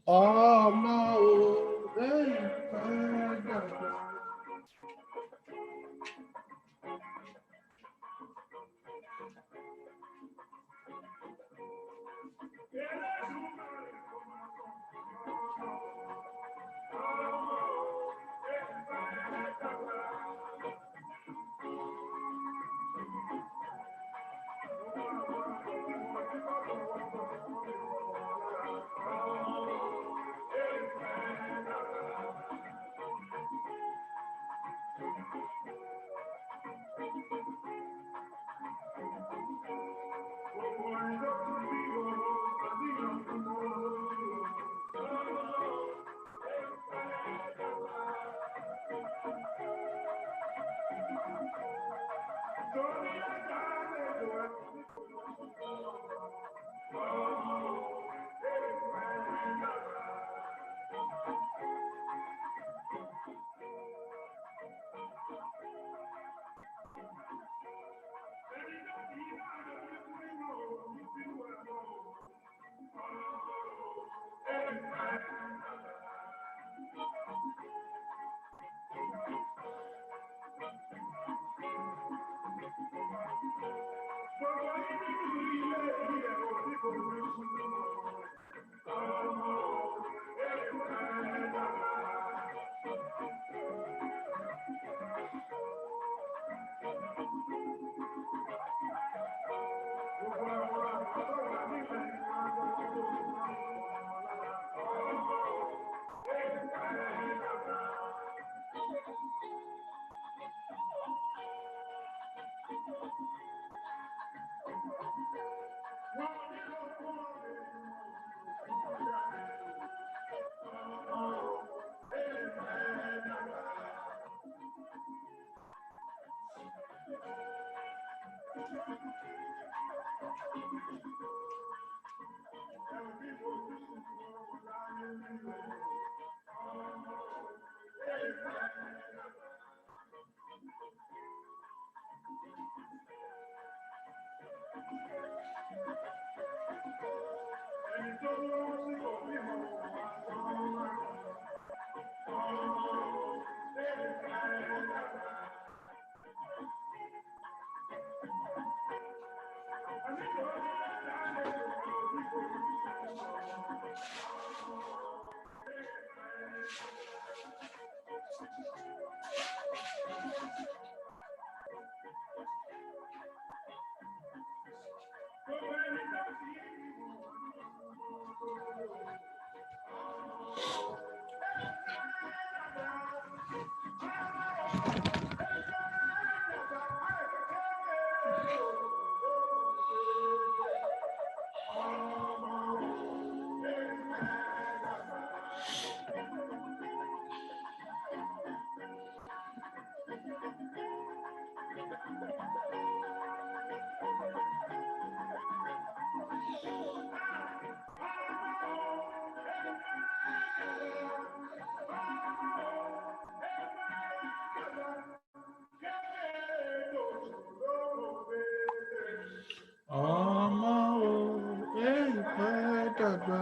Ama o ey ama o ey dàgbà.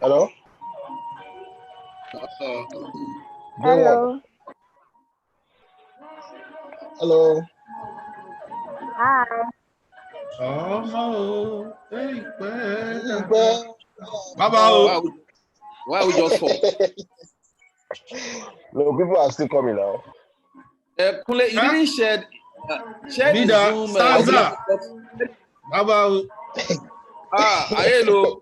Hello? Hello. Hello. Hi. Bye-bye. Why we just fall? No, people are still coming now. Kunle, you didn't share the Zoom. Bye-bye. Hello.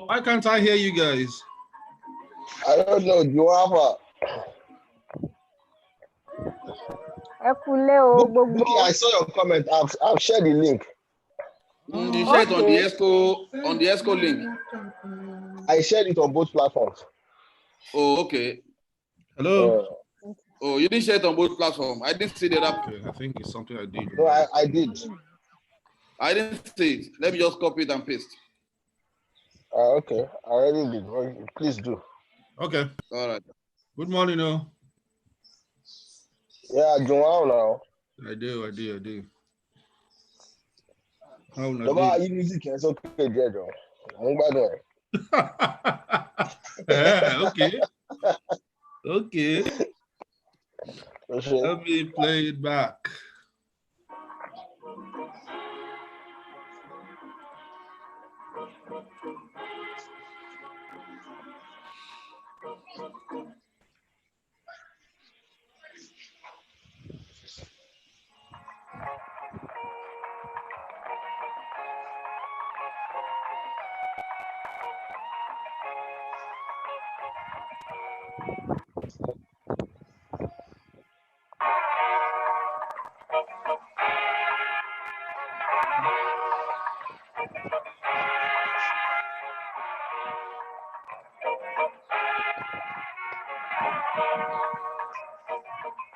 Why can't I hear you guys? I don't know. Do you have Buki, I saw your comment. I've shared the link. You shared on the ESCO link. I shared it on both platforms. Oh, okay. Hello. Oh, you didn't share it on both platforms. I didn't see that. Okay, I think it's something I did. No, I did. I didn't see it. Let me just copy it and paste. Okay, I already did. Please do. Okay. All right. Good morning, Yeah, Joao now. I do. How No matter music, it's okay, Joe. Okay. Okay. Let me play it back.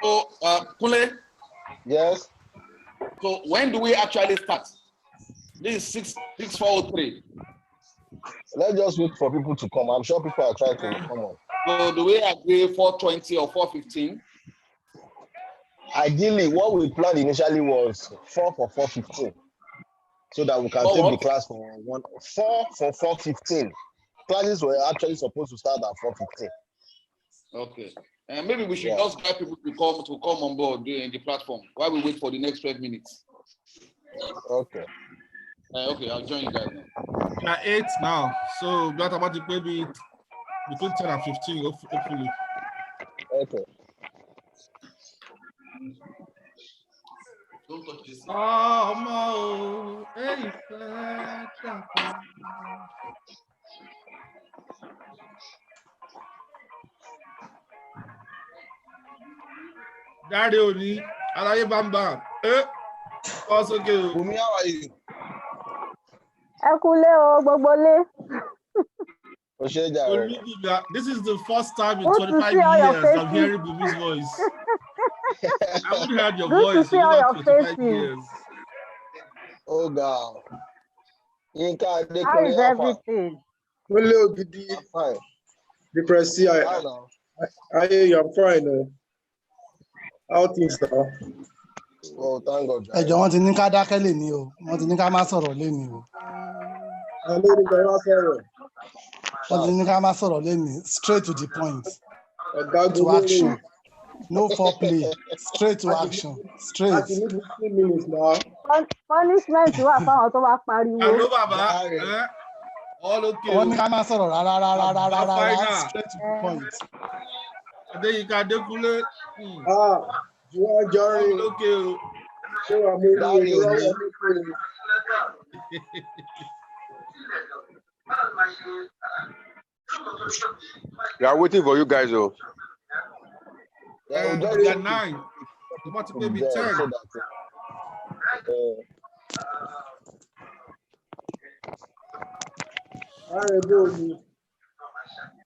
So, Kunle. Yes. So when do we actually start? This is 6403. Let's just wait for people to come. I'm sure people are trying to come on. So do we agree 420 or 415? Ideally, what we planned initially was 4 for 4:15, so that we can take the class for 4 for 4:15. Classes were actually supposed to start at 4:15. Okay. And maybe we should just guide people to come on board during the platform while we wait for the next 12 minutes. Okay. Okay, I'll join you guys now. We are 8 now, so that about it maybe between 10 and 15, hopefully. Okay. Don't touch this. Oh, no. Hey, Daddy Oni, Alaye Bam Bam. Also good. Bumi, how are you? Ẹ kúlé o, gbogbo lé. This is the first time in Good to 25 see all your years I'm faces. hearing Bumi's voice. I haven't heard your Good to voice see in all over your 25 faces. years. Oh God. How is everything? Hello, Gidi. I'm fine. Depressy. How now? I hear you. I'm fine. How things now? Oh, thank God. Ẹjọ́ wọn ti ní ká dákẹ́ lé ní o, wọ́n ti ní ká má sọ̀rọ̀ lé ní o. I know the guy was here. Wọ́n ti ní ká má sọ̀rọ̀ lé ní, straight to the point, to action, no foreplay, straight to action, straight. I need 15 minutes now. Punishment wà fáwọn tó bá pariwo. Hello, Baba. All okay. Wọ́n ní ká má sọ̀rọ̀ rárá, straight to the point. Then you can Dekule. You are Jerry. Okay. So I'm moving. We are waiting for you guys, though. We are 9. About to maybe 10.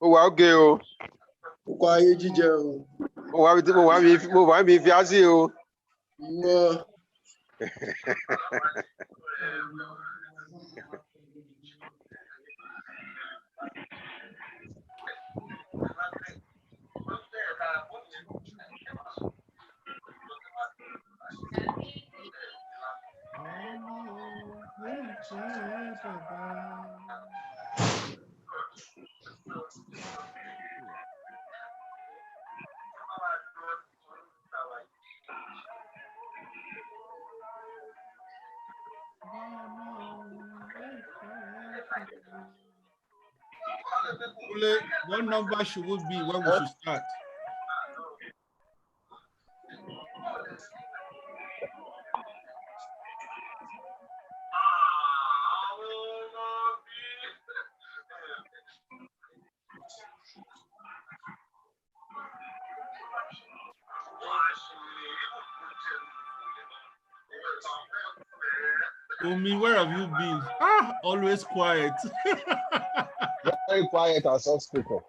Oh, wow, okay, oh. Mo wá mi fi á sí o. What number should we be when we should start? Umi, where have you been? Always quiet. Very quiet and soft speaker.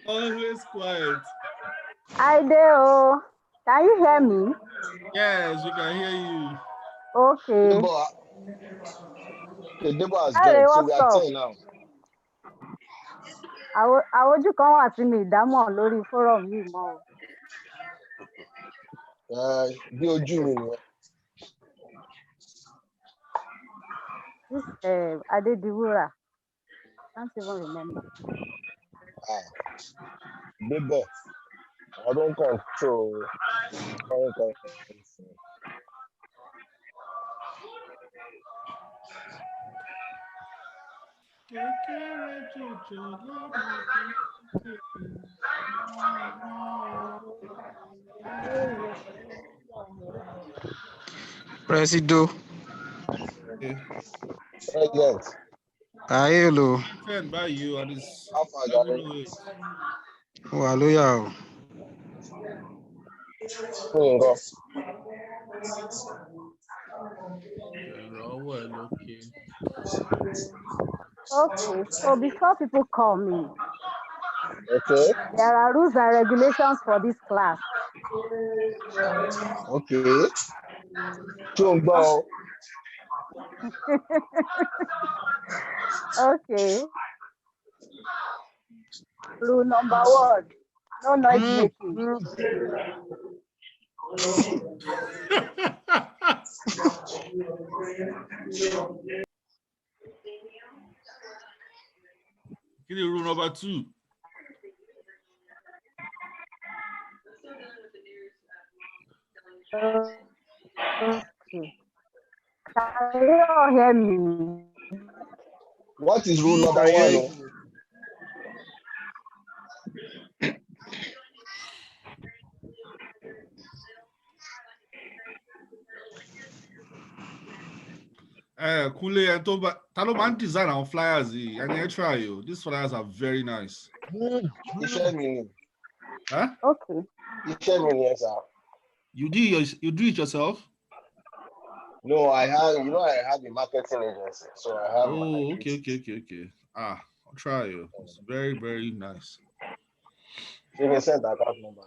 Always quiet. Hi there. Can you hear me? Yes, we can hear you. Okay. Debo has joined, so we are 10 now. Àwọn ojú kan wà tí mi ìdámọ̀ lórí fọ́rọ̀mù yìí mọ́ o. Bí ojú mi nìyẹn. This Adediwura. Can't even remember. Debo. I don't control. Presido. President. Hello. Send by you and this. Hallelujah. Okay, so before people call me, okay, there are rules and regulations for this class. Okay. Okay. Rule number 1, no noise making. Rule number 2. Okay. Can you all hear me? What is rule number one? Kule and Toba, Taloman design our flyers, and you try you. These flyers are very nice. Huh? Okay. You do it yourself? No, I have, I have a marketing agency, so I have. Oh, okay. I'll try you. It's very, very nice. You can send that number.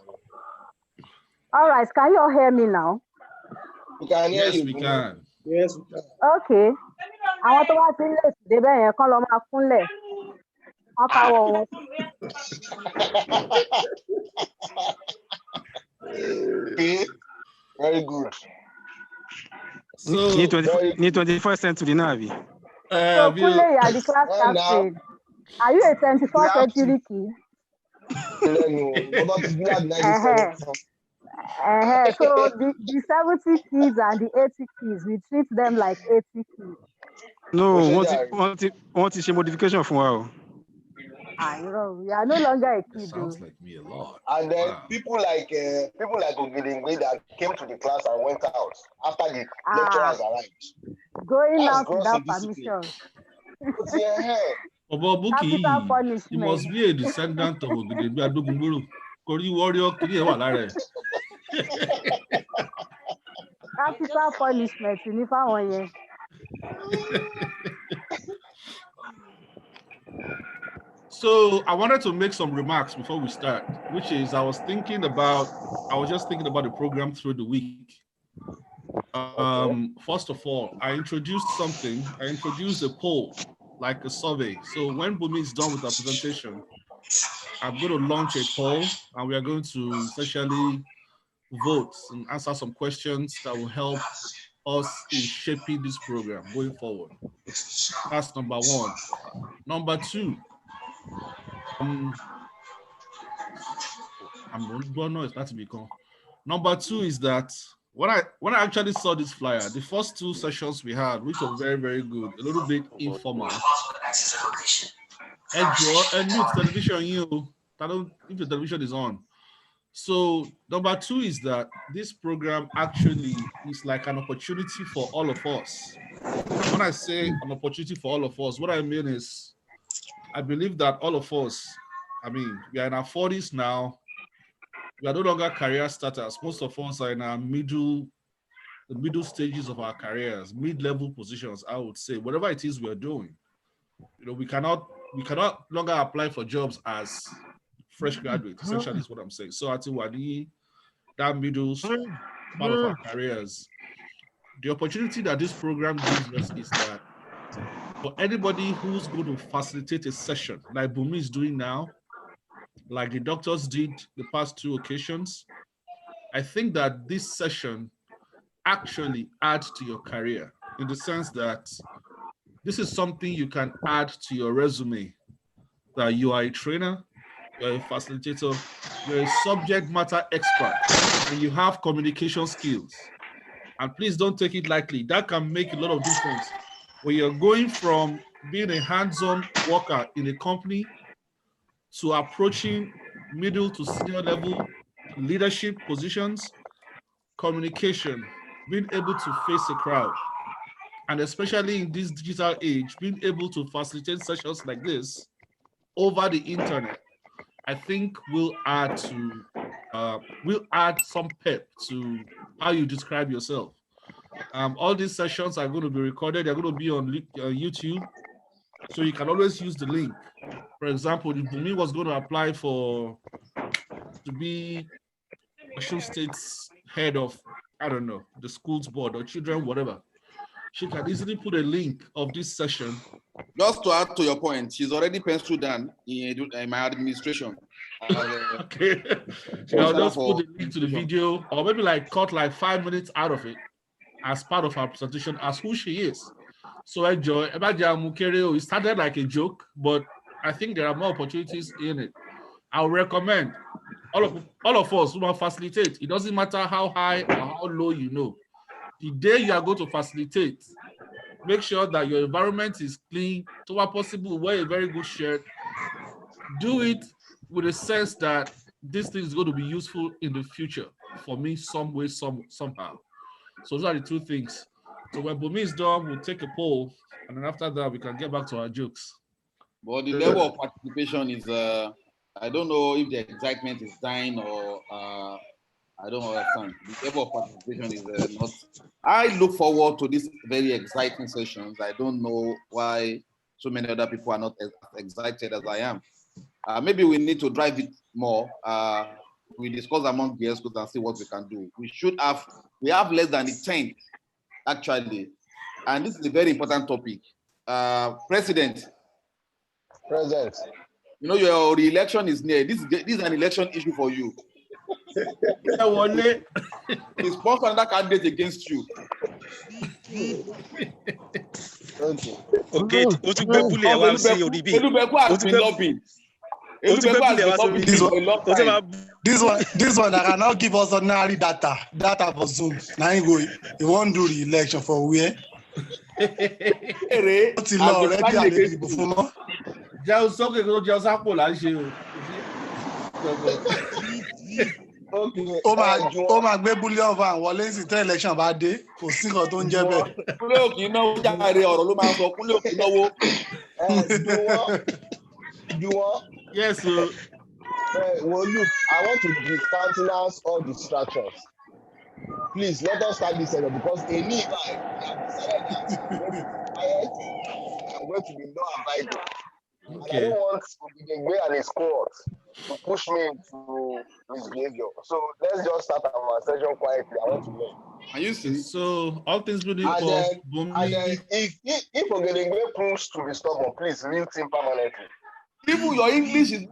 All right, can you all hear me now? We can hear yes, you. We can. Yes, we can. Okay. Àwọn tó wá sí ilé ìsìndé bẹ́ẹ̀ yẹn kán lọ máa kúnlẹ̀. Wọ́n káwọ́ wọn. Okay. Very good. So, ní 21st century náà àbí? So Kule, you are the class captain. Are you a 21st century kid? So the 70 kids and the 80 kids, we treat them like 80 kids. No, wọ́n ti ṣe modification fún wa o. You are no longer a kid. Sounds like me a lot. And then people like Ogidengwe that came to the class and went out after the lecturers arrived. Going out without permission. Capital punishment. He must be a descendant of Ogidengwe Adogungboro. Kori warrior kiri ewa lare. Capital punishment ní fáwọn yẹn. So I wanted to make some remarks before we start, which is I was just thinking about the program through the week. First of all, I introduced something. I introduced a poll, like a survey. So when Bumi is done with our presentation, I'm going to launch a poll, and we are going to essentially vote and answer some questions that will help us in shaping this program going forward. That's number one. Number two, Number two is that when I actually saw this flyer, the first two sessions we had, which were very, very good, a little bit informal. And mute television, if the television is on. So number two is that this program actually is like an opportunity for all of us. When I say an opportunity for all of us, what I mean is, I believe that all of us, we are in our 40s now. We are no longer career starters. Most of us are in our middle stages of our careers, mid-level positions, I would say. Whatever it is we are doing, we cannot longer apply for jobs as fresh graduates. Essentially, is what I'm saying. So at that middle part of our careers, the opportunity that this program gives us is that for anybody who's going to facilitate a session like Bumi is doing now, like the doctors did the past two occasions, I think that this session actually adds to your career in the sense that this is something you can add to your resume, that you are a trainer, you're a facilitator, you're a subject matter expert, and you have communication skills. And please don't take it lightly. That can make a lot of difference. When you're going from being a hands-on worker in a company to approaching middle to senior level leadership positions, communication, being able to face a crowd, and especially in this digital age, being able to facilitate sessions like this over the internet, I think will add some pep to how you describe yourself. All these sessions are going to be recorded. They're going to be on YouTube, so you can always use the link. For example, if Bumi was going to apply to be Osun State's head of, I don't know, the schools board or children, whatever, she can easily put a link of this session. Just to add to your point, she's already penciled down in my administration. Okay. She can just put the link to the video, or maybe like cut like 5 minutes out of it as part of her presentation as who she is. So enjoy. It started like a joke, but I think there are more opportunities in it. I would recommend all of us who will facilitate. It doesn't matter how high or how low you know. The day you are going to facilitate, make sure that your environment is clean. So where possible, wear a very good shirt. Do it with a sense that this thing is going to be useful in the future for me some way, somehow. So those are the two things. So when Bumi is done, we'll take a poll, and then after that, we can get back to our jokes. But the level of participation is, I don't know if the excitement is dying or I don't understand. The level of participation is not. I look forward to these very exciting sessions. I don't know why so many other people are not as excited as I am. Maybe we need to drive it more. We discuss among the schools and see what we can do. We have less than 10 actually, and this is a very important topic. President. Present. You know your re-election is near. This is an election issue for you. It's sponsor another candidate against you. Okay. Okay, o tún gbé búlẹ̀ ẹ̀ wá sí orí bí. Elubeku has been lobbying. Elubeku has been lobbying for a long time. This one, I cannot give us ordinary data for Zoom. Now he won't do the election for where? What's the law already? Ó máa gbé búlíọ̀n van wọlé sí tẹ́ election bá dé kò sí nǹkan tó ń jẹ́ bẹ́ẹ̀. Kúnlé òkì náwó jáde ọ̀rọ̀ ló máa sọ Kúnlé òkì náwó. Yes, sir. Well, look, I want to discountenance all distractions. Please let us start this session because a need I'm going to be no abiding. Okay. And I don't want Obidegbe and his cohort to push me into misbehavior. So let's just start our session quietly. I want to learn. Are you see? So all things being equal, if Obidegbe proves to be stubborn, please mute him permanently. Even your English is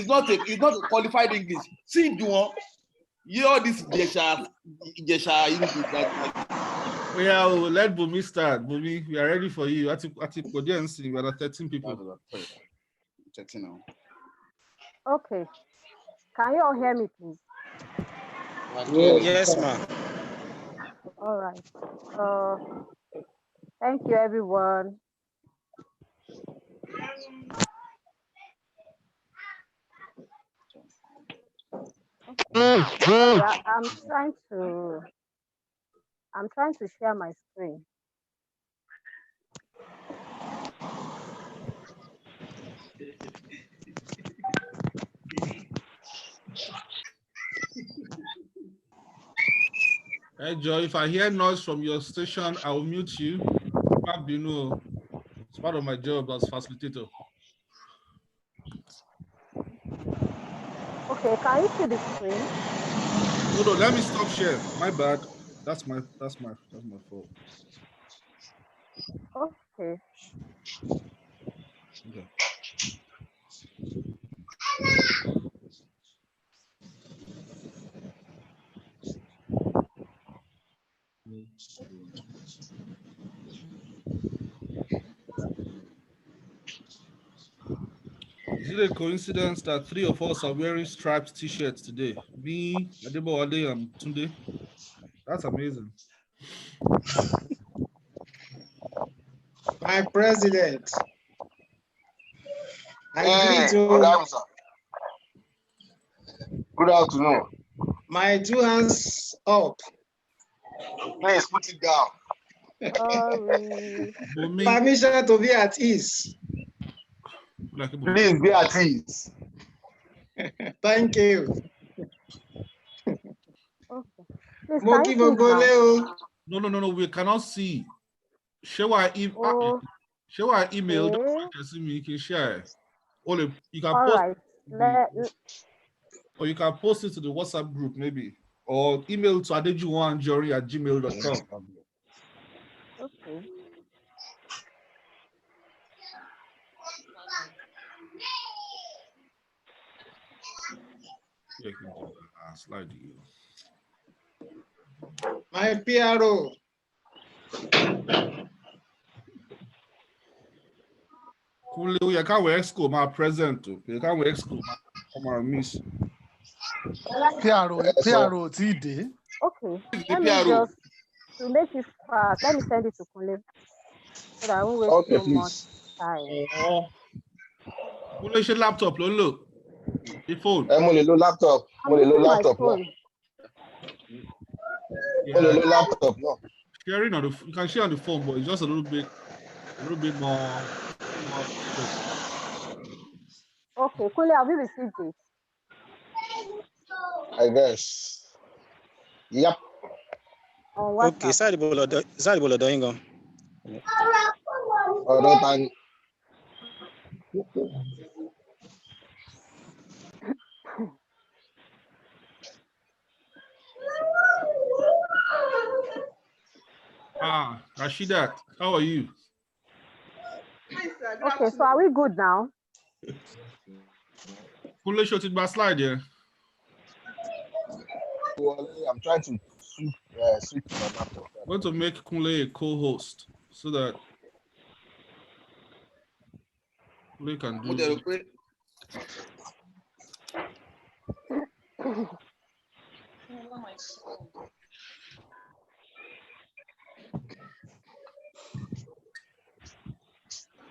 not a qualified English. See, you want all this Jesha English. Yeah, we'll let Bumi start. Bumi, we are ready for you. At audience, we are 13 people. 13 now. Okay. Can you all hear me, please? Yes, ma'am. All right. Thank you, everyone. Okay. Yeah, I'm trying to share my screen. Hey, Joe, if I hear noise from your station, I will mute you. You know, it's part of my job as facilitator. Okay, can you see the screen? Hold on, let me stop sharing. My bad. That's my fault. Okay. Okay. Is it a coincidence that 3 of us are wearing striped t-shirts today? Me, Adebowale, and Tunde. That's amazing. My president. Good afternoon. My 2 hands up. Please put it down. Permission to be at ease. Please be at ease. Okay. Thank you. No. We cannot see. Share our email. You can share. You can post. Or you can post it to the WhatsApp group, maybe. Or email to adejuwanjori@gmail.com. Okay. Yeah, you can do that. Slide you. My PRO. You can't wear school, my present. You can't wear school, my miss. PRO TD. Okay, let me just, to make it fast, let me send it to Kunle so that I won't waste Okay, so much please. time. Kunle ṣe laptop ló ń lò. The phone. Mo lè lo laptop. Mo lè lo laptop náà. Mo lè lo laptop náà. Sharing on the, you can share on the phone, but it's just a little bit more. Okay, Kunle, have you received it? I guess. Yep. On WhatsApp. Okay, sáré bọ̀ lọ́dọ̀ yín gan. Ọ̀dọ̀ ta ni? Rashidat, how are you? Okay, so are we good now? Kunle show it by slide, yeah. I'm trying to switch my laptop. I want to make Kunle a co-host so that Kunle can do.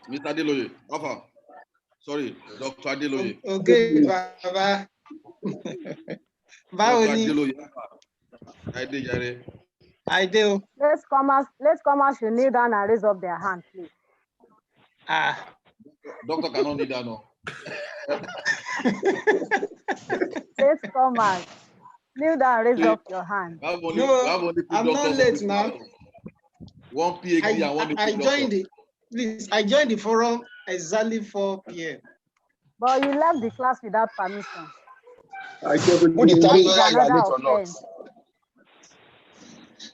Mr. Adeloye, offer. Sorry, Dr. Adeloye. Okay, Baba. Dr. Adeloye. I do. Let's come out should kneel down and raise up their hand, please. Doctor cannot kneel down, no. Let's come out. Kneel down, raise up your hand. No, I'm not late now. One PhD and one I joined the forum exactly 4 p.m. But you left the class without permission. Who determines whether you are late or not?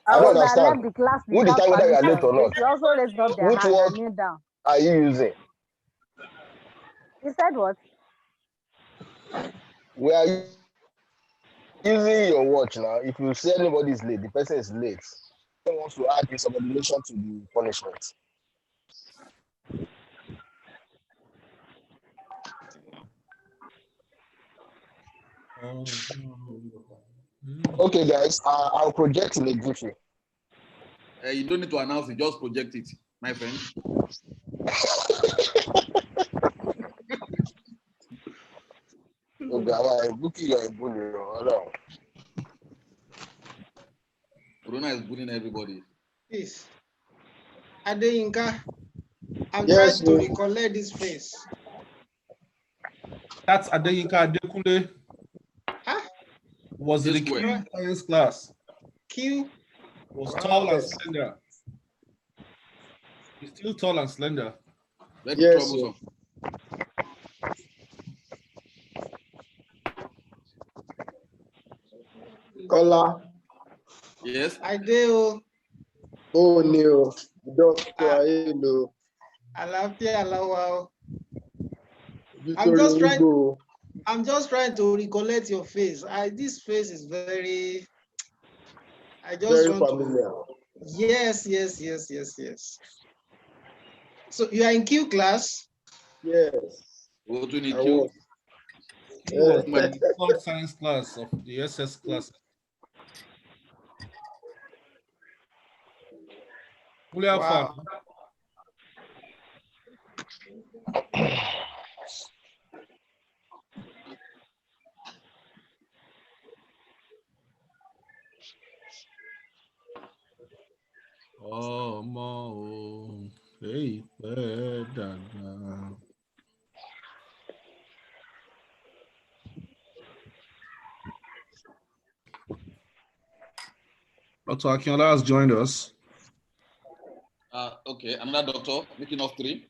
I don't understand. Who determines whether you are late or not? You also raised up their hand and kneel down. Are you using? You said what? We are using your watch now. If you say anybody is late, the person is late. Someone wants to add insubordination to the punishment. Okay, guys, I'll project in a jiffy. You don't need to announce it, just project it, my friend. Corona is bullying everybody. Please. Adeyinka, I'm trying to recollect this face. That's Adeyinka Adekunle. Huh? Was in the Q science class. Q? Was tall and slender. He's still tall and slender. Very troublesome. Kola. Yes. I do. Oh no. Doctor, hello. I'm just trying to recollect your face. This face is very. I just very want familiar. to. Yes. So you are in Q class? Yes. What do you need Q? He was my third science class of the SS class. Wow. Oh, mo, hey, dada. Dr. Akinola has joined us. Okay, another doctor, making us 3.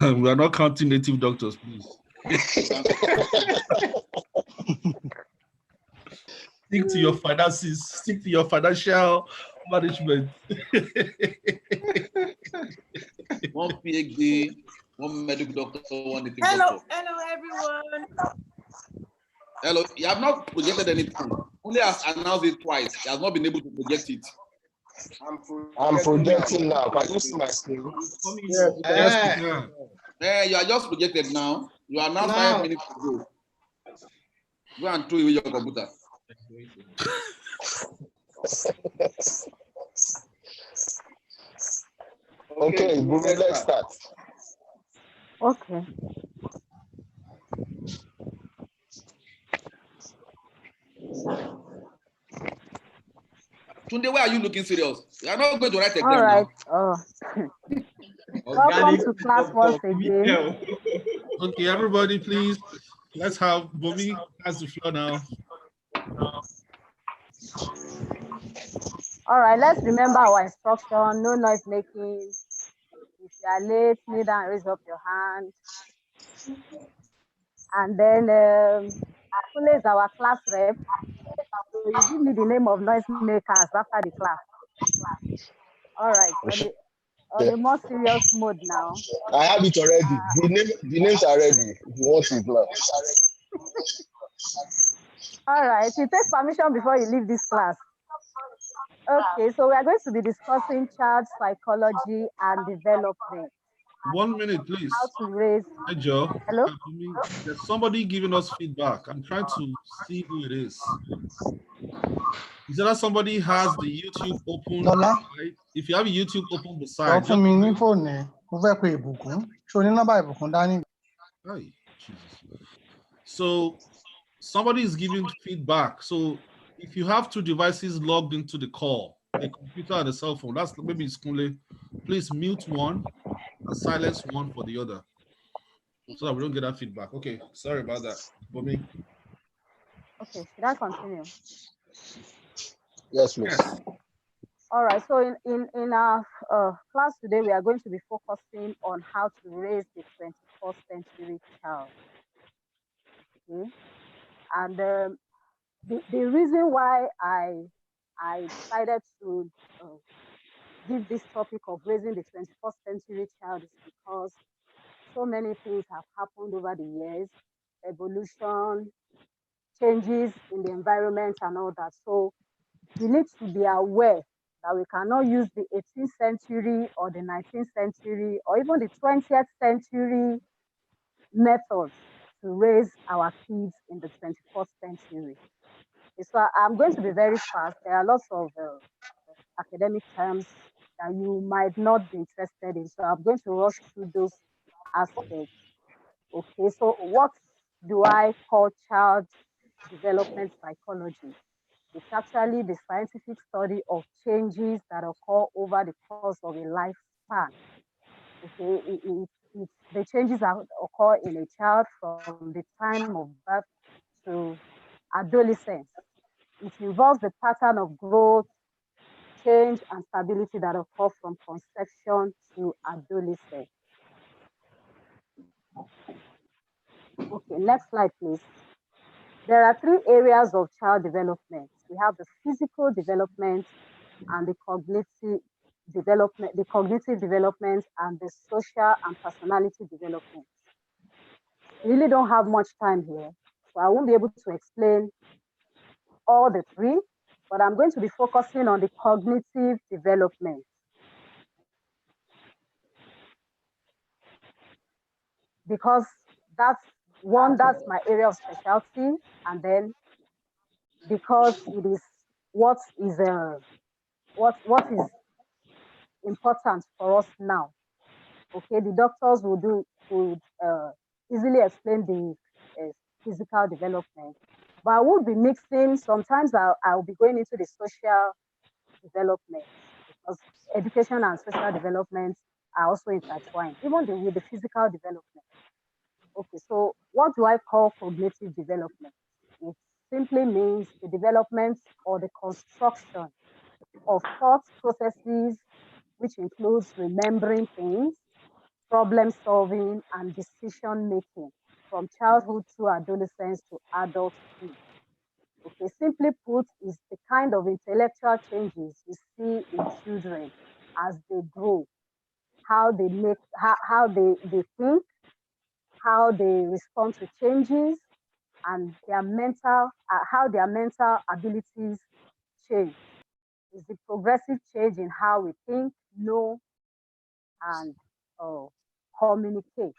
We are not counting native doctors, please. Stick to your finances, stick to your financial management. One PhD, one medical doctor, one native doctor. Hello, everyone. Hello, you have not projected anything. Only has announced it twice. He has not been able to project it. I'm projecting now. Can you see my screen? Yes. You are just projected now. You are now 5 minutes ago. Go and throw away your computer. Okay, Bumi, let's start. Okay. Tunde, why are you looking serious? You are not going to write exam All right. now. Welcome to class once again. Okay, everybody, please. Let's have Bumi has the floor now. All right, let's remember our instruction, no noise making. If you are late, kneel down, raise up your hand. And then Kule is our class rep. So you give me the name of noise makers after the class. All right, on a more serious mode now. I have it already. The names are ready. If you want it now. All right, you take permission before you leave this class. Okay, so we are going to be discussing child psychology and development. 1 minute, please. How to raise. Hi, Joe. Hello? There's somebody giving us feedback. I'm trying to see who it is. Is that somebody has the YouTube open? Right? If you have YouTube open beside, so somebody is giving feedback. So if you have two devices logged into the call, a computer and a cell phone, that's maybe it's Kunle, please mute one and silence one for the other, so that we don't get that feedback. Okay, sorry about that. Bumi. Okay, should I continue? Yes, please. Yes. All right, so in our class today, we are going to be focusing on how to raise the 21st century child. Okay, and the reason why I decided to give this topic of raising the 21st century child is because so many things have happened over the years, evolution, changes in the environment and all that. So we need to be aware that we cannot use the 18th century or the 19th century or even the 20th century methods to raise our kids in the 21st century. So I'm going to be very fast. There are lots of academic terms that you might not be interested in. So I'm going to rush through those aspects. Okay, so what do I call child development psychology? It's actually the scientific study of changes that occur over the course of a lifespan. Okay, it's the changes that occur in a child from the time of birth to adolescence. It involves the pattern of growth, change, and stability that occur from conception to adolescence. Okay, next slide, please. There are three areas of child development. We have the physical development and the cognitive development and the social and personality development. I really don't have much time here, so I won't be able to explain all the three, but I'm going to be focusing on the cognitive development. Because that's my area of specialty, and then because it is what is important for us now. Okay, the doctors would easily explain the physical development, but I would be mixing. Sometimes I'll be going into the social development because education and social development are also intertwined, even with the physical development. Okay, so what do I call cognitive development? It simply means the development or the construction of thought processes, which includes remembering things, problem solving, and decision making from childhood to adolescence to adulthood. Okay, simply put, is the kind of intellectual changes you see in children as they grow, how they think, how they respond to changes, and how their mental abilities change. It's the progressive change in how we think, know, and communicate.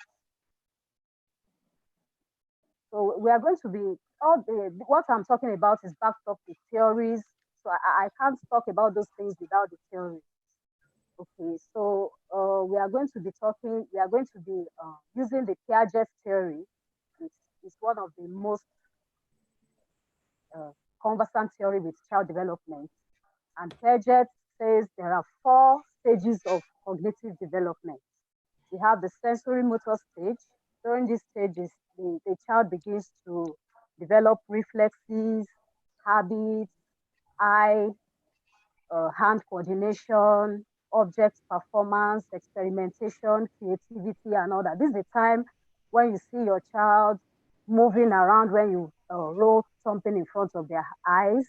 So we are going to be, all what I'm talking about is backed up with theories. So I can't talk about those things without the theory. Okay, so we are going to be using the Piaget theory. It's one of the most conversant theory with child development. And Piaget says there are 4 stages of cognitive development. We have the sensory motor stage. During these stages, the child begins to develop reflexes, habits, eye, hand coordination, object performance, experimentation, creativity, and all that. This is the time when you see your child moving around when you roll something in front of their eyes,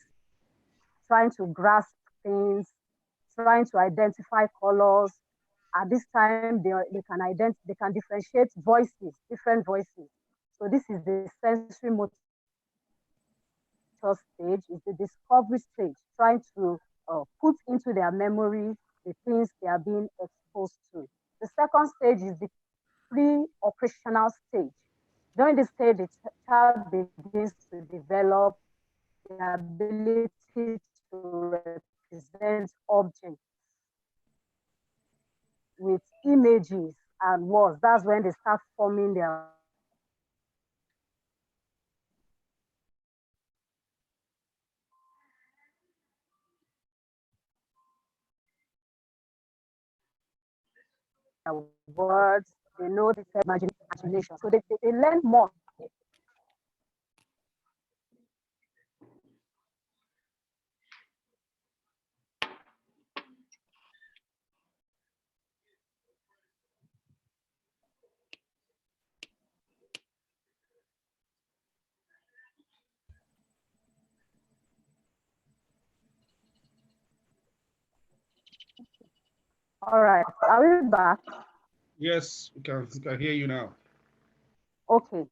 trying to grasp things, trying to identify colors. At this time, they can differentiate voices, different voices. So this is the sensory motor stage, is the discovery stage, trying to put into their memory the things they are being exposed to. The second stage is the pre-operational stage. During this stage, the child begins to develop the ability to represent objects with images and words. That's when they start forming their words, they know this imagination. So they learn more. All right, are we back? Yes, we can hear you now. Okay.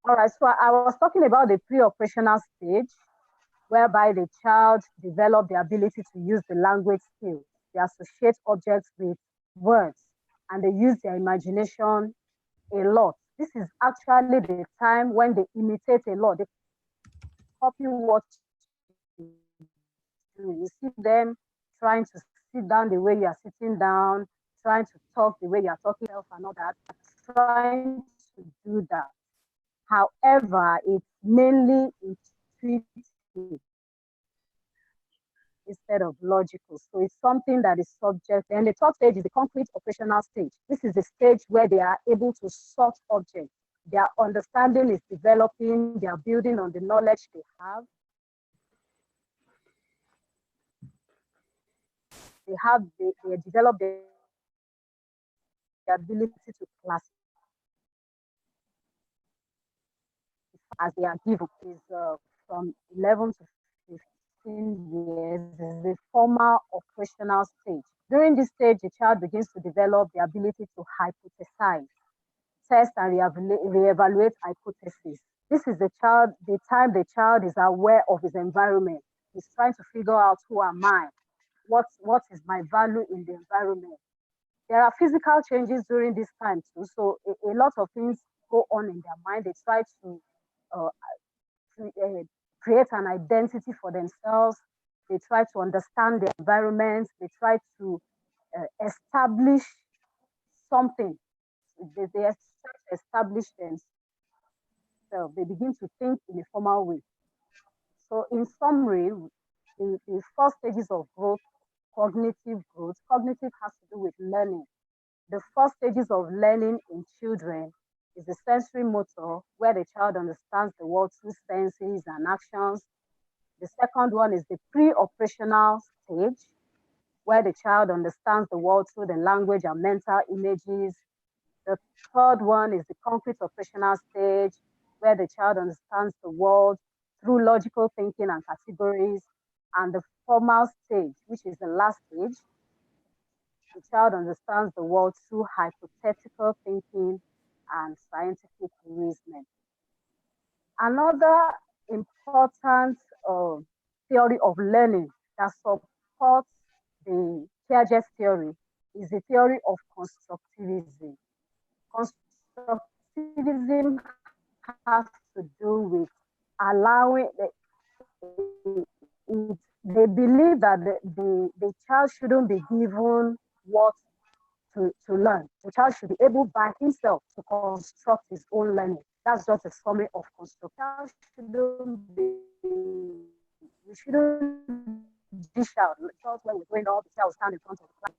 All right, so I was talking about the pre-operational stage, whereby the child develop the ability to use the language skills. They associate objects with words and they use their imagination a lot. This is actually the time when they imitate a lot. They copy what you do. You see them trying to sit down the way you are sitting down, trying to talk the way you are talking, and all that, trying to do that. However, it's mainly intuitive instead of logical. So it's something that is subject. And the third stage is the concrete operational stage. This is the stage where they are able to sort objects. Their understanding is developing, they are building on the knowledge they have. They develop the ability to classify as they are given. Is from 11 to 15 years is the formal operational stage. During this stage, the child begins to develop the ability to hypothesize, test and reevaluate hypotheses. This is the time the child is aware of his environment. He's trying to figure out who am I, what is my value in the environment. There are physical changes during this time too, so a lot of things go on in their mind. They try to uh, create an identity for themselves. They try to understand the environment. They try to establish something. They establish themselves. They begin to think in a formal way. So, in summary, the first stages of growth, cognitive has to do with learning. The first stages of learning in children is the sensory motor, where the child understands the world through senses and actions. The second one is the pre-operational stage, where the child understands the world through the language and mental images. The third one is the concrete operational stage, where the child understands the world through logical thinking and categories. And the formal stage, which is the last stage, the child understands the world through hypothetical thinking and scientific reasoning. Another important theory of learning that supports the Piaget theory is the theory of constructivism. Constructivism has to do with allowing, they believe that the child shouldn't be given what to learn. The child should be able by himself to construct his own learning. That's just a summary of construct. Child shouldn't be, we shouldn't dish out. Just when we're going up, the child stand in front of the class.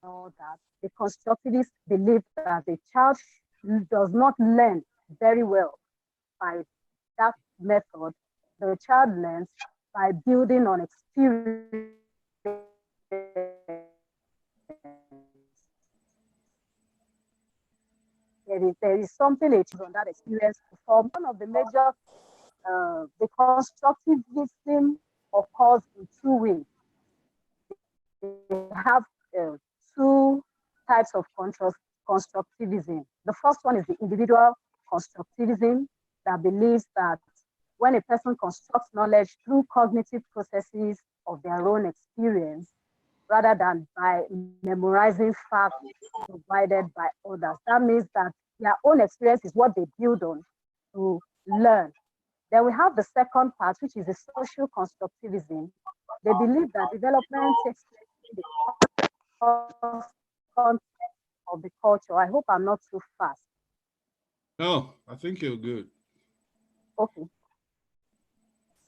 All that. The constructivists believe that the child does not learn very well by that method. The child learns by building on experience. There is something on that experience to form. One of the major, the constructivism occurs in two ways. We have two types of constructivism. The first one is the individual constructivism that believes that when a person constructs knowledge through cognitive processes of their own experience, rather than by memorizing facts provided by others. That means that their own experience is what they build on to learn. Then we have the second part, which is the social constructivism. They believe that development takes place in the context of the culture. I hope I'm not too fast. No, I think you're good. Okay.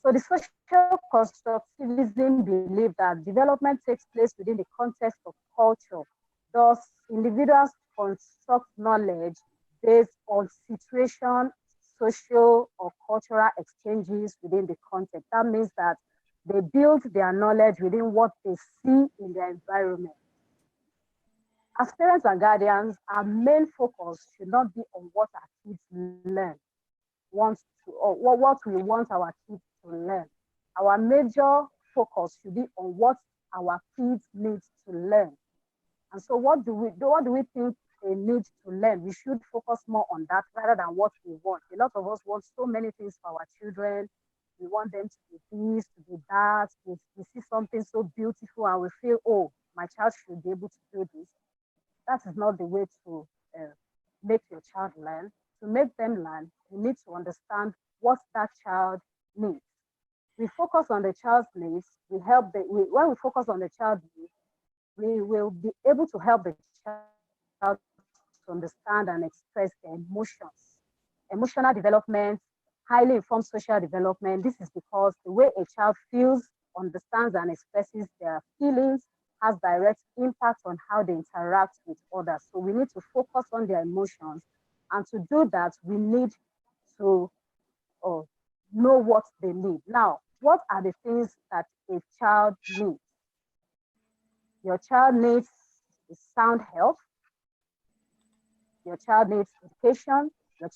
So the social constructivism believe that development takes place within the context of culture. Thus, individuals construct knowledge based on situation, social or cultural exchanges within the context. That means that they build their knowledge within what they see in their environment. As parents and guardians, our main focus should not be on what our kids learn, want to, or what we want our kids to learn. Our major focus should be on what our kids need to learn. And so what do we think they need to learn? We should focus more on that rather than what we want. A lot of us want so many things for our children. We want them to be this, to be that. We see something so beautiful and we feel, oh, my child should be able to do this. That is not the way to make your child learn. To make them learn, you need to understand what that child needs. We focus on the child's needs. When we focus on the child's needs, we will be able to help the child to understand and express their emotions. Emotional development, highly informed social development. This is because the way a child feels, understands, and expresses their feelings has direct impact on how they interact with others. So we need to focus on their emotions. And to do that, we need to know what they need. Now, what are the things that a child needs? Your child needs sound health. Your child needs education. Your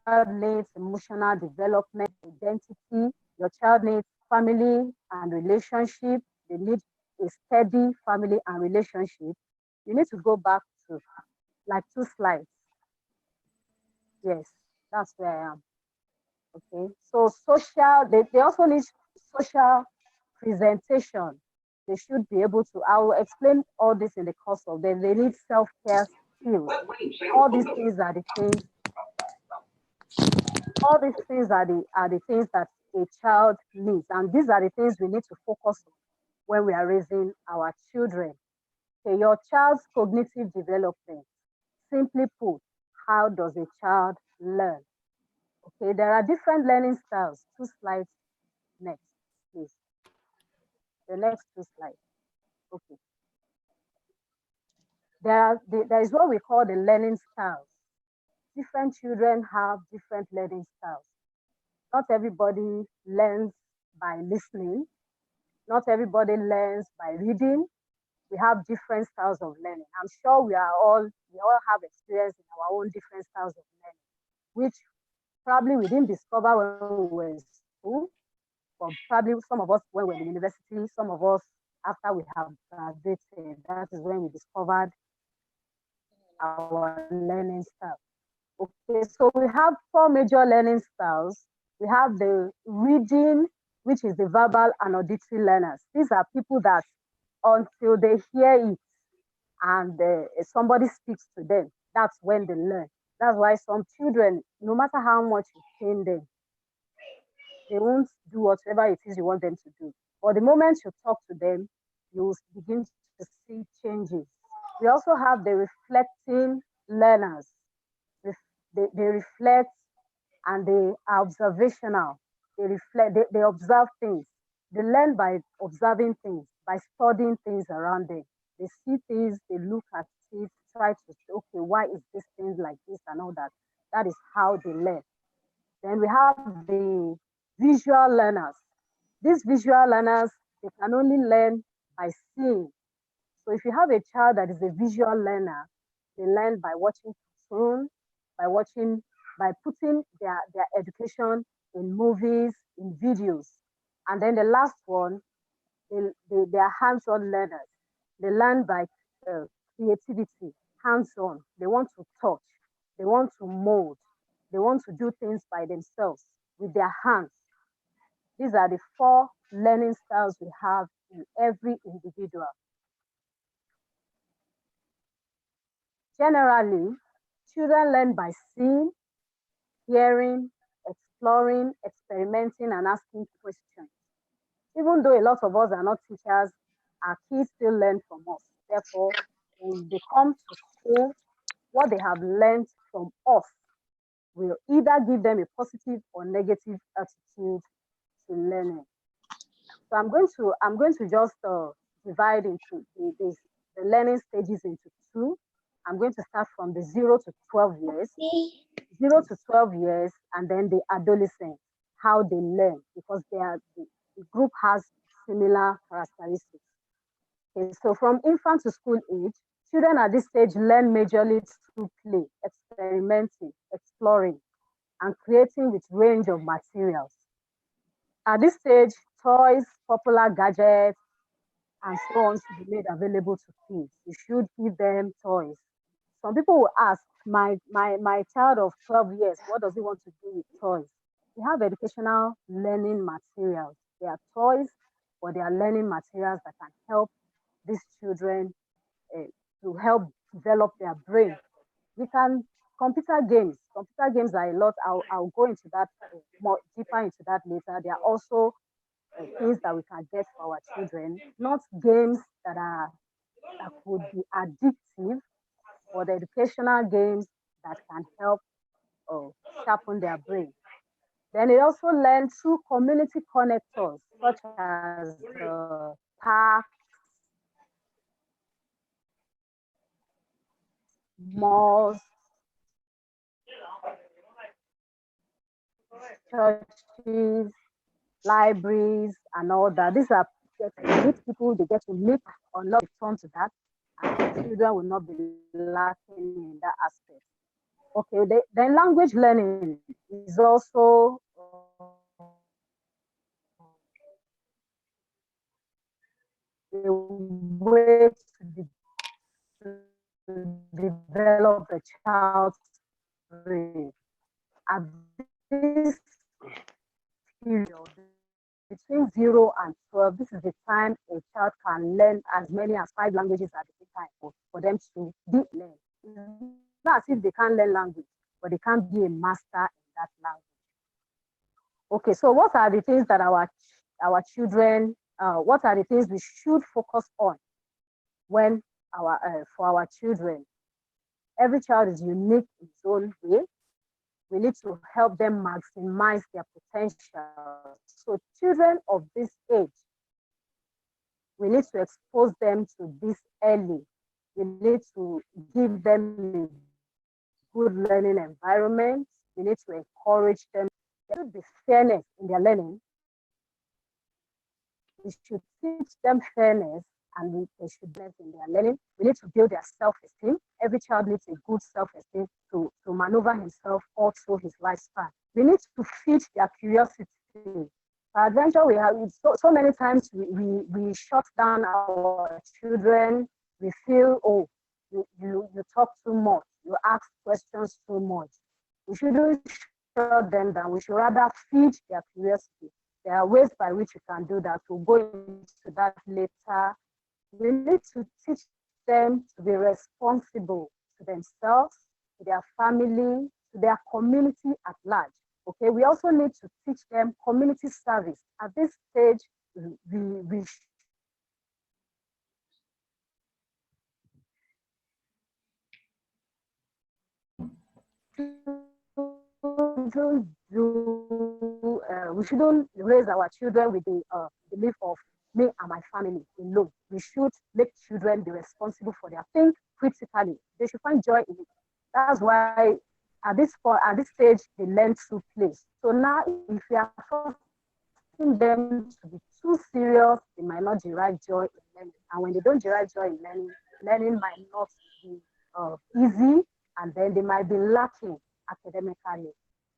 child needs emotional development, identity. Your child needs family and relationship. They need a steady family and relationship. You need to go back to like 2 slides. Yes, that's where I am. Okay, so social, they also need social presentation. They should be able to, I will explain all this in the course of them. They need self-care skills. All these things are the things, that a child needs. And these are the things we need to focus on when we are raising our children. Okay, your child's cognitive development. Simply put, how does a child learn? Okay, there are different learning styles. 2 slides next, please. The next 2 slides. Okay. There is what we call the learning styles. Different children have different learning styles. Not everybody learns by listening. Not everybody learns by reading. We have different styles of learning. I'm sure we all have experience in our own different styles of learning, which probably we didn't discover when we were in school, but probably some of us when we were in university, some of us after we have graduated. That is when we discovered our learning style. Okay, so we have 4 major learning styles. We have the reading, which is the verbal and auditory learners. These are people that until they hear it and somebody speaks to them, that's when they learn. That's why some children, no matter how much you pain them, they won't do whatever it is you want them to do. But the moment you talk to them, you will begin to see changes. We also have the reflecting learners. They reflect and they are observational. They observe things. They learn by observing things, by studying things around them. They see things, they look at it, try to say, okay, why is this thing like this and all that. That is how they learn. Then we have the visual learners. These visual learners, they can only learn by seeing. So if you have a child that is a visual learner, they learn by watching cartoons, by watching, by putting their education in movies, in videos. And then the last one, they are hands-on learners. They learn by uh, creativity, hands-on. They want to touch, they want to mold, they want to do things by themselves with their hands. These are the four learning styles we have in every individual. Generally, children learn by seeing, hearing, exploring, experimenting, and asking questions. Even though a lot of us are not teachers, our kids still learn from us. Therefore, when they come to school, what they have learned from us will either give them a positive or negative attitude to learning. So I'm going to just divide into the learning stages into two. I'm going to start from the 0 to 12 years, 0 to 12 years, and then the adolescents, how they learn, because the group has similar characteristics. Okay, so from infant to school age, children at this stage learn majorly through play, experimenting, exploring, and creating with range of materials. At this stage, toys, popular gadgets, and so on should be made available to kids. You should give them toys. Some people will ask, my child of 12 years, what does he want to do with toys? We have educational learning materials. They are toys, but they are learning materials that can help these children uh, to help develop their brain. We can computer games. Computer games are a lot. I'll go into that more deeper into that later. There are also things that we can get for our children, not games that could be addictive, but educational games that can help uh, sharpen their brain. Then they also learn through community connectors such as parks, malls, churches, libraries, and all that. These are rich people, they get to meet on lot of fun to that, and children will not be lacking in that aspect. Okay, then language learning is also a way to develop the child's brain. At this period, between 0 and 12, this is the time a child can learn as many as 5 languages at the same time for them to be learn. It's not as if they can't learn language, but they can't be a master in that language. Okay, so what are the things that our children, what are the things we should focus on when for our children? Every child is unique in its own way. We need to help them maximize their potential. So children of this age, we need to expose them to this early. We need to give them a good learning environment. We need to encourage them. There should be fairness in their learning. We should teach them fairness and they should be in their learning. We need to build their self-esteem. Every child needs a good self-esteem to maneuver himself all through his lifespan. We need to feed their curiosity. Adventure, we have so many times we shut down our children. We feel, oh, you talk too much, you ask questions too much. We shouldn't shut them down. We should rather feed their curiosity. There are ways by which you can do that. We'll go into that later. We need to teach them to be responsible to themselves, to their family, to their community at large. Okay, we also need to teach them community service. At this stage, we we shouldn't raise our children with the belief of me and my family alone. We should make children be responsible for their things critically. They should find joy in it. That's why at this point, at this stage, they learn through place. So now, if we are forcing them to be too serious, they might not derive joy in learning. And when they don't derive joy in learning, learning might not be easy, and then they might be lacking academically.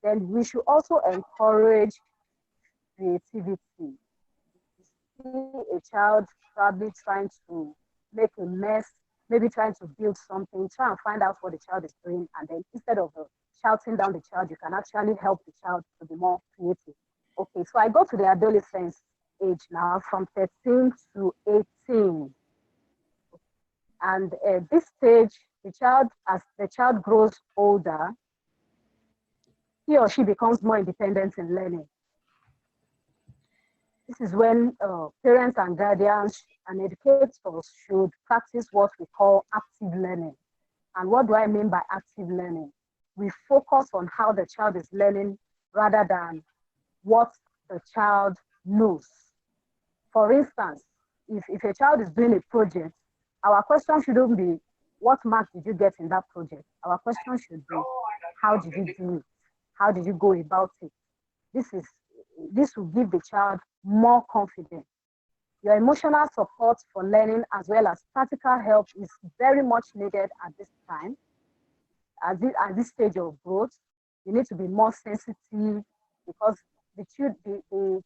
Then we should also encourage creativity. You see a child probably trying to make a mess, maybe trying to build something, try and find out what the child is doing, and then instead of shouting down the child, you can actually help the child to be more creative. Okay, so I go to the adolescence age now from 13 to 18. And at this stage, the child, as the child grows older, he or she becomes more independent in learning. This is when parents and guardians and educators should practice what we call active learning. And what do I mean by active learning? We focus on how the child is learning rather than what the child knows. For instance, if a child is doing a project, our question shouldn't be, what mark did you get in that project? Our question should be, how did you do it? How did you go about it? This will give the child more confidence. Your emotional support for learning as well as practical help is very much needed at this time. At this stage of growth, you need to be more sensitive because the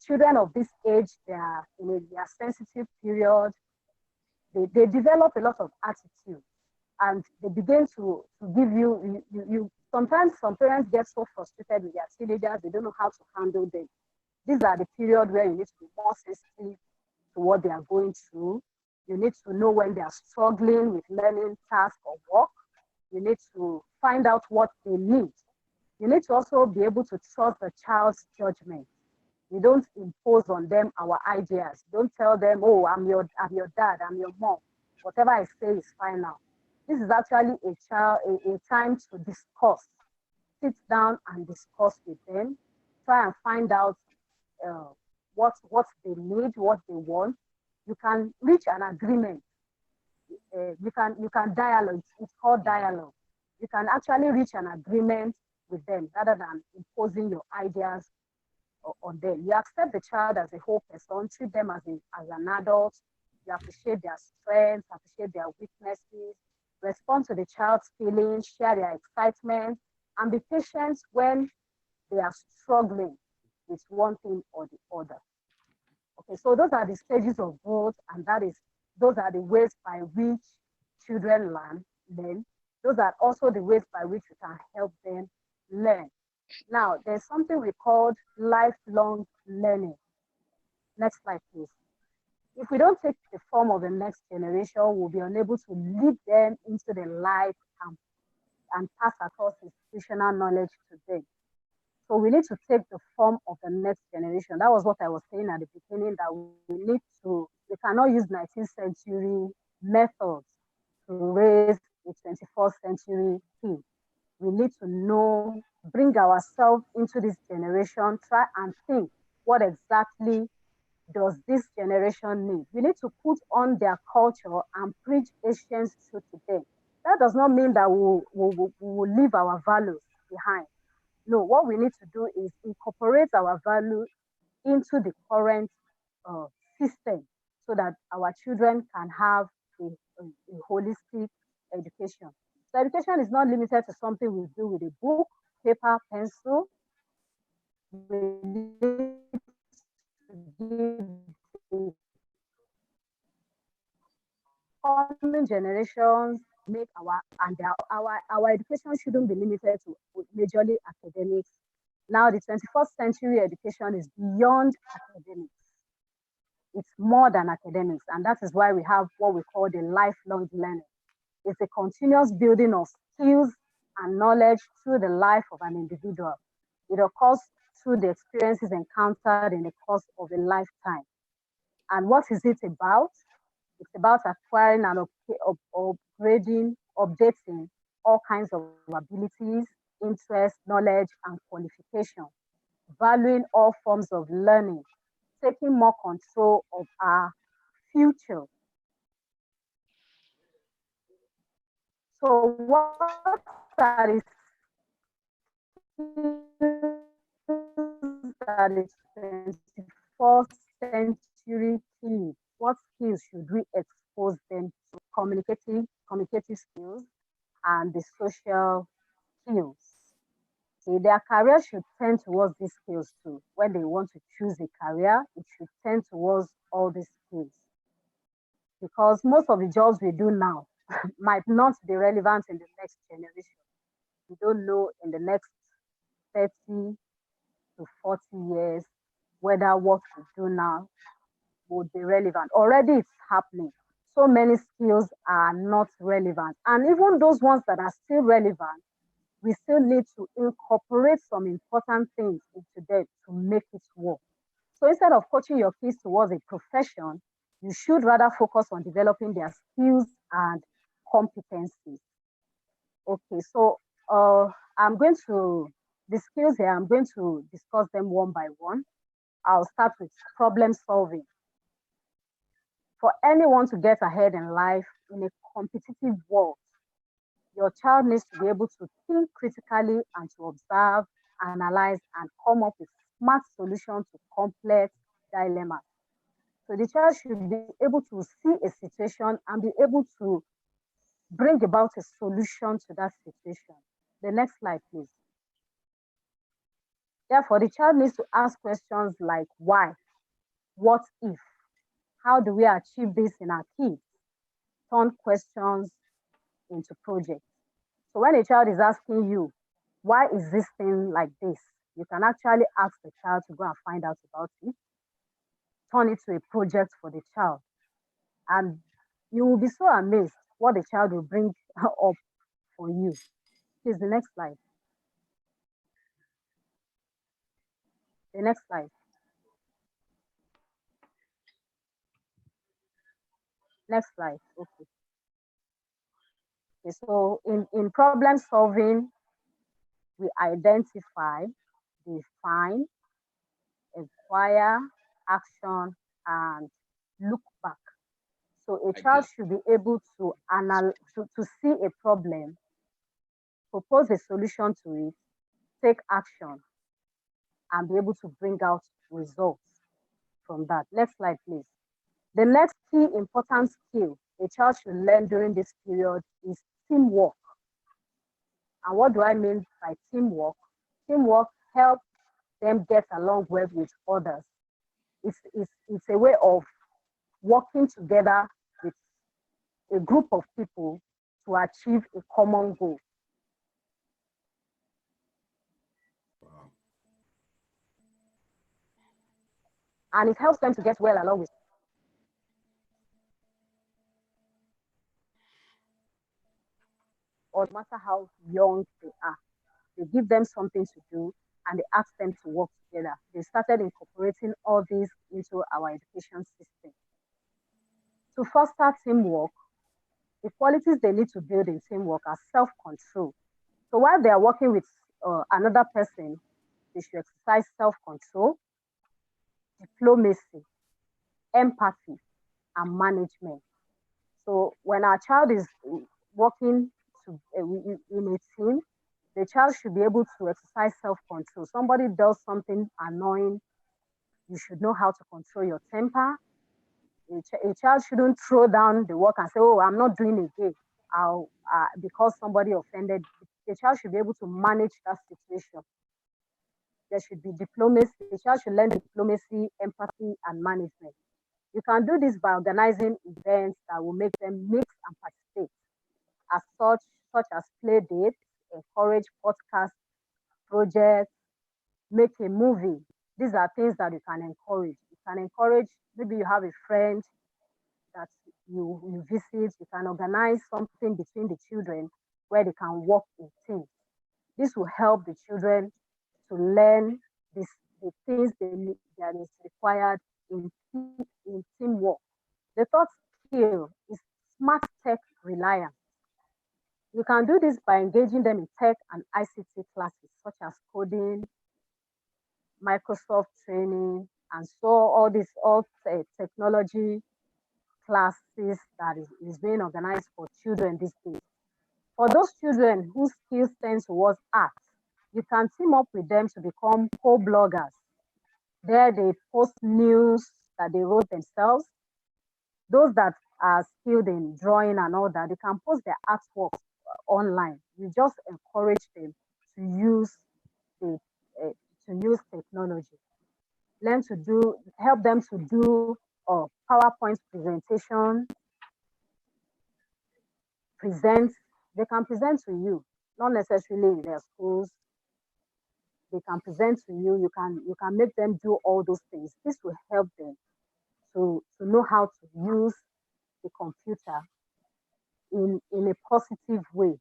children of this age, they are in their sensitive period. They develop a lot of attitude and they begin to give you sometimes some parents get so frustrated with their teenagers, they don't know how to handle them. These are the period where you need to be more sensitive to what they are going through. You need to know when they are struggling with learning tasks or work. You need to find out what they need. You need to also be able to trust the child's judgment. We don't impose on them our ideas. Don't tell them, oh, I'm your dad, I'm your mom. Whatever I say is fine now. This is actually a time to discuss. Sit down and discuss with them. Try and find out what they need, what they want. You can reach an agreement. You can dialogue. It's called dialogue. You can actually reach an agreement with them rather than imposing your ideas on them. You accept the child as a whole person, treat them as an adult. You appreciate their strengths, appreciate their weaknesses, respond to the child's feelings, share their excitement, and be patient when they are struggling with one thing or the other. Okay, so those are the stages of growth, and those are the ways by which children learn. Those are also the ways by which we can help them learn. Now, there's something we call lifelong learning. Next slide, please. If we don't take the form of the next generation, we'll be unable to lead them into the life and pass across institutional knowledge to them. So we need to take the form of the next generation. That was what I was saying at the beginning, that we cannot use 19th century methods to raise the 21st century kids. We need to bring ourselves into this generation, try and think what exactly does this generation need. We need to put on their culture and preach Asians truth to them. That does not mean that we will leave our values behind. No, what we need to do is incorporate our value into the current system so that our children can have a holistic education. So education is not limited to something we do with a book, paper, pencil. We need to give the coming generations make our education shouldn't be limited to majorly academics. Now the 21st century education is beyond academics. It's more than academics, and that is why we have what we call the lifelong learning. It's a continuous building of skills and knowledge through the life of an individual. It occurs through the experiences encountered in the course of a lifetime. And what is it about? It's about acquiring and upgrading, updating all kinds of abilities, interests, knowledge, and qualification, valuing all forms of learning, taking more control of our future. So what are the that is 21st century key? What skills should we expose them to? Communicative skills and the social skills. Okay, their career should tend towards these skills too. When they want to choose a career, it should tend towards all these skills. Because most of the jobs we do now might not be relevant in the next generation. We don't know in the next 30 to 40 years whether what we do now would be relevant. Already it's happening. So many skills are not relevant. And even those ones that are still relevant, we still need to incorporate some important things into them to make it work. So instead of coaching your kids towards a profession, you should rather focus on developing their skills and competencies. Okay, so I'm going to, the skills here, I'm going to discuss them one by one. I'll start with problem solving. For anyone to get ahead in life in a competitive world, your child needs to be able to think critically and to observe, analyze, and come up with smart solutions to complex dilemmas. So the child should be able to see a situation and be able to bring about a solution to that situation. The next slide, please. Therefore, the child needs to ask questions like why, what if, how do we achieve this in our kids? Turn questions into projects. So when a child is asking you, why is this thing like this? You can actually ask the child to go and find out about it, turn it to a project for the child. And you will be so amazed what the child will bring up for you. Please, the next slide. The next slide. Next slide. Okay. Okay, so in problem solving, we identify, define, inquire, action, and look back. So a child should be able to to see a problem, propose a solution to it, take action, and be able to bring out results from that. Next slide, please. The next key important skill a child should learn during this period is teamwork. And what do I mean by teamwork? Teamwork helps them get along well with others. It's a way of working together with a group of people to achieve a common goal. And it helps them to get well along with or no matter how young they are. They give them something to do and they ask them to work together. They started incorporating all these into our education system. To foster teamwork, the qualities they need to build in teamwork are self-control. So while they are working with another person, they should exercise self-control, diplomacy, empathy, and management. So when our child is working in a team, the child should be able to exercise self-control. Somebody does something annoying, you should know how to control your temper. A child shouldn't throw down the work and say, oh, I'm not doing it again. Because somebody offended. The child should be able to manage that situation. There should be diplomacy. The child should learn diplomacy, empathy, and management. You can do this by organizing events that will make them mix and participate, as such as play dates, encourage podcast projects, make a movie. These are things that you can encourage. You can encourage, maybe you have a friend that you visit, you can organize something between the children where they can work in teams. This will help the children to learn the things that is required in teamwork. The third skill is smart tech reliance. You can do this by engaging them in tech and ICT classes, such as coding, Microsoft training, and so all technology classes that is being organized for children these days. For those children whose skills tend towards art, you can team up with them to become co-bloggers. There they post news that they wrote themselves. Those that are skilled in drawing and all that, they can post their artworks online. You just encourage them to use the to use technology. Help them to do PowerPoint presentation, present. They can present to you, not necessarily in their schools. They can present to you. You can make them do all those things. This will help them to know how to use the computer in a positive way.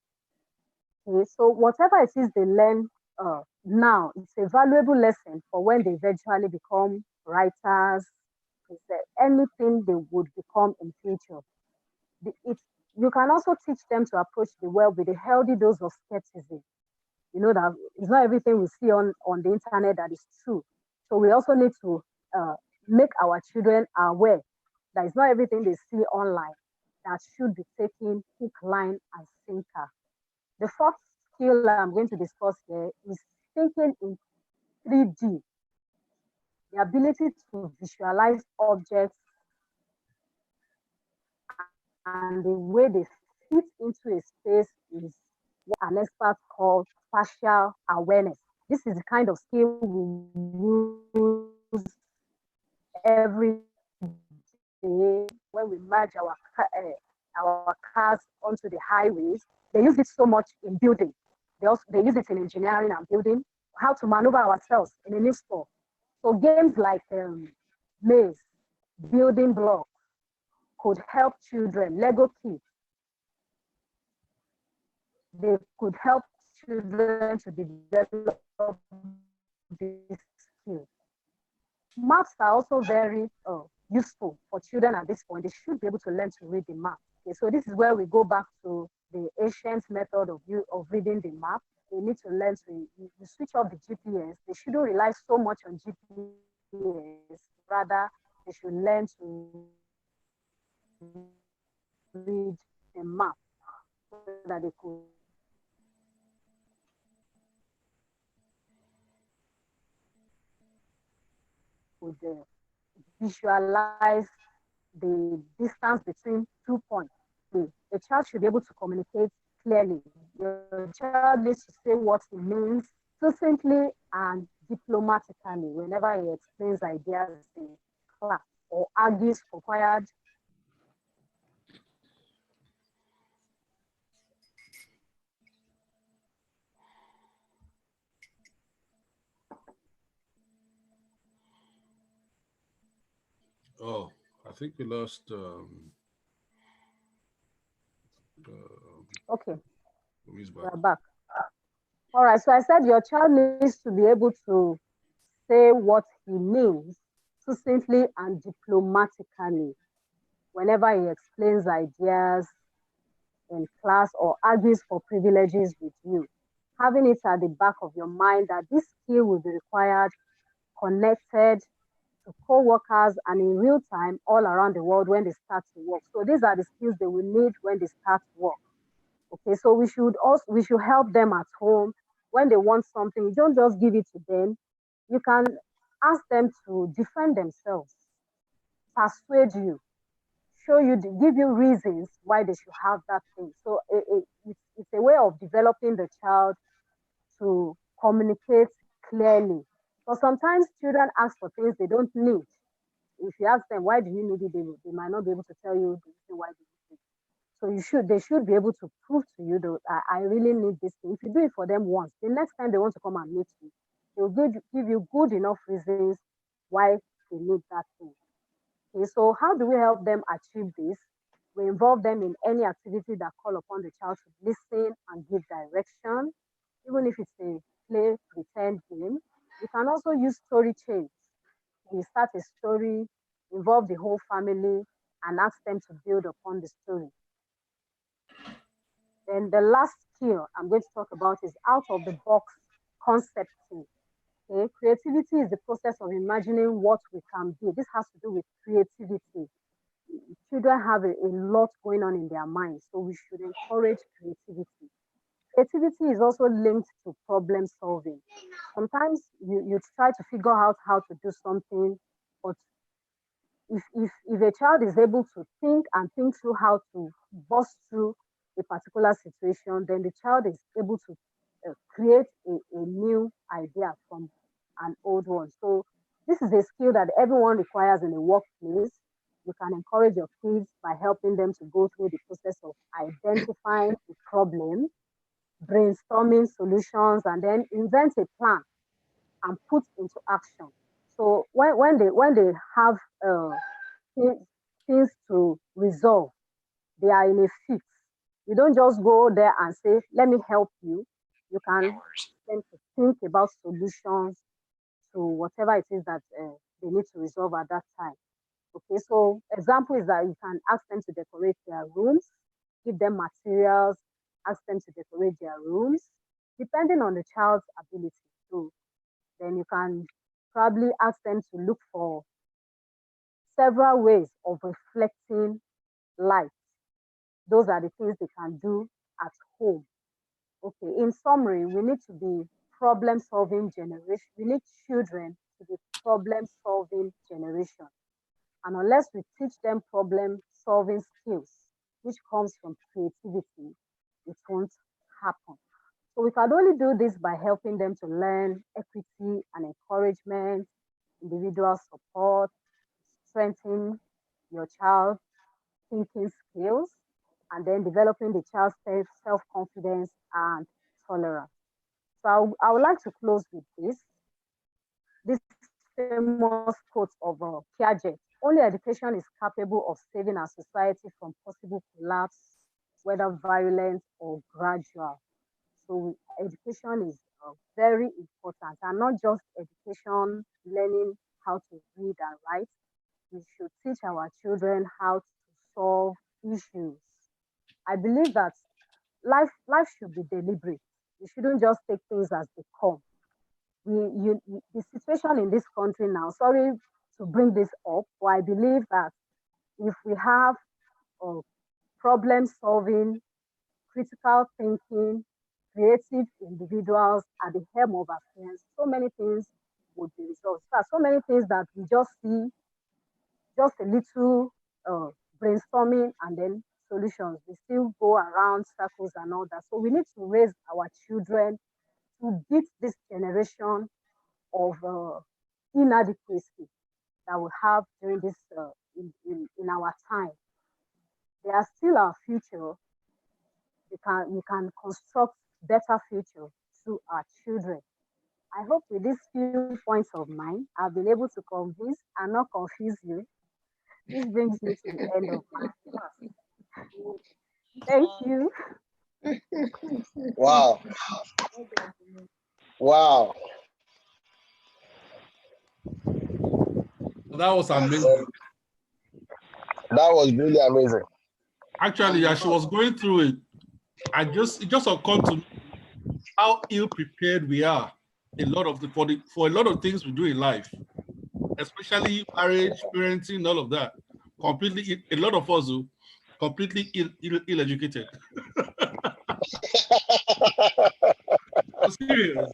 Okay, so whatever it is they learn now, it's a valuable lesson for when they eventually become writers, anything they would become in future. You can also teach them to approach the world with a healthy dose of skepticism. You know that it's not everything we see on the internet that is true. So we also need to make our children aware that it's not everything they see online that should be taken hook, line, and sinker. The fourth skill I'm going to discuss here is thinking in 3D. The ability to visualize objects and the way they fit into a space is what an expert calls spatial awareness. This is the kind of skill we use every day when we merge our cars onto the highways. They use it so much in building. They use it in engineering and building, how to maneuver ourselves in a new store. So games like maze, building blocks could help children, Lego kits, they could help children to develop this skill. Maps are also very useful for children at this point. They should be able to learn to read the map. Okay, so this is where we go back to the ancient method of reading the map. They need to learn to you switch off the GPS. They shouldn't rely so much on GPS. Rather, they should learn to read the map so that they could visualize the distance between 2 points. A child should be able to communicate clearly. Your child needs to say what he means succinctly and diplomatically whenever he explains ideas in class or argues for required. Oh, I think we lost. Okay, He's back. we're back. All right, so I said your child needs to be able to say what he means succinctly and diplomatically whenever he explains ideas in class or argues for privileges with you. Having it at the back of your mind that this skill will be required, connected to co-workers and in real time all around the world when they start to work. So these are the skills they will need when they start work. Okay, so we should help them at home when they want something. You don't just give it to them. You can ask them to defend themselves, persuade you, show you, give you reasons why they should have that thing. So it's a way of developing the child to communicate clearly. But sometimes children ask for things they don't need. If you ask them why do you need it, they might not be able to tell you the reason why they need it. So they should be able to prove to you that I really need this thing. If you do it for them once, the next time they want to come and meet you, they'll give you good enough reasons why they need that thing. Okay, so how do we help them achieve this? We involve them in any activity that call upon the child to listen and give direction, even if it's a play pretend game. We can also use story chains. We start a story, involve the whole family, and ask them to build upon the story. Then the last skill I'm going to talk about is out of the box concepting. Okay? Creativity is the process of imagining what we can be. This has to do with creativity. Children have a lot going on in their minds, so we should encourage creativity. Creativity is also linked to problem solving. Sometimes you try to figure out how to do something, but if a child is able to think and think through how to bust through a particular situation, then the child is able to create a new idea from an old one. So this is a skill that everyone requires in a workplace. You can encourage your kids by helping them to go through the process of identifying the problem, brainstorming solutions, and then invent a plan and put into action. So when they have things to resolve, they are in a fix. You don't just go there and say, "Let me help you." You can tend to think about solutions to whatever it is that they need to resolve at that time. Okay, so example is that you can ask them to decorate their rooms, give them materials, ask them to decorate their rooms, depending on the child's ability. So then you can probably ask them to look for several ways of reflecting light. Those are the things they can do at home. Okay, in summary, we need to be problem solving generation. We need children to be problem solving generation. And unless we teach them problem solving skills, which comes from creativity, it won't happen. So we can only do this by helping them to learn equity and encouragement, individual support, strengthen your child's thinking skills, and then developing the child's self-confidence and tolerance. So I would like to close with this famous quote of Piaget: "Only education is capable of saving our society from possible collapse, whether violent or gradual." So education is very important, and not just education, learning how to read and write. We should teach our children how to solve issues. I believe that life should be deliberate. You shouldn't just take things as they come. The situation in this country now, sorry to bring this up, but I believe that if we have uh, problem solving, critical thinking, creative individuals at the helm of affairs, so many things would be resolved. There are so many things that we just see, just a little brainstorming and then solutions. We still go around circles and all that. So we need to raise our children to beat this generation of inadequacy that we have during this in our time. They are still our future. We can construct better future through our children. I hope with these few points of mine, I've been able to convince and not confuse you. This brings me to the end of my class. Thank you. Wow. Wow. That was amazing. That was really amazing. Actually, as she was going through it, it just occurred to me how ill prepared we are for a lot of things we do in life, especially marriage, parenting, all of that. A lot of us are completely ill-educated. Serious.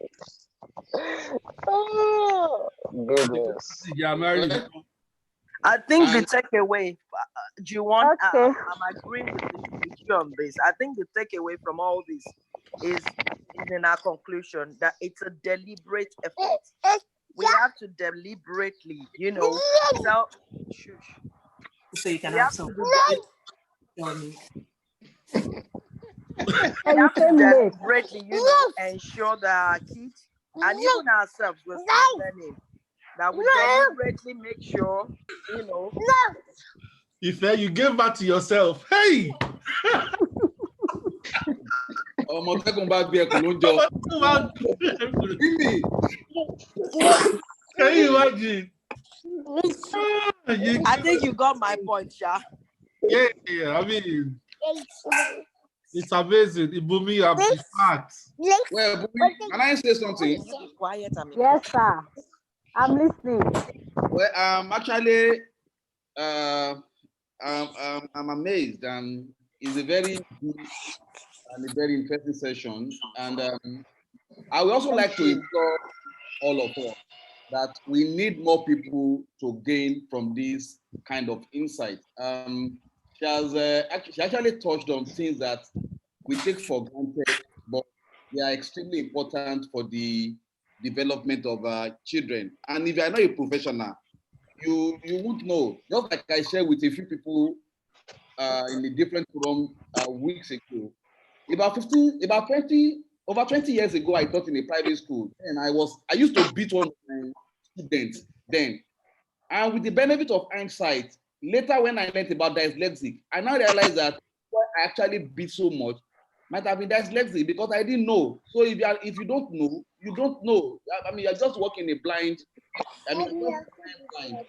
Oh, goodness. Yeah, married. I think the takeaway, Juwon, Okay. I'm agreeing with you on this. I think the takeaway from all this is in our conclusion that it's a deliberate effort. We have to deliberately, so you can have some. We have to deliberately, ensure that our kids and even ourselves, we're still learning, that we deliberately make sure, If you gave back to yourself, hey. Can you imagine? I think you got my point, Sha. Yeah. I mean, it's amazing. Ibumi, I'm in fact. Well, can I say something? You be quiet. Yes, sir. I'm listening. Well, actually, I'm amazed, and it's a very good and a very interesting session. And I would also like to implore all of us that we need more people to gain from this kind of insight. She actually touched on things that we take for granted, but they are extremely important for the development of children. And if you are not a professional, you won't know. Just like I shared with a few people in a different forum weeks ago, over 20 years ago, I taught in a private school, and I used to beat one of my students then. And with the benefit of hindsight, later when I learned about dyslexic, I now realized that what I actually beat so much might have been dyslexic because I didn't know. So if you don't know, you don't know. I mean, you're just walking a blind. I mean, blind.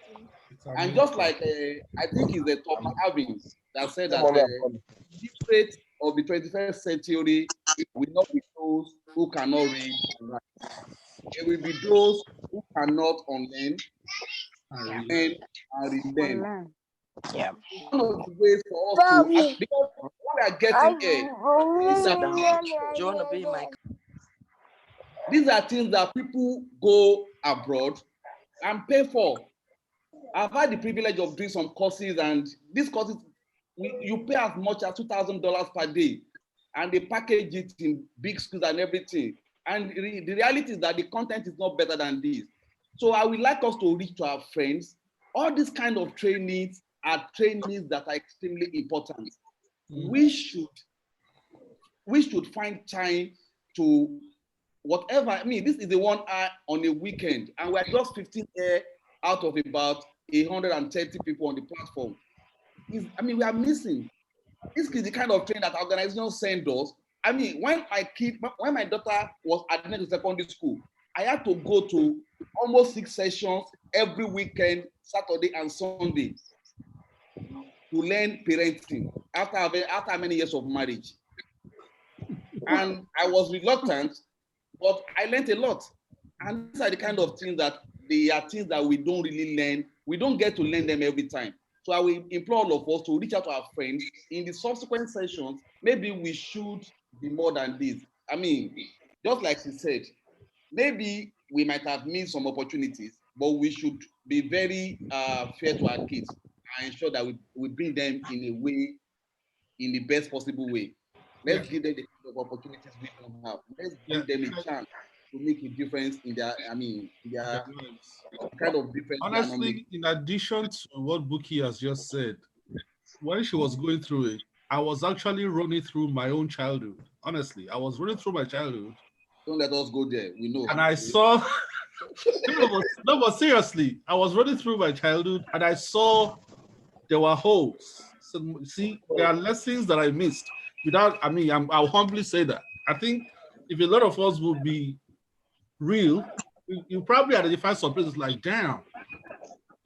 And just like I think it's the Thomas Irving that said that the secret of the 21st century will not be those who cannot read and write. It will be those who cannot unlearn and relearn. Yeah. One of the ways for us to, because what we are getting here, Do you want to be my? These are things that people go abroad and pay for. I've had the privilege of doing some courses, and these courses, you pay as much as $2,000 per day, and they package it in big schools and everything. And the reality is that the content is not better than this. So I would like us to reach to our friends. All these kind of trainings are trainings that are extremely important. We should find time to whatever. I mean, this is the 1 hour on a weekend, and we're just 15 out of about 130 people on the platform. I mean, we are missing. This is the kind of training that organization send us. I mean, when my daughter was admitted to secondary school, I had to go to almost 6 sessions every weekend, Saturday and Sunday, to learn parenting after many years of marriage. And I was reluctant, but I learned a lot. And these are the kind of things that they are things that we don't really learn. We don't get to learn them every time. So I will implore all of us to reach out to our friends in the subsequent sessions. Maybe we should be more than this. I mean, just like she said, maybe we might have missed some opportunities, but we should be very fair to our kids and ensure that we bring them in a way, in the best possible way. Let's give them the kind of opportunities we don't have. Let's give them a chance to make a difference in their, kind of difference. Honestly, in addition to what Buki has just said, when she was going through it, I was actually running through my own childhood. Honestly, I was running through my childhood. Don't let us go there. We know. And I saw, no, but seriously, I was running through my childhood and I saw there were holes. So, see, there are lessons that I missed. I'll humbly say that. I think if a lot of us would be real, you probably identify some places like, damn,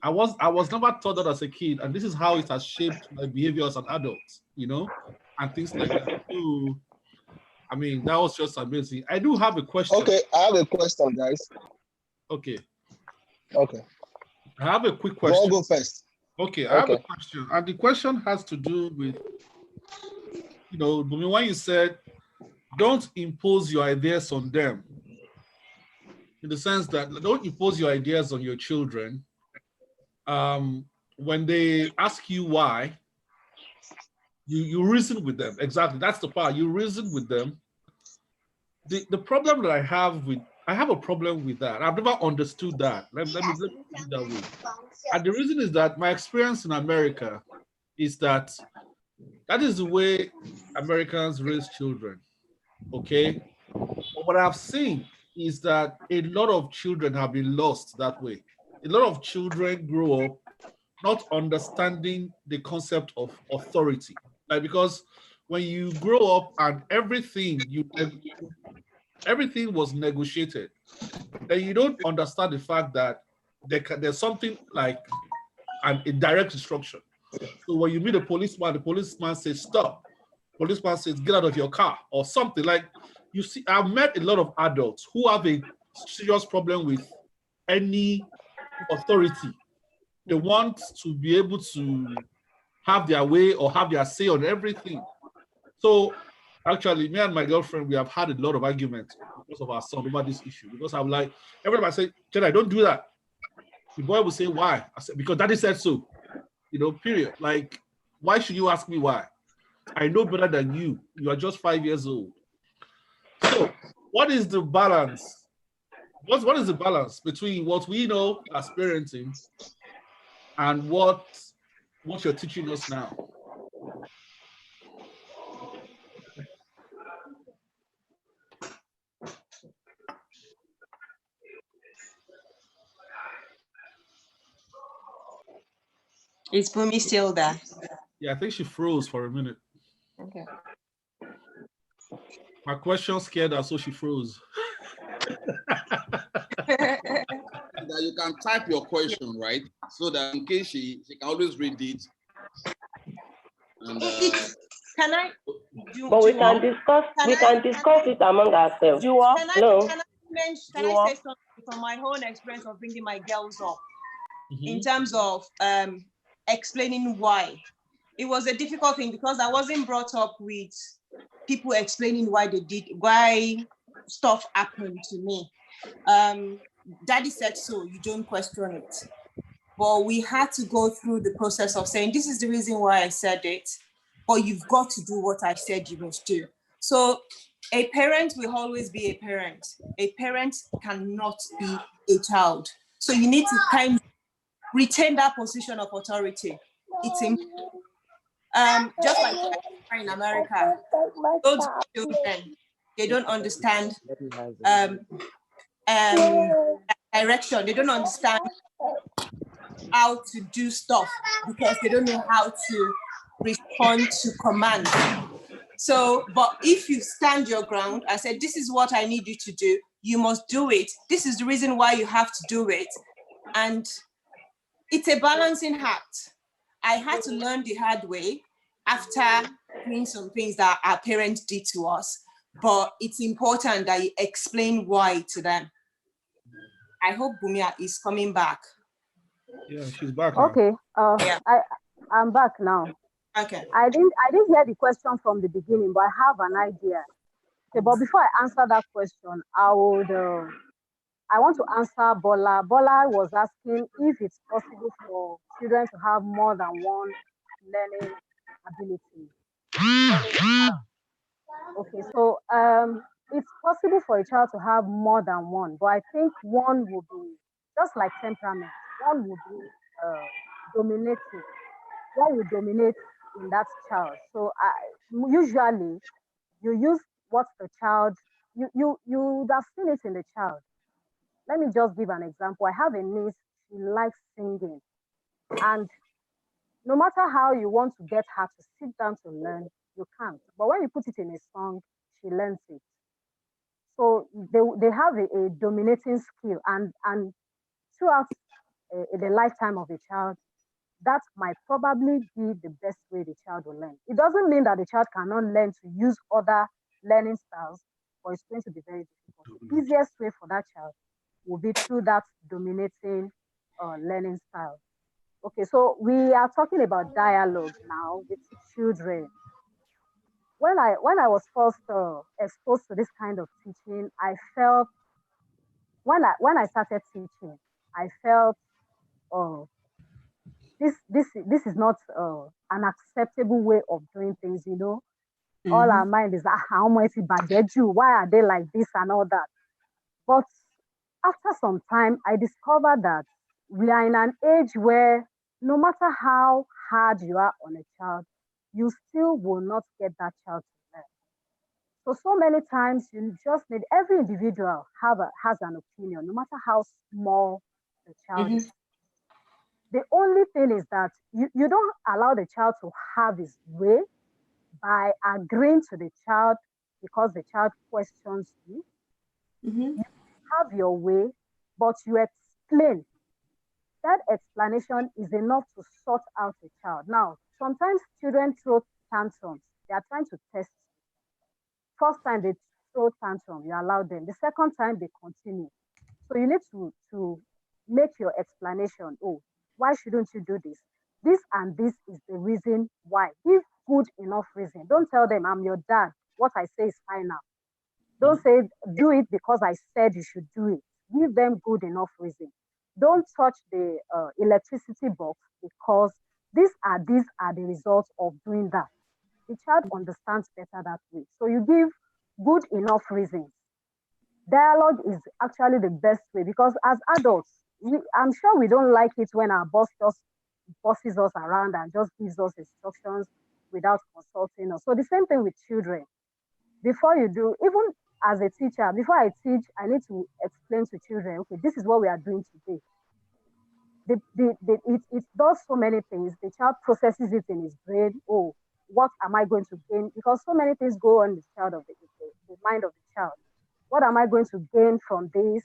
I was never taught that as a kid, and this is how it has shaped my behavior as an adult, and things like that. So, I mean, that was just amazing. I do have a question. Okay, I have a question, guys. Okay. Okay. I have a quick question. I'll go first. Okay, I have a question, and the question has to do with, when you said, don't impose your ideas on them, in the sense that don't impose your ideas on your children. When they ask you why, you reason with them. Exactly, that's the part. You reason with them. The problem that I have a problem with that. I've never understood that. Let me put it that way. And the reason is that my experience in America is that is the way Americans raise children. Okay, but what I've seen is that a lot of children have been lost that way. A lot of children grow up not understanding the concept of authority. Like, because when you grow up and everything was negotiated, then you don't understand the fact that there's something like a direct instruction. So when you meet a policeman, the policeman says stop. Policeman says get out of your car or something. Like, you see, I've met a lot of adults who have a serious problem with any authority. They want to be able to have their way or have their say on everything. So actually, me and my girlfriend, we have had a lot of arguments because of our son over this issue. Because I'm like, every time I say, Jedi, don't do that. The boy will say, why? I said, because daddy said so. Period. Like, why should you ask me why? I know better than you. You are just 5 years old. So what is the balance? What is the balance between what we know as parenting and what you're teaching us now? Is Bumi still there? Yeah, I think she froze for a minute. Okay. My question scared her, so she froze. That you can type your question, right? So that in case she can always read it. And, can I? But we can discuss. We can discuss it among ourselves. Can I say something from my own experience of bringing my girls up in terms of explaining why? It was a difficult thing because I wasn't brought up with people explaining why stuff happened to me. Daddy said so, you don't question it. But we had to go through the process of saying, this is the reason why I said it, but you've got to do what I said you must do. So a parent will always be a parent. A parent cannot be a child. So you need to kind of retain that position of authority. It's just like in America, those children, they don't understand direction. They don't understand how to do stuff because they don't know how to respond to command. So, but if you stand your ground and say, this is what I need you to do, you must do it. This is the reason why you have to do it. And it's a balancing act. I had to learn the hard way after doing some things that our parents did to us, but it's important that you explain why to them. I hope Bumia is coming back. Yeah, she's back now. Okay. I'm back now. Okay. I didn't hear the question from the beginning, but I have an idea. Okay, but before I answer that question, I want to answer Bola. Bola was asking if it's possible for children to have more than one learning ability. Okay, so it's possible for a child to have more than one, but I think one will be just like temperament. One will be dominating. One will dominate in that child. So usually you use what the child you would have seen it in the child. Let me just give an example. I have a niece, she likes singing. And no matter how you want to get her to sit down to learn, you can't. But when you put it in a song, she learns it. So they have a dominating skill. And throughout the lifetime of a child, that might probably be the best way the child will learn. It doesn't mean that the child cannot learn to use other learning styles, but it's going to be very difficult. The easiest way for that child will be through that dominating learning style. Okay, so we are talking about dialogue now with children. When I was first exposed to this kind of teaching, I felt when I started teaching, I felt this is not an acceptable way of doing things. All our mind is how much why are they like this and all that. But after some time, I discovered that we are in an age where no matter how hard you are on a child, you still will not get that child to learn. So many times you just need every individual has an opinion, no matter how small the child is. The only thing is that you don't allow the child to have his way by agreeing to the child because the child questions you. You have your way, but you explain. That explanation is enough to sort out a child. Now, sometimes children throw tantrums. They are trying to test. First time they throw tantrum, you allow them. The second time they continue. So you need to make your explanation. Oh, why shouldn't you do this? This and this is the reason why. Give good enough reason. Don't tell them I'm your dad. What I say is final. Don't say do it because I said you should do it. Give them good enough reason. Don't touch the electricity box because these are the results of doing that. The child understands better that way. So you give good enough reasons. Dialogue is actually the best way because as adults, I'm sure we don't like it when our boss just bosses us around and just gives us instructions without consulting us. So the same thing with children. Before you do, even as a teacher, before I teach, I need to explain to children, okay, this is what we are doing today. It does so many things. The child processes it in his brain. Oh, what am I going to gain? Because so many things go on in the mind of the child. What am I going to gain from this?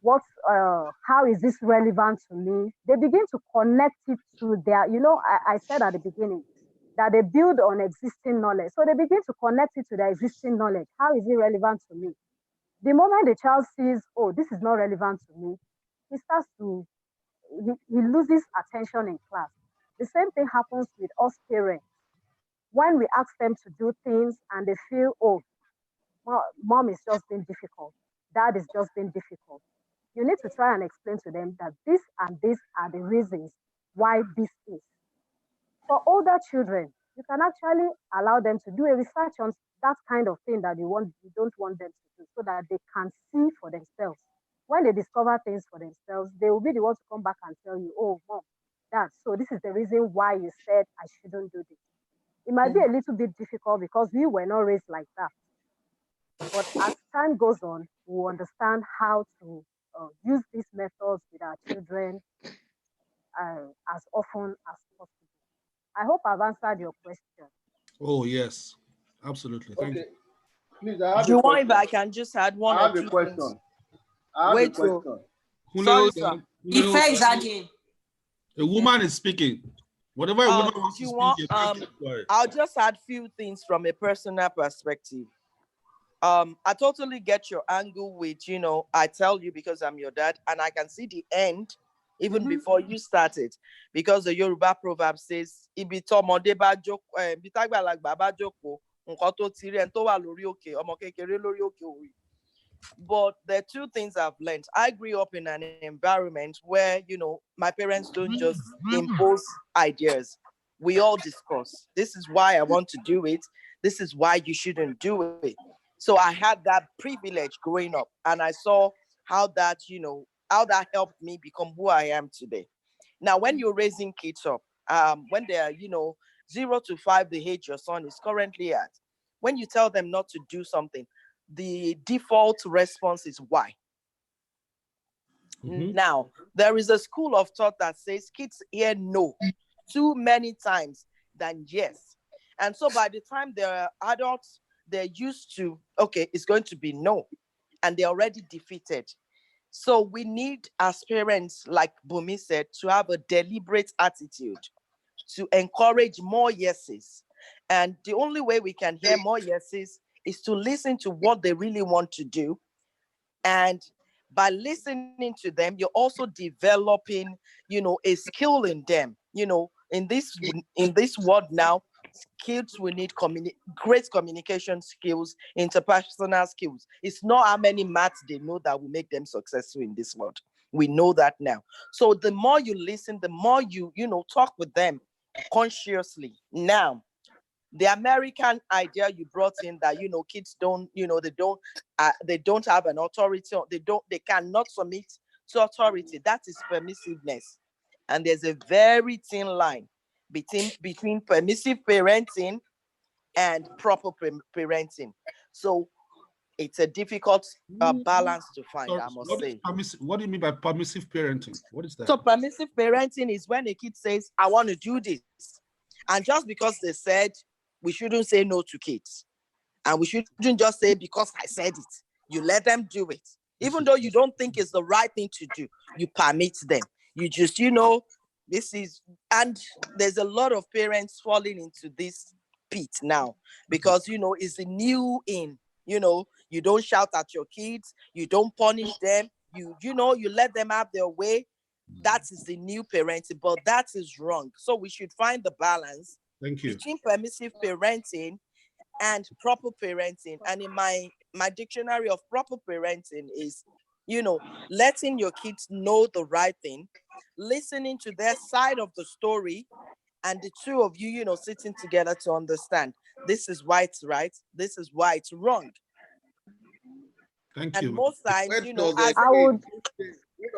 How is this relevant to me? They begin to connect it to their, I said at the beginning that they build on existing knowledge. So they begin to connect it to their existing knowledge. How is it relevant to me? The moment the child sees, oh, this is not relevant to me, he loses attention in class. The same thing happens with us parents. When we ask them to do things and they feel, oh, mom is just being difficult, dad is just being difficult. You need to try and explain to them that this and this are the reasons why this is. For older children, you can actually allow them to do a research on that kind of thing that you don't want them to do so that they can see for themselves. When they discover things for themselves, they will be the ones to come back and tell you, oh, mom, dad, so this is the reason why you said I shouldn't do this. It might be a little bit difficult because we were not raised like that. But as time goes on, we'll understand how to use these methods with our children as often as possible. I hope I've answered your question. Oh, yes, absolutely. Thank you. Please, I have Do you a want if question. I can just add one I or have a two question. things? I have Wait, a question. Sorry, sir. Ife is adding. A woman is speaking. Whatever a woman wants to speak, I'll just add few things from a personal perspective. I totally get your angle with, I tell you because I'm your dad, and I can see the end even before you started, because the Yoruba proverb says, "Ibi t'ọmọdé bá jókòó, ibi t'àgbàlagbà bá jókòó, nǹkan tó ti rí ẹni tó wà lórí òkè, ọmọ kékeré lórí òkè ò rí." But there are two things I've learned. I grew up in an environment where, my parents don't just impose ideas. We all discuss. This is why I want to do it. This is why you shouldn't do it. So I had that privilege growing up, and I saw how that, how that helped me become who I am today. Now, when you're raising kids up, when they're, 0 to 5, the age your son is currently at, when you tell them not to do something, the default response is why. Now, there is a school of thought that says kids hear no too many times than yes. And so by the time they're adults, they're used to, okay, it's going to be no. And they're already defeated. So we need, as parents, like Bumi said, to have a deliberate attitude to encourage more yeses. And the only way we can hear more yeses is to listen to what they really want to do. And by listening to them, you're also developing, a skill in them. In this world now, kids will need great communication skills, interpersonal skills. It's not how many maths they know that will make them successful in this world. We know that now. So the more you listen, the more you talk with them consciously. Now, the American idea you brought in that kids don't, they don't have an authority, they cannot submit to authority. That is permissiveness. And there's a very thin line between permissive parenting and proper parenting. So it's a difficult balance to find, I must say. What do you mean by permissive parenting? What is that? So permissive parenting is when a kid says, I want to do this. And just because they said, we shouldn't say no to kids. And we shouldn't just say, because I said it. You let them do it. Even though you don't think it's the right thing to do, you permit them. You just, this is, and there's a lot of parents falling into this pit now because, it's a new in, you don't shout at your kids, you don't punish them, you let them have their way. That is the new parenting, but that is wrong. So we should find the balance between permissive parenting and proper parenting. And in my dictionary of proper parenting is, letting your kids know the right thing, listening to their side of the story, and the two of you, sitting together to understand this is why it's right, this is why it's wrong. Thank and you. Most times, where does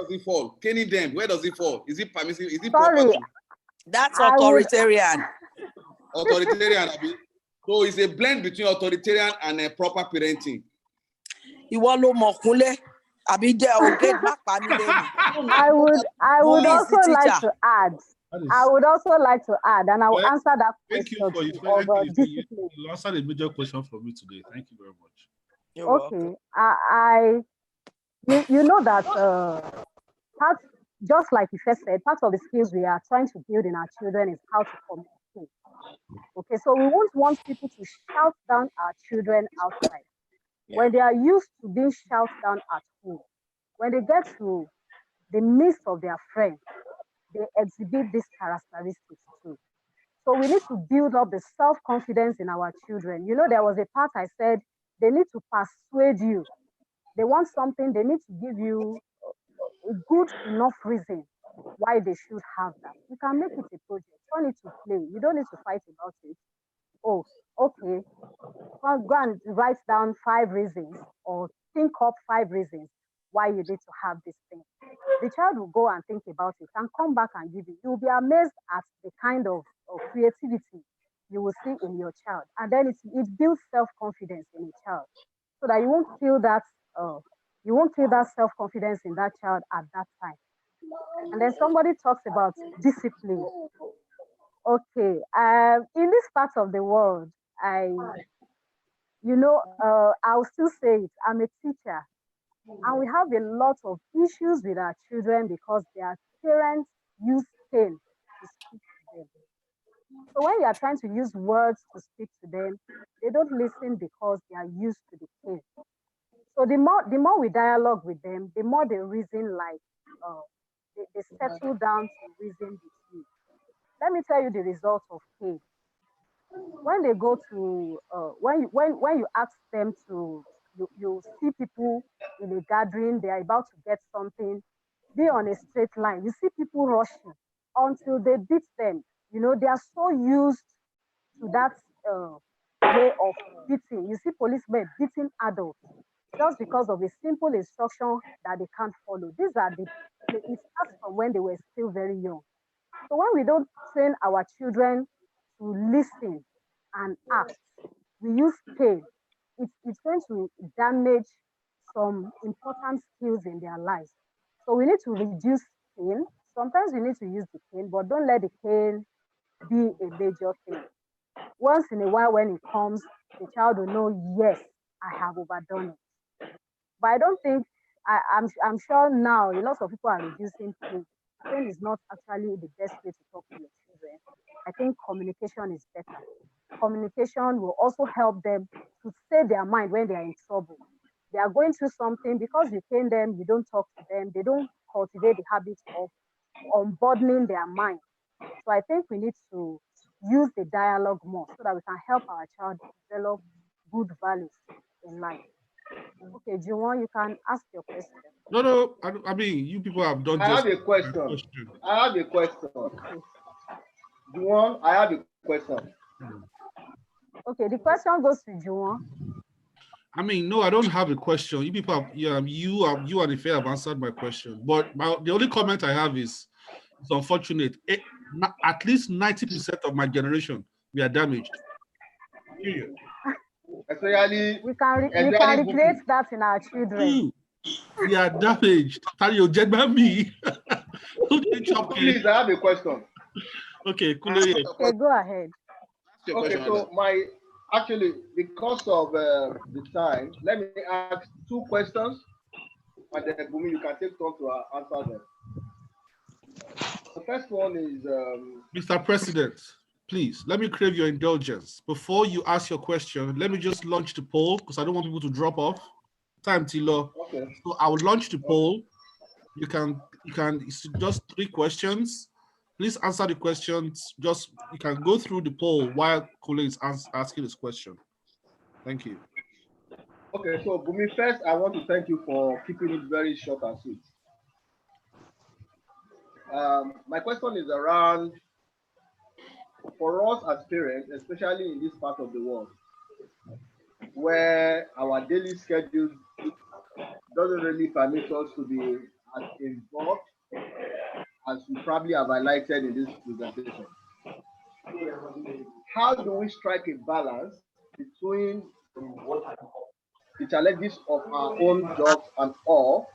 it fall? Caning them, where does it fall? Is it permissive? Is it proper? That's authoritarian. Authoritarian, Abi. So it's a blend between authoritarian and a proper parenting. I would also like to add. I would also like to add, and I will answer that question. Thank you for your discipline. You answered a major question for me today. Thank you very much. You're welcome. You know that part, just like you first said, part of the skills we are trying to build in our children is how to communicate. Okay, so we won't want people to shout down our children outside. When they are used to being shouted down at home, when they get to the midst of their friends, they exhibit these characteristics too. So we need to build up the self-confidence in our children. There was a part I said, they need to persuade you. They want something, they need to give you a good enough reason why they should have that. You can make it a project, turn it to play. You don't need to fight about it. Oh, okay. Go and write down 5 reasons or think up 5 reasons why you need to have this thing. The child will go and think about it and come back and give you. You'll be amazed at the kind of creativity you will see in your child. And then it builds self-confidence in a child so that you won't feel that self-confidence in that child at that time. And then somebody talks about discipline. Okay, in this part of the world, I'll still say it, I'm a teacher. And we have a lot of issues with our children because their parents use cane to speak to them. So when you are trying to use words to speak to them, they don't listen because they are used to the cane. So the more we dialogue with them, the more they reason they settle down to reason with you. Let me tell you the result of cane. When they go to when you ask them to, you see people in a gathering, they are about to get something, be on a straight line. You see people rushing until they beat them. They are so used to that way of beating. You see policemen beating adults just because of a simple instruction that they can't follow. It starts from when they were still very young. So when we don't train our children to listen and act, we use pain. It's going to damage some important skills in their lives. So we need to reduce pain. Sometimes we need to use the pain, but don't let the pain be a major thing. Once in a while, when it comes, the child will know, yes, I have overdone it. But I don't think, I'm sure now a lot of people are reducing pain. Pain is not actually the best way to talk to your children. I think communication is better. Communication will also help them to say their mind when they are in trouble. They are going through something, because you cane them, you don't talk to them, they don't cultivate the habit of unburdening their mind. So I think we need to use the dialogue more so that we can help our child develop good values in life. Okay, Juwon, you can ask your question. No, I mean, you people have done. I have a question. Juwon, I have a question. Okay, the question goes to Juwon. I mean, no, I don't have a question. You people have, you and Ife have answered my question. But the only comment I have is, it's unfortunate. At least 90% of my generation, we are damaged. Period. Especially, we can recreate that in our children. We are damaged. Tario, jet by me. Please, I have a question. Okay, okay, go ahead. Okay, so actually, because of the time, let me ask 2 questions, and then Bumi, you can take turn to answer them. The first one is Mr. President, please let me crave your indulgence. Before you ask your question, let me just launch the poll because I don't want people to drop off. Time, Tilo. Okay. So I will launch the poll. You can it's just 3 questions. Please answer the questions. Just you can go through the poll while Kule is asking this question. Thank you. Okay, so Bumi, first I want to thank you for keeping it very short and sweet. My question is around, for us as parents, especially in this part of the world, where our daily schedule doesn't really permit us to be as involved as we probably have highlighted in this presentation. How do we strike a balance between the challenges of our own jobs and all,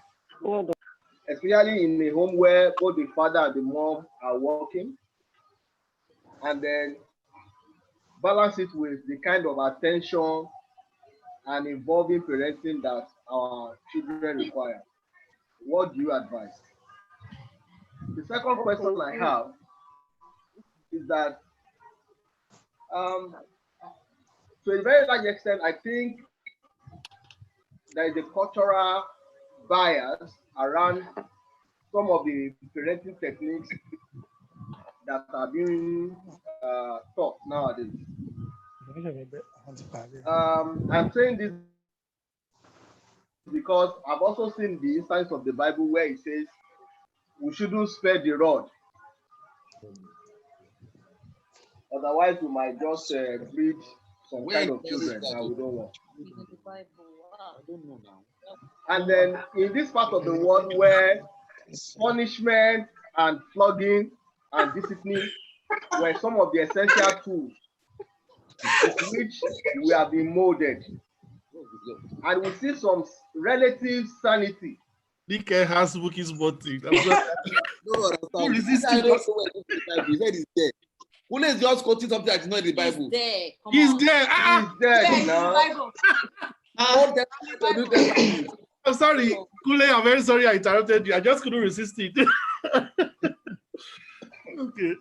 especially in a home where both the father and the mom are working, and then balance it with the kind of attention and involving parenting that our children require? What do you advise? The second question I have is that to a very large extent, I think there is a cultural bias around some of the parenting techniques that are being taught nowadays. I'm saying this because I've also seen the instance of the Bible where it says we shouldn't spare the rod. Otherwise, we might just breed some kind of children that we don't want. And then in this part of the world where punishment and flogging and discipline were some of the essential tools with which we have been molded, and we see some relative sanity. DK has Wookie's body. No, resisting. He said he's there. Kule is just quoting something that's not in the Bible. He's there. He's there now. I'm sorry, Kule, I'm very sorry I interrupted you. I just couldn't resist it. Okay.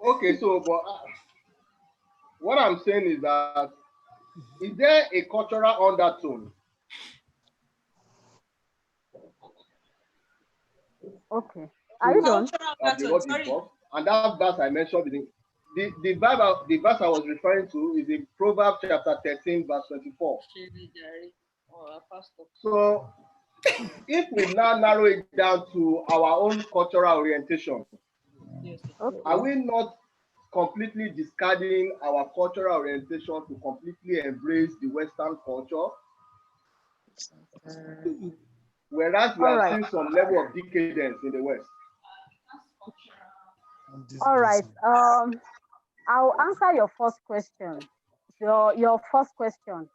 Okay, so but, what I'm saying is that is there a cultural undertone? Okay. Are you done? And that verse I mentioned, the verse I was referring to is in Proverbs chapter 13, verse 24. So if we now narrow it down to our own cultural orientation, are we not completely discarding our cultural orientation to completely embrace the Western culture? Whereas we have seen some level of decadence in the West. All right. I'll answer your first question. Your first question.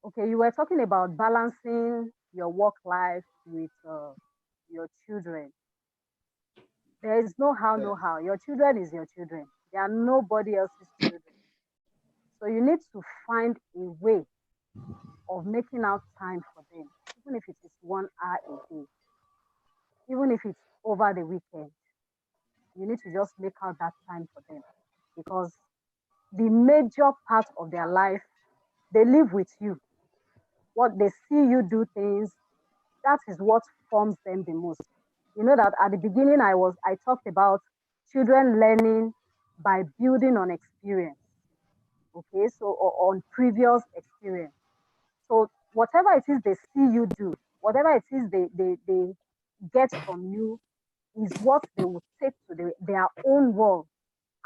Okay, you were talking about balancing your work life with your children. There is no how, no how. Your children is your children. They are nobody else's children. So you need to find a way of making out time for them, even if it is 1 hour a day, even if it's over the weekend. You need to just make out that time for them, because the major part of their life, they live with you. What they see you do things, that is what forms them the most. You know that at the beginning I talked about children learning by building on experience. Okay, so or on previous experience. So whatever it is they see you do, whatever it is they get from you is what they will take to their own world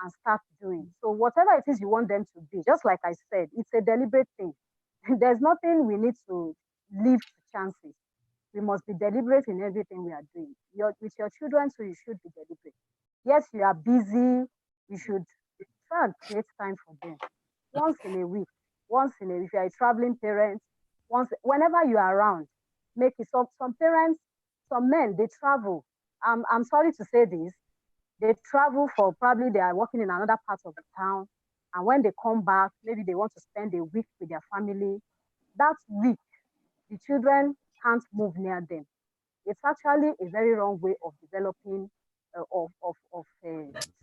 and start doing. So whatever it is you want them to be, just like I said, it's a deliberate thing. There's nothing we need to leave to chances. We must be deliberate in everything we are doing. With your children, so you should be deliberate. Yes, you are busy. You should try and create time for them once in a week. once in a, if you're a traveling parent, whenever you are around, make it. Some parents, some men, they travel. I'm sorry to say this, they travel for, probably they are working in another part of the town, and when they come back, maybe they want to spend a week with their family. That week, the children can't move near them. It's actually a very wrong way of developing,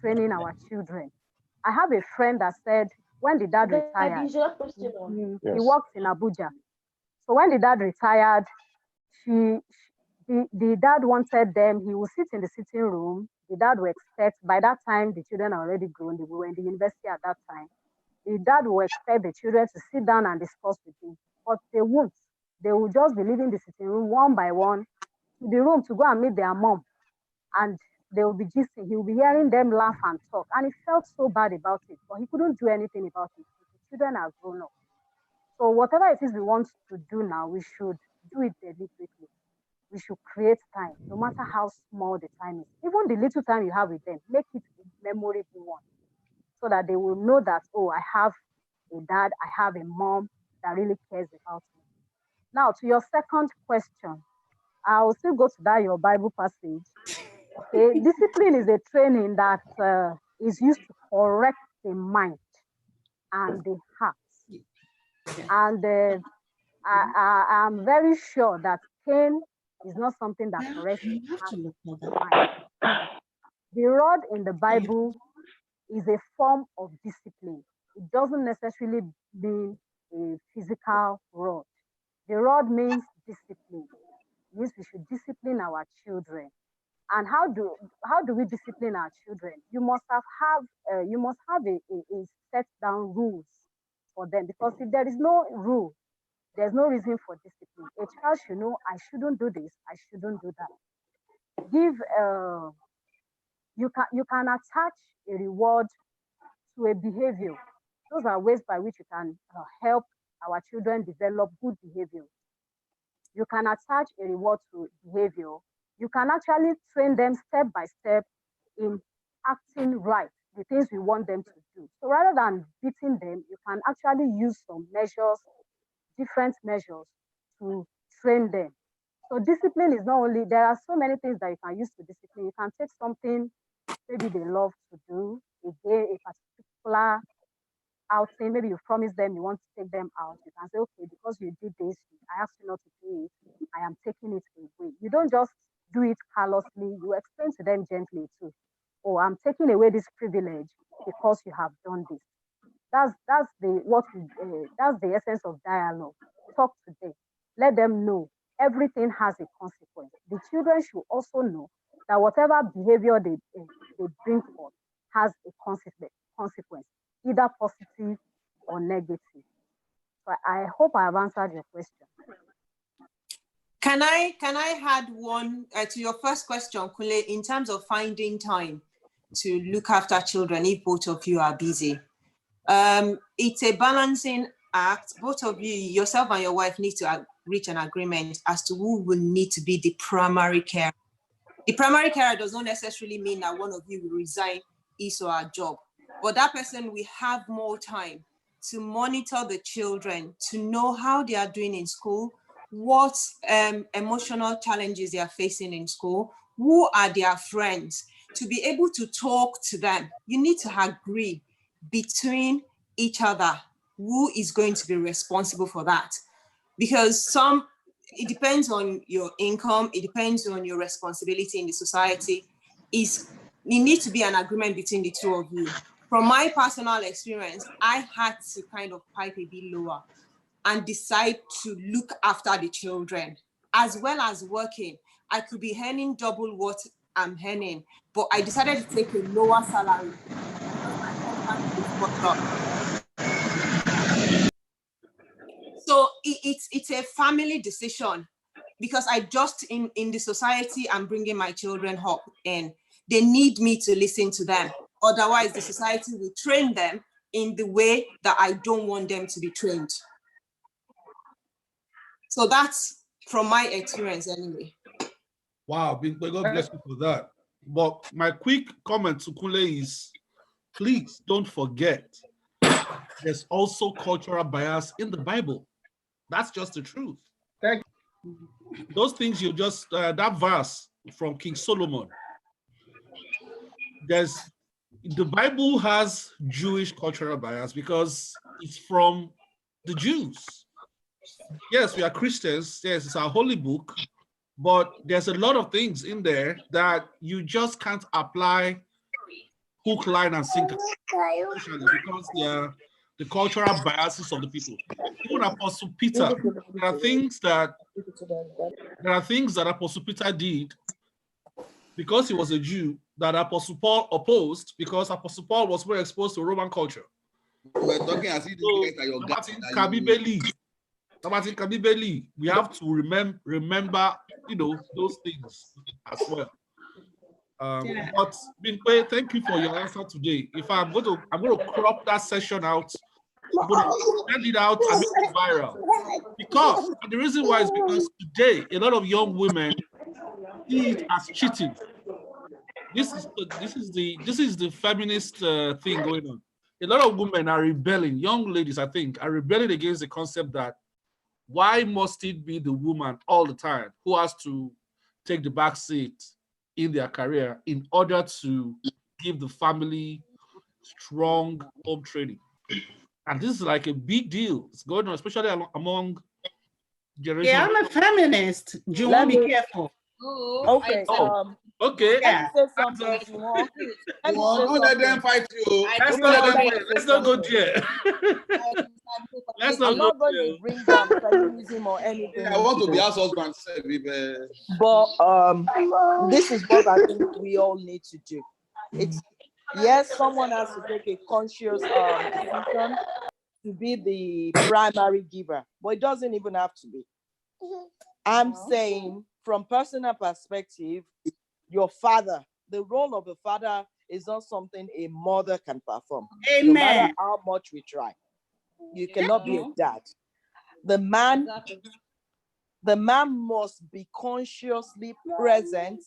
training our children. I have a friend that said when the dad retired, he works in Abuja. So when the dad retired, the dad wanted them, he will sit in the sitting room. The dad will expect, by that time, the children are already grown. They were in the university at that time. The dad will expect the children to sit down and discuss with him, but they won't. They will just be leaving the sitting room one by one to the room to go and meet their mom. And they will be gisting. He will be hearing them laugh and talk. And he felt so bad about it, but he couldn't do anything about it. The children are grown up. So whatever it is we want to do now, we should do it deliberately. We should create time, no matter how small the time is. Even the little time you have with them, make it a memorable one, so that they will know that, oh, I have a dad, I have a mom that really cares about me. Now, to your second question, I'll still go to that your Bible passage. Okay, discipline is a training that is used to correct the mind and the heart. And I'm very sure that Cain is not something that corrects the heart or the mind. The rod in the Bible is a form of discipline. It doesn't necessarily mean a physical rod. The rod means discipline. It means we should discipline our children. And how do we discipline our children? You must have a set down rules for them, because if there is no rule, there's no reason for discipline. A child should know, I shouldn't do this, I shouldn't do that. You can attach a reward to a behavior. Those are ways by which you can help our children develop good behavior. You can attach a reward to behavior. You can actually train them step by step in acting right, the things we want them to do. So rather than beating them, you can actually use some measures, different measures, to train them. So discipline is not only, there are so many things that you can use to discipline. You can take something maybe they love to do, a particular outing, maybe you promise them you want to take them out. You can say, okay, because you did this, I asked you not to do it, I am taking it away. You don't just do it callously, you explain to them gently too. Oh, I'm taking away this privilege because you have done this. That's the essence of dialogue. Talk to them. Let them know everything has a consequence. The children should also know that whatever behavior they bring forth has a consequence, either positive or negative. So I hope I have answered your question. Can I add one to your first question, Kule, in terms of finding time to look after children if both of you are busy? It's a balancing act. Both of you, yourself and your wife, need to reach an agreement as to who will need to be the primary carer. The primary carer does not necessarily mean that one of you will resign his or her job, but that person will have more time to monitor the children, to know how they are doing in school, what emotional challenges they are facing in school, who are their friends, to be able to talk to them. You need to agree between each other who is going to be responsible for that, because it depends on your income, it depends on your responsibility in the society. It needs to be an agreement between the two of you. From my personal experience, I had to kind of pipe a bit lower and decide to look after the children as well as working. I could be earning double what I'm earning, but I decided to take a lower salary because my husband is worked up. So it's a family decision, because I just in the society I'm bringing my children up and they need me to listen to them. Otherwise, the society will train them in the way that I don't want them to be trained. So that's from my experience anyway. Wow, God bless you for that. But my quick comment to Kule is, please don't forget there's also cultural bias in the Bible. That's just the truth. Thank you. Those things you just, that verse from King Solomon, the Bible has Jewish cultural bias because it's from the Jews. Yes, we are Christians. Yes, it's our holy book, but there's a lot of things in there that you just can't apply hook, line, and sinker, especially because they are the cultural biases of the people. Even Apostle Peter, there are things that Apostle Peter did because he was a Jew that Apostle Paul opposed because Apostle Paul was more exposed to Roman culture. We're talking as if your we have to remember, those things as well. But Binpe, thank you for your answer today. If I'm going to crop that session out, I'm going to send it out and make it viral. And the reason why is because today a lot of young women see it as cheating. This is the feminist thing going on. A lot of women are rebelling. Young ladies, I think, are rebelling against the concept that why must it be the woman all the time who has to take the back seat in their career in order to give the family strong home training? And this is like a big deal. It's going on, especially among generations. Yeah, I'm a feminist. You want to be careful. Okay. Okay. Yeah. Let me say something. Don't let them fight you. Let's not go there. Let's not I'm not going to bring down feminism or anything. I want to be house husband. But this is what I think we all need to do. It's yes, someone has to take a conscious decision to be the primary giver, but it doesn't even have to be. I'm saying from personal perspective, your father, the role of a father is not something a mother can perform. Amen. No matter how much we try, you cannot be a dad. The man must be consciously present.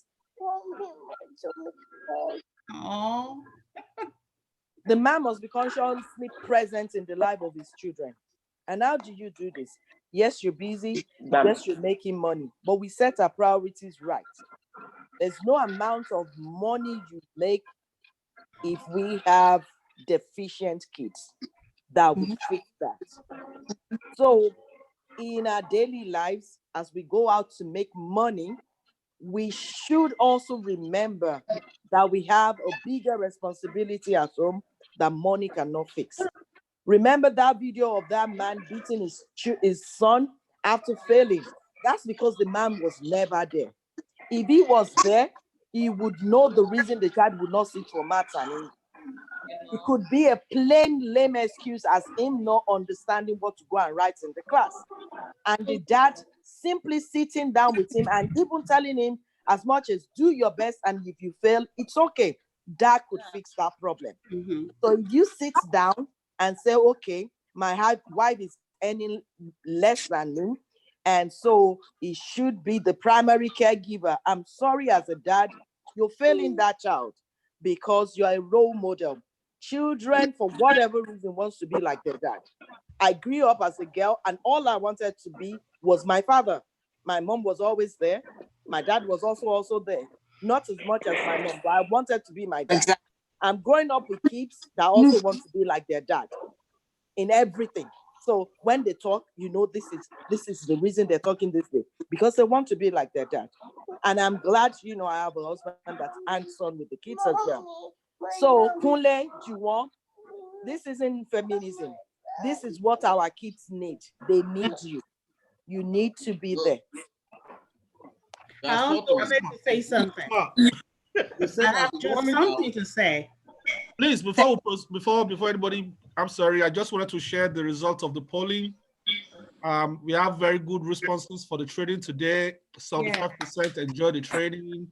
The man must be consciously present in the life of his children. And how do you do this? Yes, you're busy. Yes, you're making money. But we set our priorities right. There's no amount of money you make if we have deficient kids that will fix that. So in our daily lives, as we go out to make money, we should also remember that we have a bigger responsibility at home that money cannot fix. Remember that video of that man beating his son after failing? That's because the man was never there. If he was there, he would know the reason the child would not sit for maths and English. It could be a plain lame excuse as him not understanding what to go and write in the class. And the dad simply sitting down with him and even telling him as much as do your best, and if you fail, it's okay. Dad could fix that problem. So if you sit down and say, okay, my wife is earning less than me, and so he should be the primary caregiver. I'm sorry, as a dad, you're failing that child because you're a role model. Children, for whatever reason, wants to be like their dad. I grew up as a girl, and all I wanted to be was my father. My mom was always there. My dad was also there. Not as much as my mom, but I wanted to be my dad. I'm growing up with kids that also want to be like their dad in everything. So when they talk, you know, this is the reason they're talking this way, because they want to be like their dad. And I'm glad, you know, I have a husband that's hands-on with the kids as well. So Kunle, Juwon, this isn't feminism. This is what our kids need. They need you. You need to be there. I also wanted to say something. I have just something to say. Please, before anybody, I'm sorry, I just wanted to share the results of the polling. We have very good responses for the training today. 75% enjoyed the training.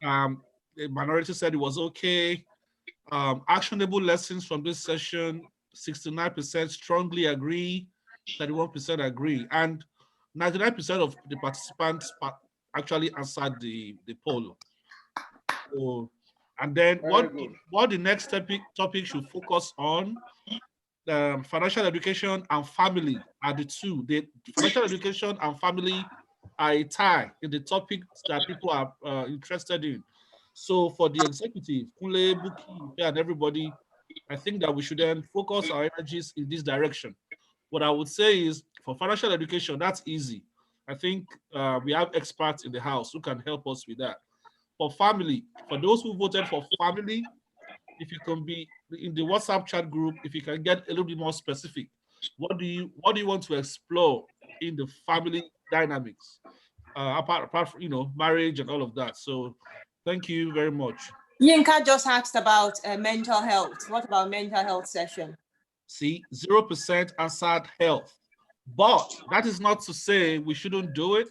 The minority said it was okay. Actionable lessons from this session, 69% strongly agree, 31% agree, and 99% of the participants actually answered the poll. So, and then what the next topic should focus on financial education and family are the two. The financial education and family are a tie in the topics that people are interested in. So for the executive, Kule, Buki, and everybody, I think that we should then focus our energies in this direction. What I would say is for financial education, that's easy. I think we have experts in the house who can help us with that. For family, for those who voted for family, if you can be in the WhatsApp chat group, if you can get a little bit more specific, what do you want to explore in the family dynamics, apart from marriage and all of that. So, thank you very much. Yinka just asked about mental health. What about mental health session? See, 0% answered health, but that is not to say we shouldn't do it,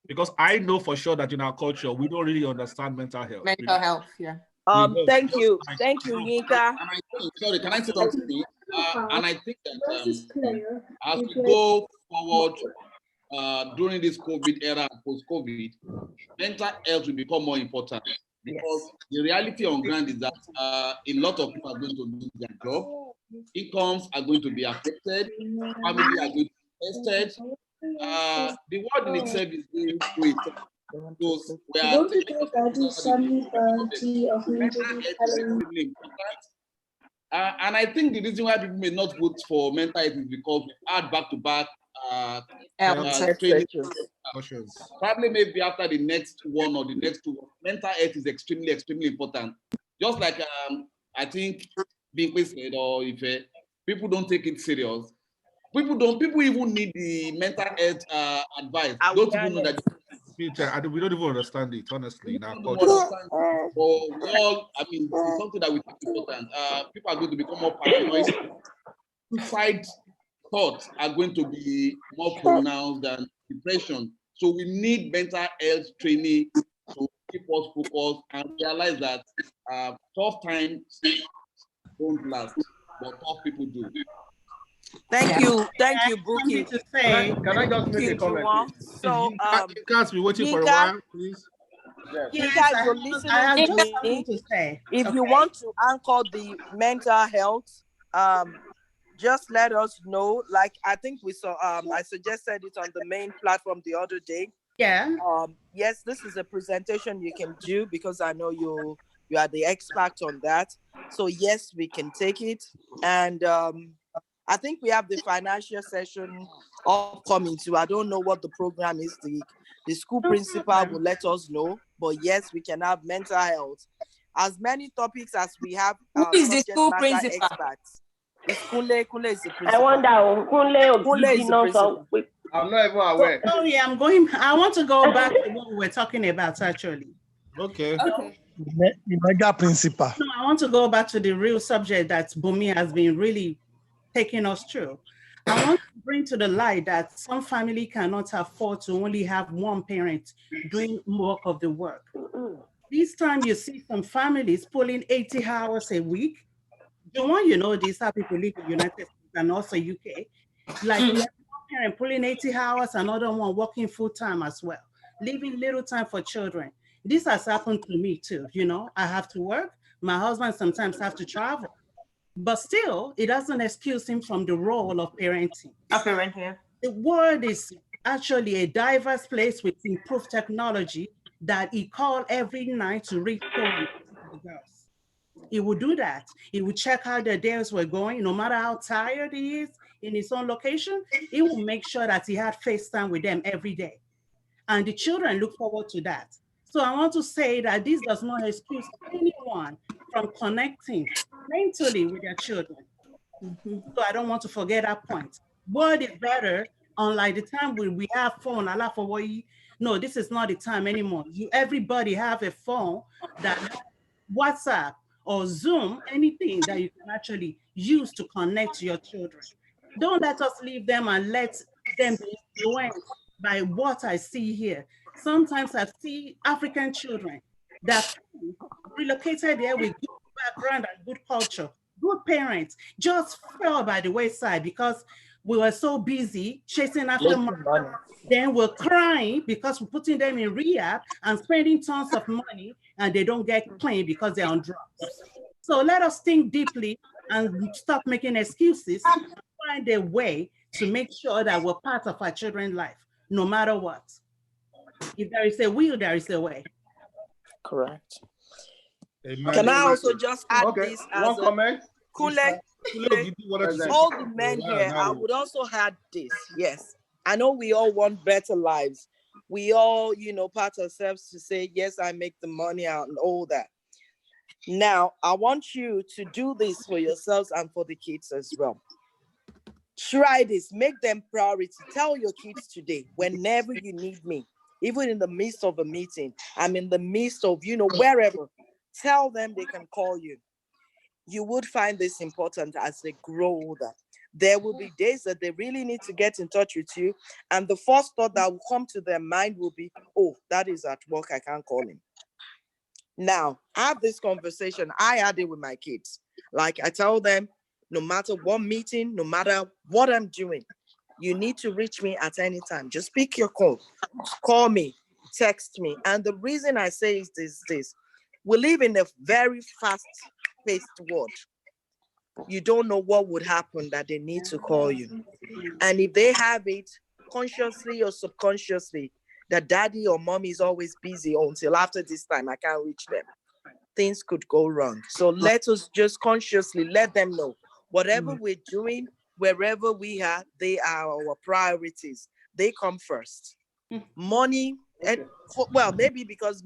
because I know for sure that in our culture we don't really understand mental health. Mental health, yeah. Thank you, Yinka. Sorry, can I say something? And I think that as we go forward during this COVID era, post-COVID, mental health will become more important, because the reality on ground is that a lot of people are going to lose their job, incomes are going to be affected, families are going to be tested. The world in itself is going through it. So we are and I think the reason why people may not vote for mental health is because we've had back-to-back training. Probably maybe after the next one or the next two, mental health is extremely, extremely important. Just like I think Binkwe said, or if people don't take it serious, people even need the mental health advice. Don't even know that. Peter, we don't even understand it, honestly. Now, I mean, it's something that we think is important. People are going to become more paranoid. Suicide thoughts are going to be more pronounced than depression. So we need mental health training to keep us focused and realize that tough times don't last, but tough people do. Thank you, Buki. Can I just make a comment? So, you can't be waiting for a while, please. Yes. Yinka, you're listening to me. If you want to anchor the mental health, just let us know. Like I think we saw, I suggested it on the main platform the other day. Yeah. Yes, this is a presentation you can do because I know you are the expert on that. So yes, we can take it. And I think we have the financial session upcoming too. I don't know what the program is. The school principal will let us know. But yes, we can have mental health. As many topics as we have. Who is the school principal? Experts. It's Kunle. Kunle is the principal. I wonder, Kunle is the principal. I'm not even aware. Sorry, I want to go back to what we were talking about actually. Okay. The mega principal. No, I want to go back to the real subject that Bumi has been really taking us through. I want to bring to the light that some family cannot afford to only have one parent doing more of the work. This time you see some families pulling 80 hours a week. The one these are people live in the United States and also UK. Like one parent pulling 80 hours, another one working full time as well, leaving little time for children. This has happened to me too. I have to work. My husband sometimes have to travel. But still, it doesn't excuse him from the role of parenting. The world is actually a diverse place with improved technology that he called every night to read stories to the girls. He would do that. He would check how their days were going, no matter how tired he is in his own location. He would make sure that he had FaceTime with them every day. And the children look forward to that. So I want to say that this does not excuse anyone from connecting mentally with their children. So I don't want to forget that point. Word is better, unlike the time when we have phone. No, this is not the time anymore. Everybody have a phone that WhatsApp or Zoom, anything that you can actually use to connect to your children. Don't let us leave them and let them be influenced by what I see here. Sometimes I see African children that relocated there with good background and good culture, good parents, just fell by the wayside because we were so busy chasing after money. Then we're crying because we're putting them in rehab and spending tons of money and they don't get clean because they're on drugs. So let us think deeply and stop making excuses, find a way to make sure that we're part of our children's life, no matter what. If there is a will, there is a way. Correct. Amen. Can I also just add this as one comment? Kule, all the men here, I would also add this. Yes, I know we all want better lives. We all, pat ourselves to say, yes, I make the money out and all that. Now, I want you to do this for yourselves and for the kids as well. Try this, make them priority. Tell your kids today, whenever you need me, even in the midst of a meeting, I'm in the midst of, wherever, tell them they can call you. You would find this important as they grow older. There will be days that they really need to get in touch with you. And the first thought that will come to their mind will be, oh, that is at work, I can't call him. Now, have this conversation. I had it with my kids. Like I tell them, no matter what meeting, no matter what I'm doing, you need to reach me at any time. Just pick your call me, text me. And the reason I say is this. We live in a very fast-paced world. You don't know what would happen that they need to call you. And if they have it, consciously or subconsciously, that daddy or mommy is always busy until after this time, I can't reach them. Things could go wrong. So let us just consciously let them know. Whatever we're doing, wherever we are, they are our priorities. They come first. Money, and well, maybe because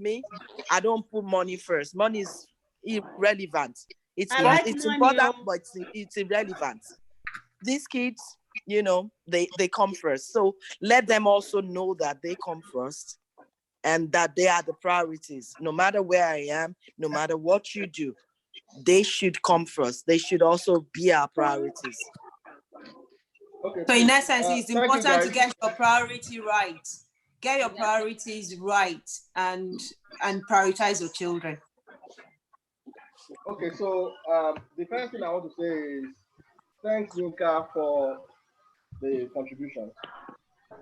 I don't put money first. Money is irrelevant. It's important, but it's irrelevant. These kids, they come first. So let them also know that they come first and that they are the priorities. No matter where I am, no matter what you do, they should come first. They should also be our priorities. Okay, so in essence, it's important to get your priority right. Get your priorities right and prioritize your children. Okay, so the first thing I want to say is thanks, Yinka, for the contribution.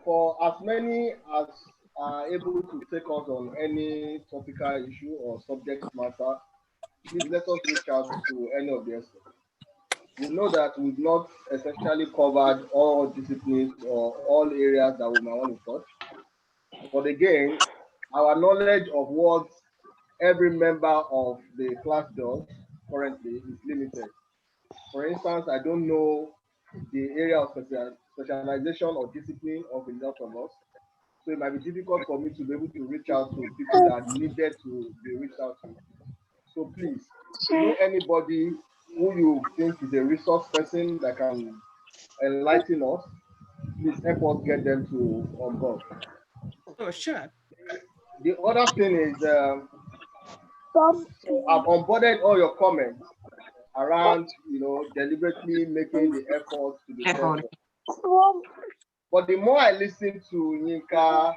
For as many as are able to take us on any topical issue or subject matter, please let us reach out to any of the experts. We know that we've not essentially covered all disciplines or all areas that we might want to touch. But again, our knowledge of what every member of the class does currently is limited. For instance, I don't know the area of specialization or discipline of a lot of us. So it might be difficult for me to be able to reach out to people that needed to be reached out to. So please, if you know anybody who you think is a resource person that can enlighten us, please help us get them to on board. Oh, sure. The other thing is, so I've onboarded all your comments around, deliberately making the effort to be careful. But the more I listen to Yinka,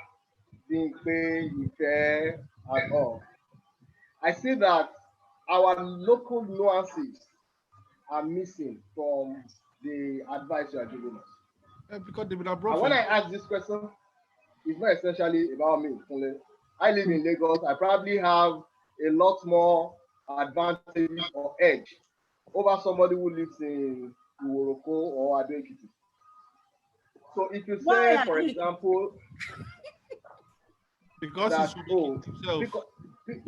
Dinkpe, Ife, and all, I see that our local nuances are missing from the advice you are giving us. Yeah, because they've been and when I ask this question, it's not essentially about me. I live in Lagos. I probably have a lot more advantages or edge over somebody who lives in Uworoko or Adoekiti. So if you say, for example, because that,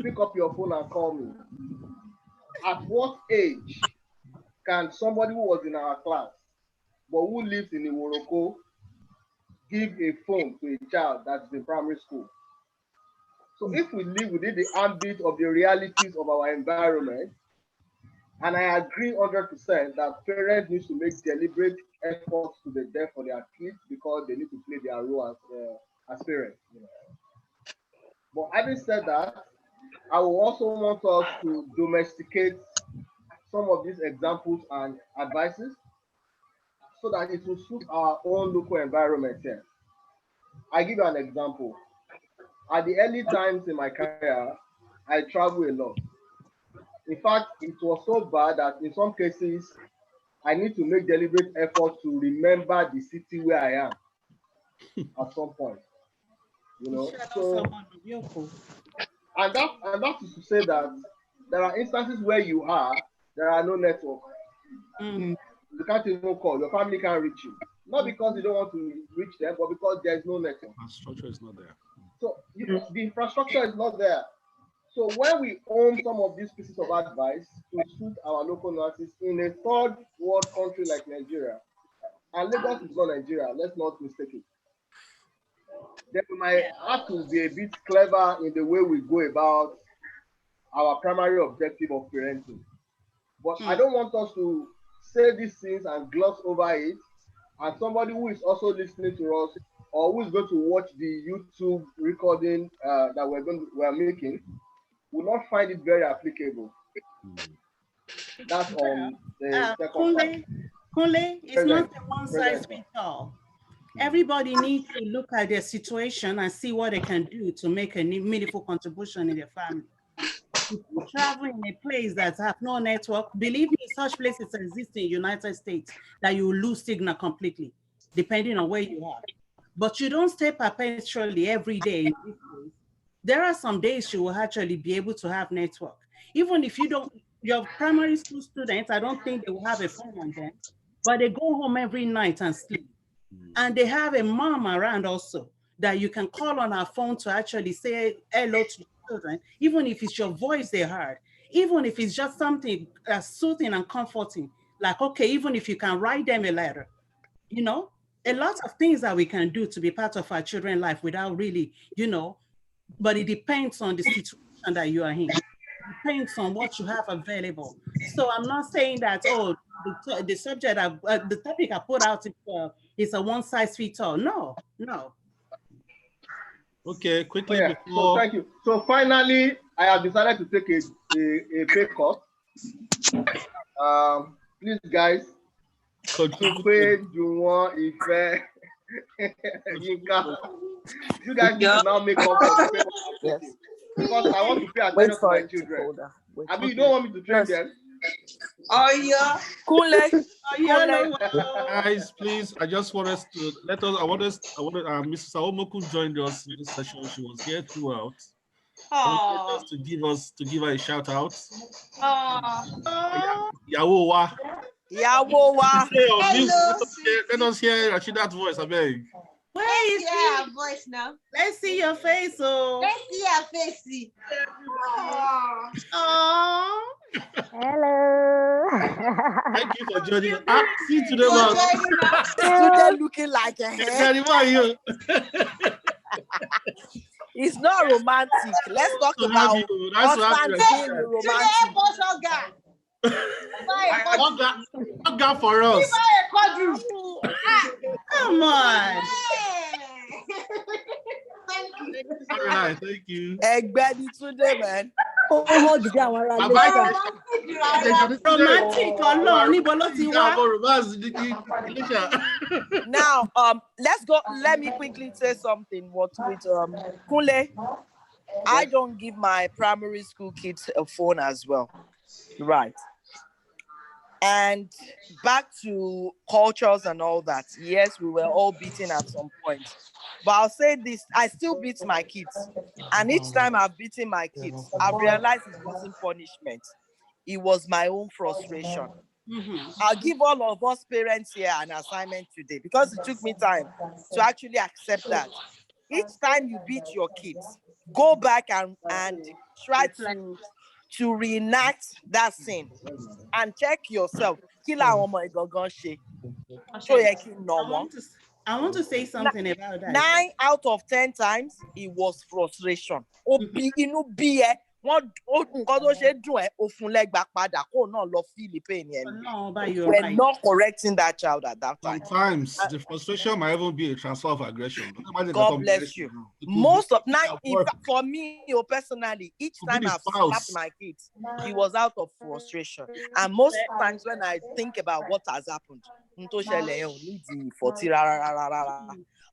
pick up your phone and call me. At what age can somebody who was in our class but who lives in Iworoko give a phone to a child that's in primary school? So if we live within the ambit of the realities of our environment, and I agree 100% that parents need to make deliberate efforts to be there for their kids because they need to play their role as parents. But having said that, I will also want us to domesticate some of these examples and advices so that it will suit our own local environment here. I give you an example. At the early times in my career, I travel a lot. In fact, it was so bad that in some cases, I need to make deliberate effort to remember the city where I am at some point. So and that is to say that there are instances where there are no network. You can't even call. Your family can't reach you. Not because you don't want to reach them, but because there's no network. Infrastructure is not there. So the infrastructure is not there. So when we own some of these pieces of advice to suit our local nurses in a third world country like Nigeria, and Lagos is not Nigeria, let's not mistake it. Then we might have to be a bit clever in the way we go about our primary objective of parenting. But I don't want us to say these things and gloss over it. And somebody who is also listening to us or who is going to watch the YouTube recording that we're making will not find it very applicable. That's on the second part. Kunle, it's not a one size fits all. Everybody needs to look at their situation and see what they can do to make a meaningful contribution in their family. If you travel in a place that have no network, believe me, such places exist in the United States that you will lose signal completely, depending on where you are. But you don't stay perpetually every day in this place. There are some days you will actually be able to have network. Even if you don't, your primary school students, I don't think they will have a phone on them, but they go home every night and sleep. And they have a mom around also that you can call on our phone to actually say hello to children, even if it's your voice they heard, even if it's just something soothing and comforting, like, okay, even if you can write them a letter, you know, a lot of things that we can do to be part of our children's life without really, you know, but it depends on the situation that you are in. It depends on what you have available. So I'm not saying that, oh, the subject, the topic I put out is a one size fits all. No, no. Okay, quickly before. So thank you. So finally, I have decided to take a pay cut. Please, guys. You guys need to now make up for the pay. Yes. Because I want to pay attention to my children. I mean, you don't want me to train them. Oh yeah. Kunle. Guys, please, I just want us to I wanted Mrs. Aomoku joined us in this session. She was here throughout. Just to give her a shout out. Yawowa. Yawowa. Let us hear Rashida's voice, I beg. Where is your voice now? Let's see your face, oh. Let's see your face. Oh. Hello. Thank you for joining us. See you today, man. Today looking like a head. It's not romantic. Let's talk about husband being romantic. God for us. Come on. All right, thank you. Egbedi today, man. Romantic, now, let's go. Let me quickly say something. What with Kunle, I don't give my primary school kids a phone as well, right? And back to cultures and all that. Yes, we were all beaten at some point. But I'll say this, I still beat my kids. And each time I've beaten my kids, I've realized it wasn't punishment. It was my own frustration. I'll give all of us parents here an assignment today because it took me time to actually accept that. Each time you beat your kids, go back and try to reenact that scene and check yourself. I want to say something about that. 9 out of 10 times, it was frustration. We're not correcting that child at that time. Sometimes the frustration might even be a transfer of aggression. God bless you. Most of for me personally, each time I've slapped my kids, it was out of frustration. And most times when I think about what has happened,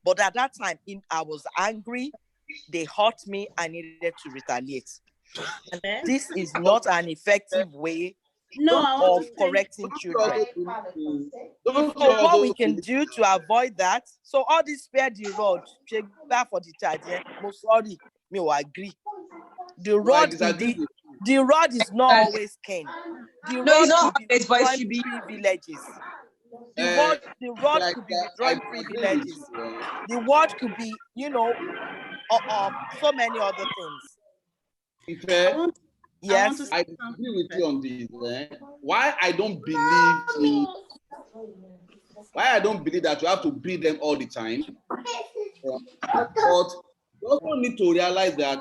but at that time, I was angry, they hurt me, I needed to retaliate. This is not an effective way of correcting children. So what we can do to avoid that, so all this spare the rod, for the child, most sorry, me will agree. The rod is not always cane. The No, it's rod not could be always, but it withdrawing should be. privileges. The rod could be withdrawing privileges. The word could be, so many other things. Yes. I disagree with you on this. Why I don't believe that you have to beat them all the time. But you also need to realize that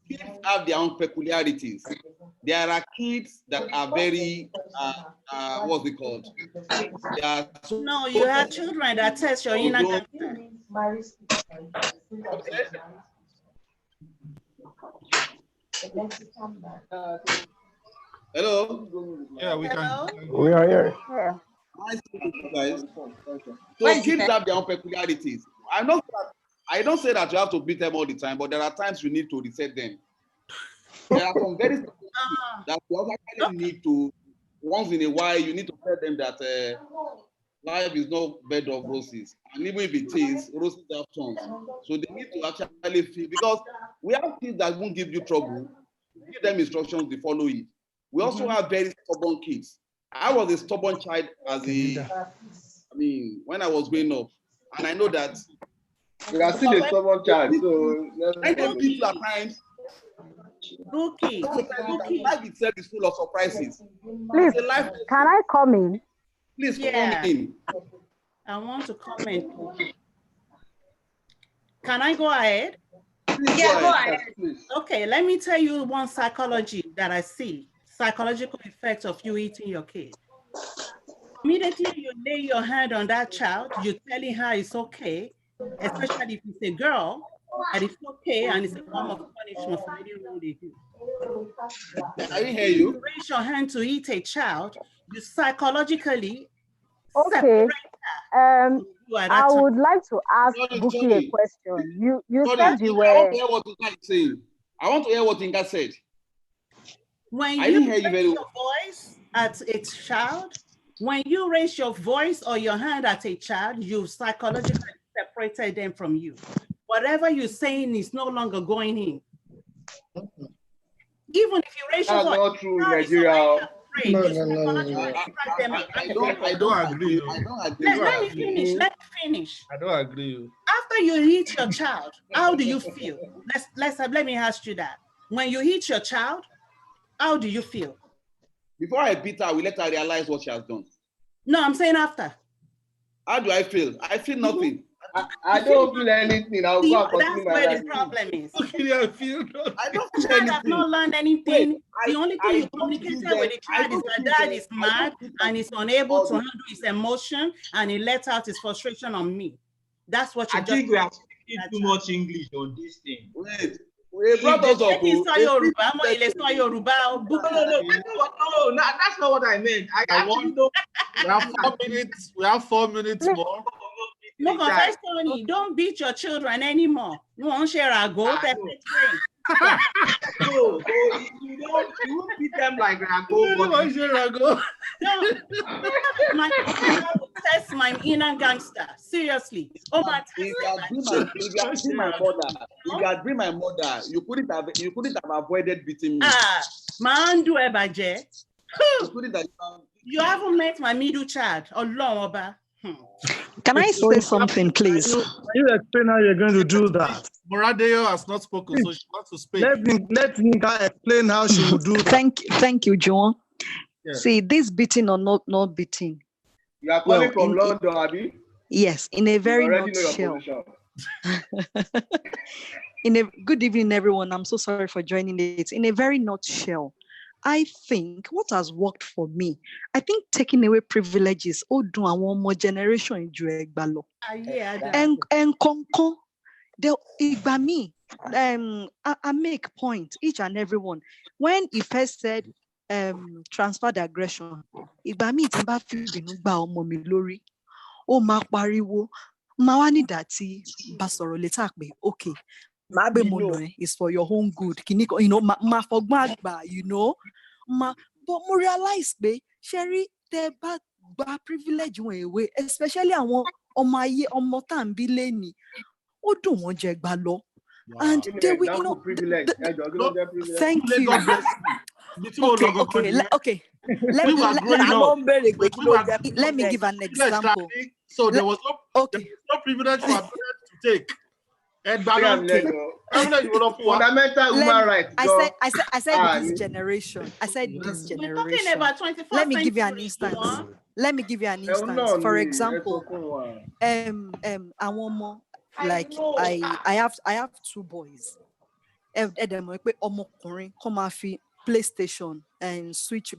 kids have their own peculiarities. There are kids that are very, what's it called? No, you have children that test your inner character. Hello? Yeah, we can. We are here. Yeah. Nice to meet you guys. So kids have their own peculiarities. I don't say that you have to beat them all the time, but there are times you need to reset them. There are some very that you actually need to, once in a while, you need to tell them that life is not bed of roses. And even if it is, roses have thorns. So they need to actually feel, because we have kids that won't give you trouble. Give them instructions, they follow it. We also have very stubborn kids. I was a stubborn child when I was growing up. And I know that you are still a stubborn child. So I don't beat you at times. Rookie. Life itself is full of surprises. Please, can I come in? Please come in. I want to comment. Can I go ahead? Please go ahead. Okay, let me tell you one psychology that I see. Psychological effects of you eating your kid. Immediately you lay your hand on that child, you're telling her it's okay, especially if it's a girl, that it's okay and it's a form of punishment for any wrong they do. I didn't hear you. You raise your hand to eat a child, you psychologically Okay. I would like to ask Buki a question. You said you were. I want to hear what Inga is saying. I want to hear what Inga said. When you raise your voice at a child, when you raise your voice or your hand at a child, you psychologically separated them from you. Whatever you're saying is no longer going in. Even if you raise your voice, not true, Nigeria. No. I don't agree. Let me finish. I don't agree. After you hit your child, how do you feel? Let me ask you that. When you hit your child, how do you feel? Before I beat her, we let her realize what she has done. No, I'm saying after. How do I feel? I feel nothing. I don't feel anything. I'll go and continue my life. That's where the problem is. I don't feel Child have not learned anything. The only thing you communicated with the child is that dad is mad and is unable to handle his emotion and he let out his frustration on me. That's what you just. I think we are speaking too much English on this thing. Wait. We brought us up. No, that's not what I meant. I actually don't. We have 4 minutes more. No, Tony, don't beat your children anymore. You won't share a goal. No, you won't beat them like Rago. That's my inner gangster. Seriously. Oh my! If you had been my mother, you couldn't have avoided beating me. Man, do ebaje. You haven't met my middle child. Oba. Can I say something, please? You explain how you're going to do that. Moradeo has not spoken, so she wants to speak. Let Nika explain how she will do that. Thank you, John. Yeah. See, this beating or not beating. You are calling from London, Abby? Yes, in a very nutshell. Good evening, everyone. I'm so sorry for joining it. In a very nutshell, I think what has worked for me, I think taking away privileges, one more generation in Juegbalo. And Konko, I make point, each and every one. When he first said transfer the aggression, Igbami timba fi binu gba omo mi lori. O ma pariwo, ma wa ni dati ba sọ̀rọ̀ later pe, okay. It's for your own good. You know, ma fogbon agba, you know. But mo realize pe Sherry te ba privilege won away, especially àwọn ọmọ ayé ọmọ tá ń bí leni. Ó dùn wọ́n jẹ gbà lọ. And they will, you know, thank you. Okay. Let we me were growing up. let me give an example. So there was no privilege for our parents to take. Fundamental human rights. I said this generation. I said this We're generation. talking about 21st Let me give you an century, instance. Let me give you an instance. For example, I want more. Like I have two boys. PlayStation and switch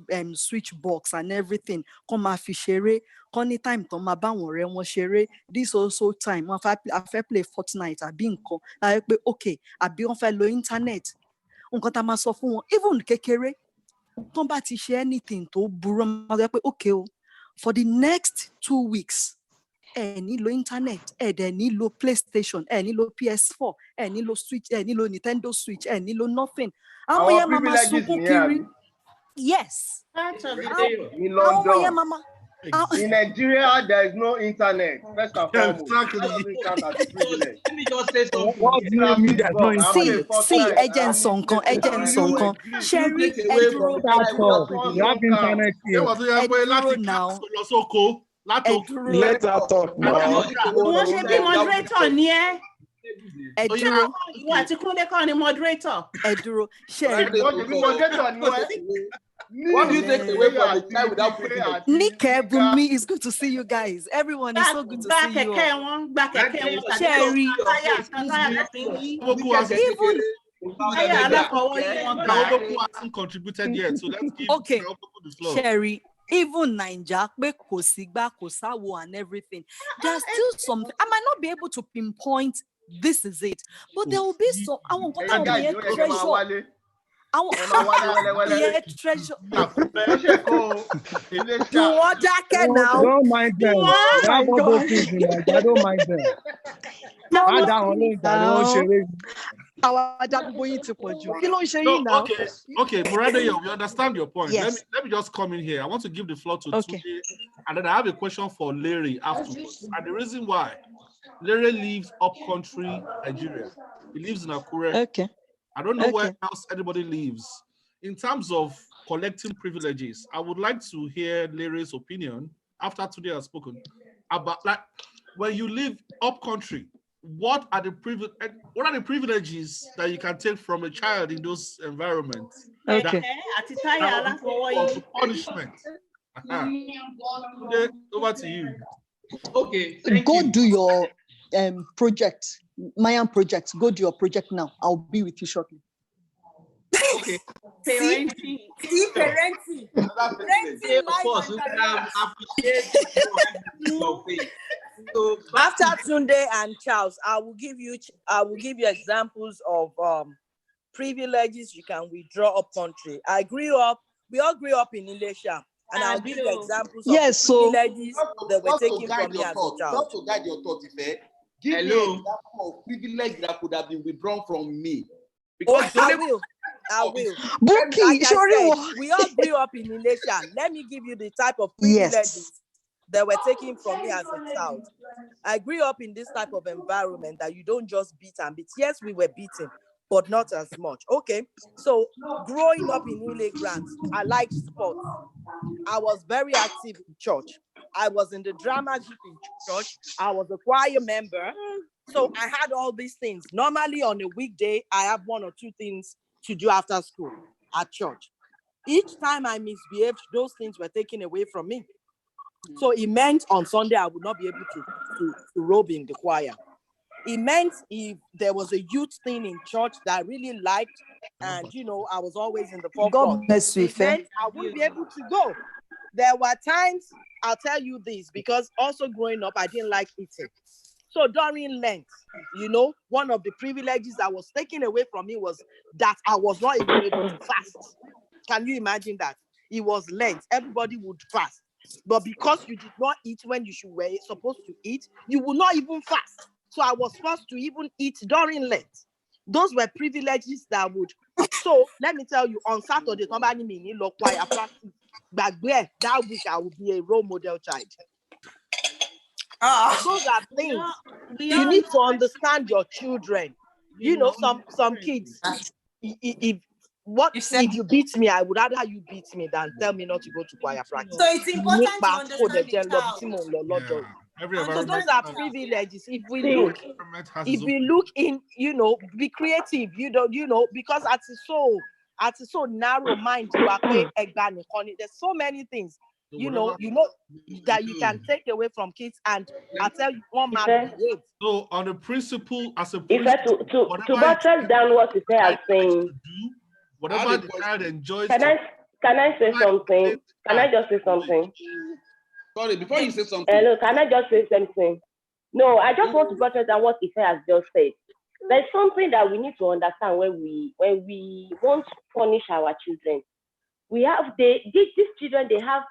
box and everything. Come off share. Any time to my bang share. This also time. I play Fortnite. I be okay. I be on fellow internet. Even kekere. Come back to share anything to burum. Okay. For the next 2 weeks. Any low internet, any low PlayStation, any low PS4, any low Switch, any low Nintendo Switch, any low nothing. Our privileges in yes. In Nigeria, there is no internet. First and foremost, exactly. Let me just say something. What do you mean there's no internet? See, agent Sonko. Sherry, Eduro You have internet here. Eduro now. Let her talk now. Wọ́n ṣe bí moderator ni ẹ́. Eduro. Ìwọ àti Kúnlé kọ́ ni moderator. Eduro. Sherry. What do you take away from the child without privilege? Nika, Bumi, it's good to see you guys. Everyone is so good to see you. Sherry. Contributed yet, so let's give okay. the floor. Sherry, even Ninja, Kosigba, and everything. There's still some. I might not be able to pinpoint this is it, but there will be some. I won't go down here treasure. Treasure. You want jacket now? Don't mind them. They have all those things in there. I don't mind them. Okay, Murade, we understand your point. Yes. Let me just come in here. I want to give the floor to okay. Tunde, and then I have a question for Larry afterwards. And the reason why Larry lives up country Nigeria. He lives in Akure. Okay. I don't know where else anybody lives. In terms of collecting privileges, I would like to hear Larry's opinion after today has spoken about like when you live up country, what are the privileges that you can take from a child in those environments? Okay. Punishment. Over to you. Okay. Go do your project, Mayan project. Go do your project now. I'll be with you shortly. Okay. Parenting. So after Tunde and Charles, I will give you examples of privileges you can withdraw up country. We all grew up in Ilesha, and I'll give you examples of privileges that were taken from me as a child. Not to guide your thoughts, give me an example of privilege that could have been withdrawn from me. Because I will. Buki, like I said, we all grew up in Ilesha. Let me give you the type of privileges that were taken from me as a child. I grew up in this type of environment that you don't just beat and beat. Yes, we were beaten, but not as much. Okay, so growing up in Ile Grant, I liked sports. I was very active in church. I was in the drama group in church. I was a choir member. So I had all these things. Normally on a weekday, I have 1 or 2 things to do after school at church. Each time I misbehaved, those things were taken away from me. So it meant on Sunday, I would not be able to robe in the choir. It meant if there was a youth thing in church that I really liked, and I was always in the forefront, it meant I wouldn't be able to go. There were times, I'll tell you this, because also growing up, I didn't like eating. So during Lent, one of the privileges that was taken away from me was that I was not even able to fast. Can you imagine that? It was Lent. Everybody would fast. But because you did not eat when you were supposed to eat, you would not even fast. So I was forced to even eat during Lent. Those were privileges that would. So let me tell you, on Saturday, somebody me in choir practice. But that week I would be a role model child. Those are things you need to understand your children. Some kids, if what if you beat me? I would rather you beat me than tell me not to go to choir practice. So it's important to understand the child. So those are privileges. If we look in, be creative. Because it's so narrow mind. There's so many things. That you can take away from kids, and I tell you one man. So on the principle, as a principle, to buttress down what you say as saying, whatever the child enjoys. Can I say something? Can I just say something? Sorry, before you say something. Hello, can I just say something? No, I just want to buttress down what Ife has just said. There's something that we need to understand when we want to punish our children. These children, they have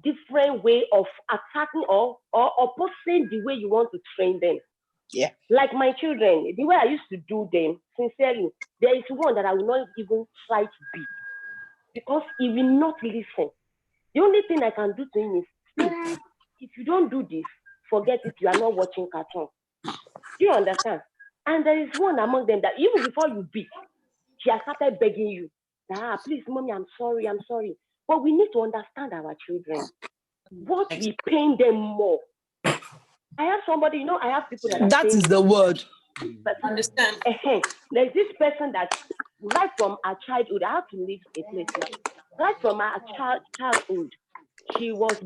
different way of attacking or opposing the way you want to train them. Yeah. Like my children, the way I used to do them, sincerely, there is one that I will not even try to beat because he will not listen. The only thing I can do to him is, if you don't do this, forget it, you are not watching cartoon. Do you understand? And there is one among them that even before you beat, she has started begging you, please, mommy, I'm sorry. But we need to understand our children. What we pain them more. I have somebody, I have people that is the word. Understand. There's this person that right from our childhood, I have to leave a place now. Right from our childhood, she was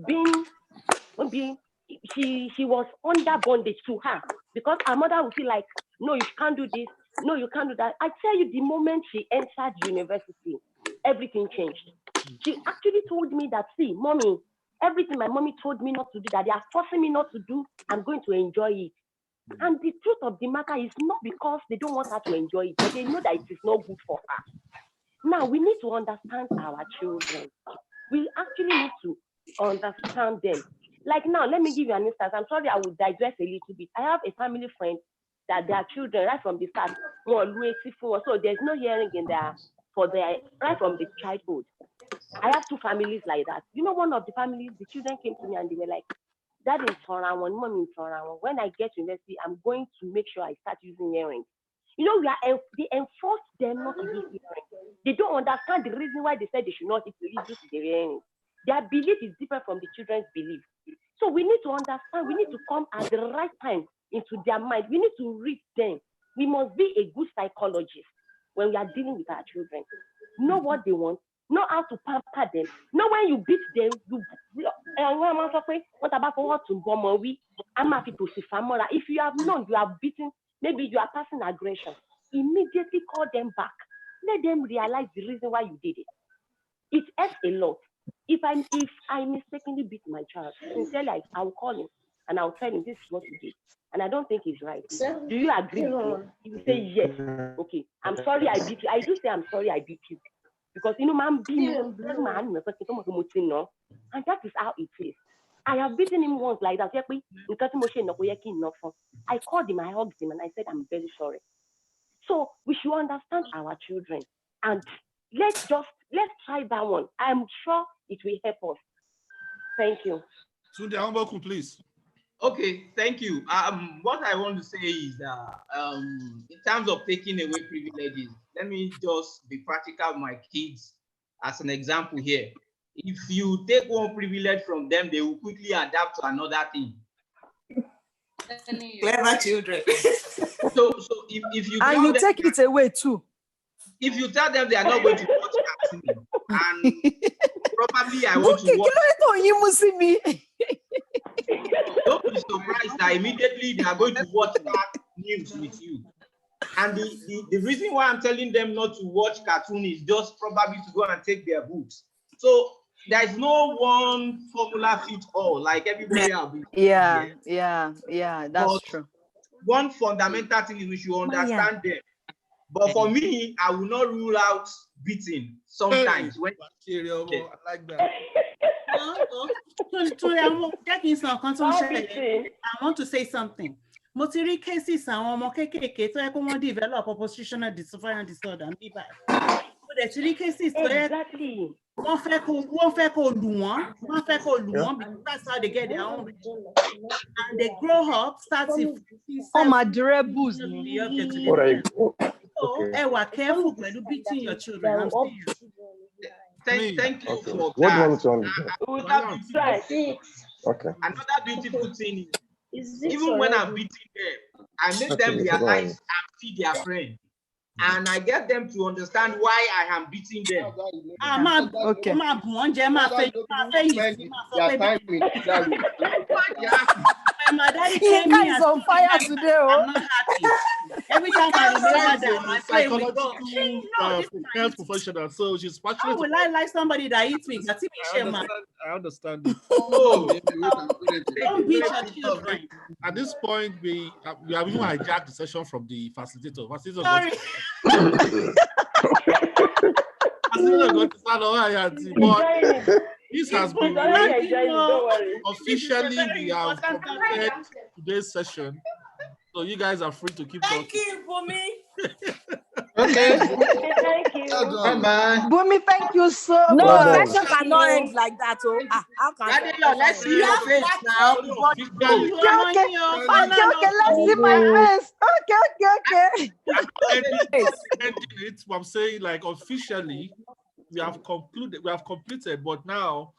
she was under bondage to her because her mother would feel like, no, you can't do this, no, you can't do that. I tell you, the moment she entered university, everything changed. She actually told me that, see, mommy, everything my mommy told me not to do, that they are forcing me not to do, I'm going to enjoy it. And the truth of the matter is not because they don't want her to enjoy it, but they know that it is not good for her. Now, we need to understand our children. We actually need to understand them. Like now, let me give you an instance. I'm sorry, I will digress a little bit. I have a family friend that their children, right from the start, so there's no hearing in there right from the childhood. I have two families like that. One of the families, the children came to me and they were like, Dad in Toronto, Mom in Toronto. When I get to university, I'm going to make sure I start using earrings. They enforce them not to use earrings. They don't understand the reason why they said they should not use the earrings. Their belief is different from the children's belief. So we need to understand, we need to come at the right time into their mind. We need to read them. We must be a good psychologist when we are dealing with our children. Know what they want, know how to pamper them. Know when you beat them, if you have known you are beaten, maybe you are passing aggression, immediately call them back. Let them realize the reason why you did it. It hurts a lot. If I mistakenly beat my child, sincerely, I will call him and I'll tell him this is what you did. And I don't think it's right. Do you agree with me? He will say yes. Okay, I'm sorry I beat you. I do say I'm sorry I beat you. Because man, and that is how it is. I have beaten him once like that. I called him, I hugged him, and I said, I'm very sorry. So we should understand our children and let's try that one. I'm sure it will help us. Thank you. Sunday, please. Okay, thank you. What I want to say is that in terms of taking away privileges, let me just be practical with my kids as an example here. If you take one privilege from them, they will quickly adapt to another thing. Clever children. So if you and you take it away too. If you tell them they are not going to watch cartoon, and probably I want to watch. Don't be surprised that immediately they are going to watch that news with you. And the reason why I'm telling them not to watch cartoon is just probably to go and take their books. So there's no one formula fit all, like everybody else. Yeah, that's true. One fundamental thing is we should understand them. But for me, I will not rule out beating sometimes. When I like that. I want to say something. Motiri cases develop oppositional defiant disorder. The cases exactly. That's how they get their own. And they grow up, starting. Oh, my rebels. Careful when you beating your children. I'm serious. Thank you Okay. for What do you that. want me to understand? Okay. Another beautiful thing is, even when I'm beating them, I make them Okay, go realize on. I'm still their friend. And I get them to understand why I am beating them. Okay. My daddy came Yinka here is on fire today. I'm not happy. Every time I remember that, my brain will go. Health professional, so she's passionate. How will I like somebody that eats me? I understand it. Oh, don't beat your children. At this point, we have even hijacked the session from the facilitator. Sorry. This has been officially. We have completed today's session, so you guys are free to keep talking. Thank you for me. Okay. Thank you. Bye-bye. Bumi, thank you so No, much. session cannot end like that. Oh, how can Adela, let's see your face now. Okay, let's see my face. Okay. I'm saying, like, officially, we have completed, but now.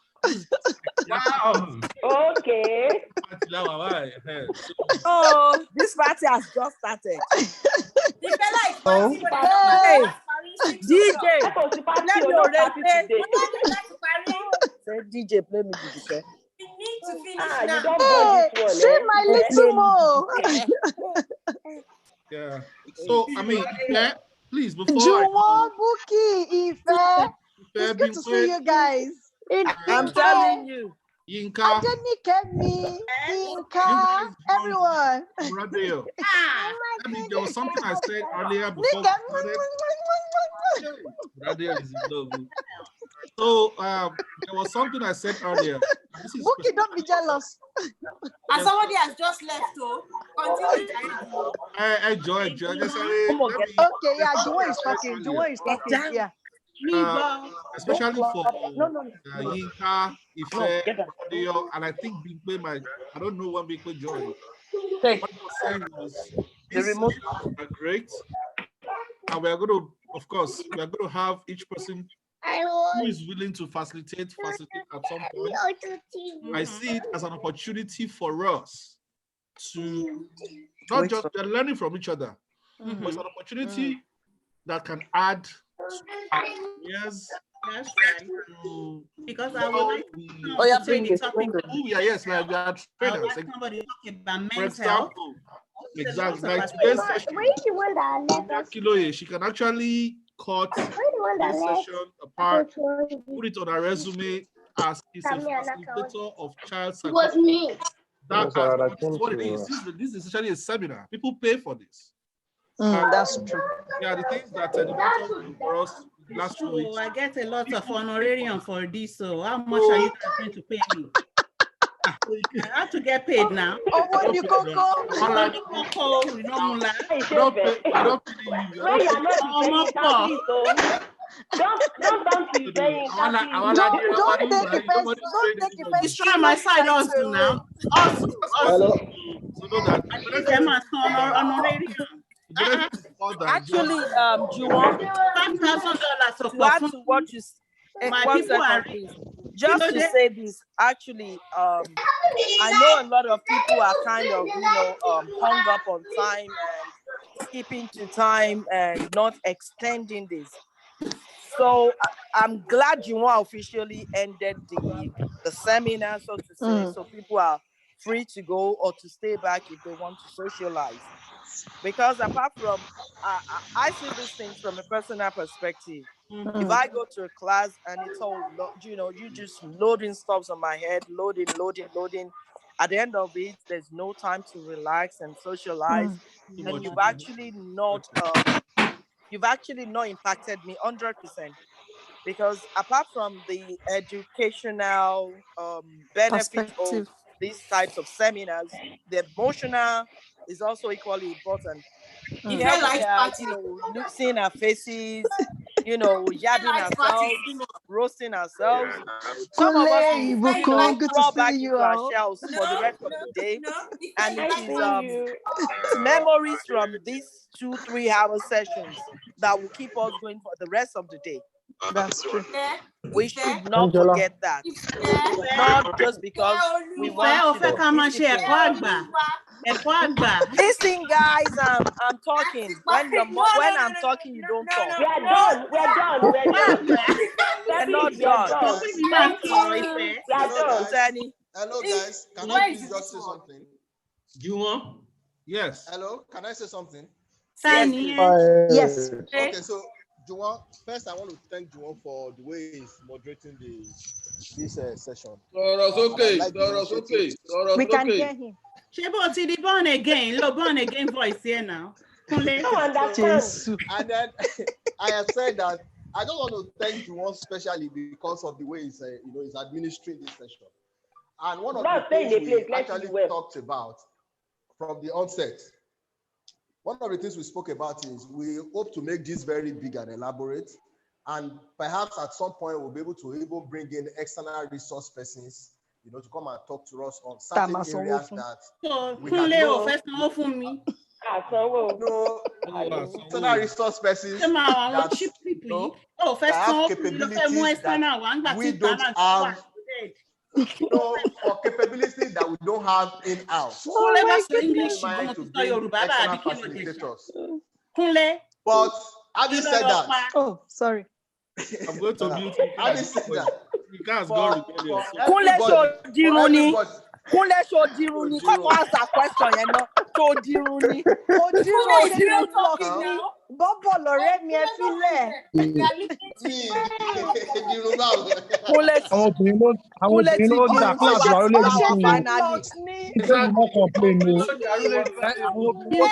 Wow. Okay. Oh, this party has just started. The fella is Oh. party. DJ, play your reggae. Say DJ, play me DJ. We need to finish You now. don't go this one. See my little mo. Yeah. So I mean, please before Juwon, Buki, Ife. It's good to see you guys. I'm telling you. Yinka, Adenike, Yinka, everyone. Radio. I mean, there was something I said earlier before. Radio is in love. So there was something I said earlier. Buki, don't be jealous. And somebody has just left, so continue. Enjoy. Okay, yeah, Juwon is talking. Yeah. Especially for Yinka, Ife, Audio, and I think Bigbe might. I don't know when Bigbe joined. What I was saying was these sessions are great, and we are going to, of course, we are going to have each person who is willing to facilitate at some point. I see it as an opportunity for us to not just learning from each other, but it's an opportunity that can add yes. That's right. Because I would like to bring the topic. Yes, like we are trainers. Like somebody talking about mental For example, exactly. Like today's session, she can actually cut this session apart, put it on her resume as is a facilitator of child psychology. That's what it is. This is essentially a seminar. People pay for this. That's true. Yeah, the things that the for us last 2 weeks. I get a lot of honorarium for this. So how much are you going to pay me? I have to get paid now. Oh, what you go? Don't take it personally. Destroy my side also now. Also. So know that. Actually, Juwon, $5,000 to add to what you just to say this, actually, I know a lot of people are kind of, hung up on time and skipping to time and not extending this. So I'm glad Juwon officially ended the seminar, so to say, so people are free to go or to stay back if they want to socialize. Because apart from, I see these things from a personal perspective. If I go to a class and it's all, you just loading stuff on my head, loading. At the end of it, there's no time to relax and socialize. And you've actually not impacted me 100%. Because apart from the educational benefit of these types of seminars, the emotional is also equally important. Seeing our faces, you know, yabbing ourselves, roasting ourselves. Some of us will, you know, crawl back into our shells for the rest of the day. And it's memories from these 2-3 hour sessions that will keep us going for the rest of the day. That's true. We should not forget that. Not just because we want to listen, guys. I'm talking. When I'm talking, you don't talk. We are done. We're done. We're not done. Thank you. We are done. Hello, guys. Can I please just say something? You want? Yes. Hello, can I say something? Yes. Okay, so Juwan, first I want to thank Juwan for the way he's moderating this session. Okay. We can hear him. Shebo, born again voice here now. And then I have said that I don't want to thank Juwan specially because of the way he's he's administering this session. And one of the things we actually talked about from the onset, one of the things we spoke about is we hope to make this very big and elaborate. And perhaps at some point we'll be able to even bring in external resource persons, to come and talk to us on certain areas that we can know. External resource persons that have capabilities that we don't have. For capabilities that we don't have in-house. But having said that, oh, sorry. I'm going to mute you. Having said that, you guys go rebellious. Kunle Shodiruni, come ask that question, Shodiruni. Bọ́bọ̀ lọ̀rẹ́ mi ẹ fílẹ̀. Àwọn obìnrin ló dà kíláàsì wa lórí ìṣòro. Ìṣòro mọ́ complain ni. Àwọn obìnrin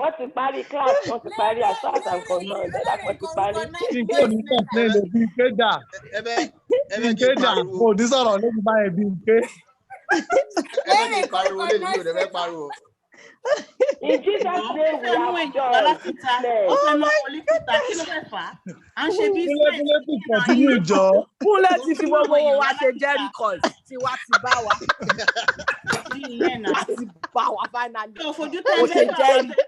wọ́n ti parí class, wọ́n ti parí as far as I'm concerned. Wọ́n ti parí. Kí ni complain lè bí kéjà? Kéjà kò ní sọ̀rọ̀ lórí báyìí bí ké. In Jesus' name, we have done. Kúnlẹ̀ ti fi gbogbo wa ṣe Jericho tí wá ti bá wa. Ti bá wa finally. Ó ṣe Jericho.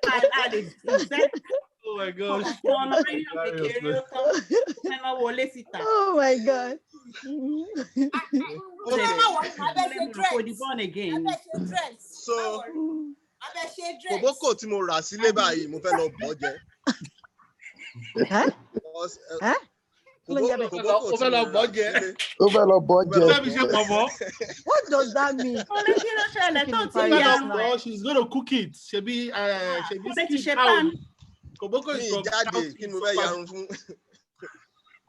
Oh my gosh. Oh my God. So, kòbókò tí mo rà sílé báyìí mo fẹ́ lọ bọ́ jẹ. What does that mean? She's going to cook it. Shebi kòbókò is from jáde kí mo fẹ́ yarun fún.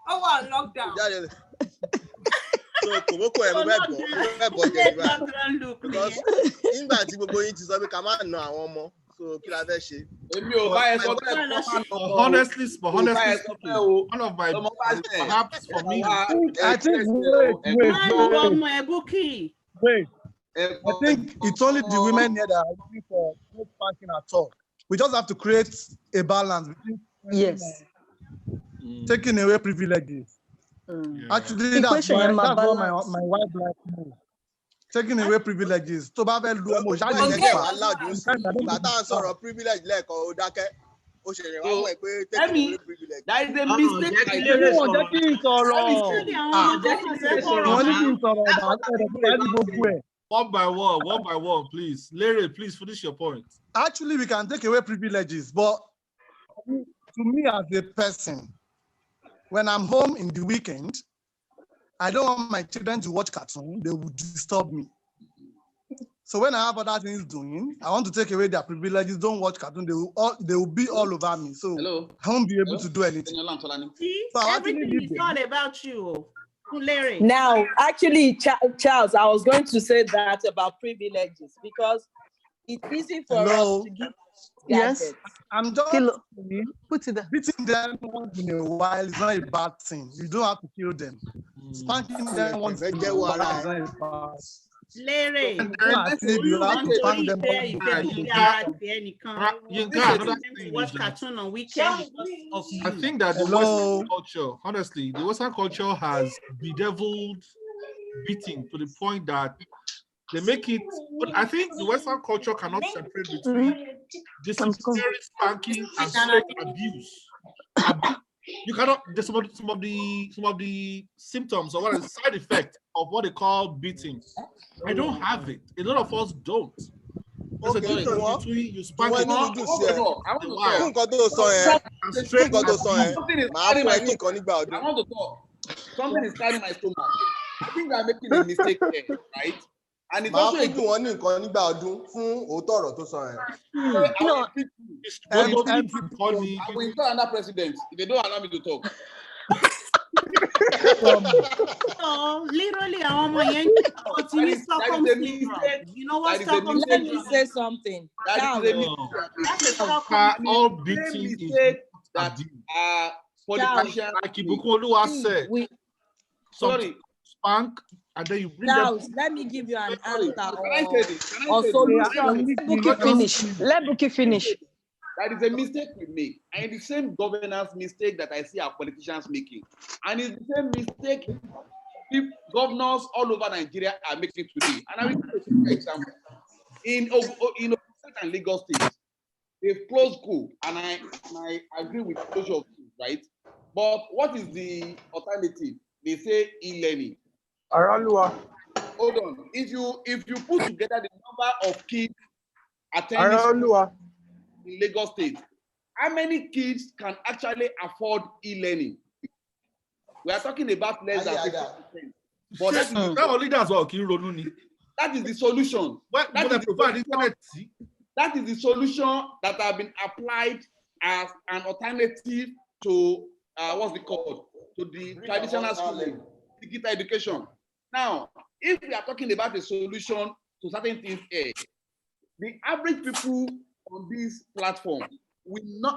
Oh, wow, lockdown. So kòbókò ẹ̀ mo fẹ́ bọ́ jẹ nígbà. Because nígbà tí gbogbo yín ti sọ pé ká má na àwọn ọmọ. So kí la fẹ́ ṣe? Èmi ò bá ẹ sọ bẹ́ẹ̀. Honestly speaking, one of my perhaps for me. I think wait. I think it's only the women here that are looking for no spanking at all. We just have to create a balance between taking away privileges. Actually, that's what my wife likes more. Taking away privileges. To bá fẹ́ lu ọmọ ṣáàjì nígbà tá a sọ̀rọ̀ privilege lẹ́ẹ̀kan ó dákẹ́. Ó ṣe rẹ̀ wá mọ̀ pé taking away privilege. That is a mistake. Wọ́n jẹ́ kí n sọ̀rọ̀. Wọ́n ní kí n sọ̀rọ̀ ọ̀dà ẹ̀rọ gbogbo ẹ̀. One by one, please. Larry, please finish your point. Actually, we can take away privileges, but to me as a person, when I'm home in the weekend, I don't want my children to watch cartoon. They would disturb me. So when I have other things doing, I want to take away their privileges. Don't watch cartoon. They will be all over me. So I won't be able to do anything. So everything is not about you. Larry. Now, actually, Charles, I was going to say that about privileges because it's easy for us to give. Yes, I'm just put it there. Beating them once in a while is not a bad thing. You don't have to kill them. Spanking them once in a while is not a bad. Lérè. Watch cartoon on weekends. I think that the Western culture, honestly, the Western culture has bedeviled beating to the point that they make it. But I think the Western culture cannot separate between disciplinary spanking and straight abuse. You cannot. There's some of the symptoms or what is side effect of what they call beating. I don't have it. A lot of us don't. There's a difference between you spank a dog and straight abuse. Something is carrying my stomach. I want to talk. Something is carrying my stomach. I think we are making a mistake here, right? And it's also a good one. No, I will install another president if they don't allow me to talk. So literally, you know what? Let me say something. All beating is that politicians, like Ibukoluwa said. Sorry, spank, and then you bring them. Let me give you an answer or solution. Let Buki finish. That is a mistake we make, and the same governance mistake that I see our politicians making, and it's the same mistake governors all over Nigeria are making today. And I will give you an example. In Ogun State and Lagos State, they've closed school, and I agree with closure of schools, right? But what is the alternative? They say e-learning. Hold on. If you put together the number of kids attending school in Lagos State, how many kids can actually afford e-learning? We are talking about less than 50%. But that is the solution. That is the solution that have been applied as an alternative to what's it called? To the traditional schooling, digital education. Now, if we are talking about a solution to certain things here, the average people on this platform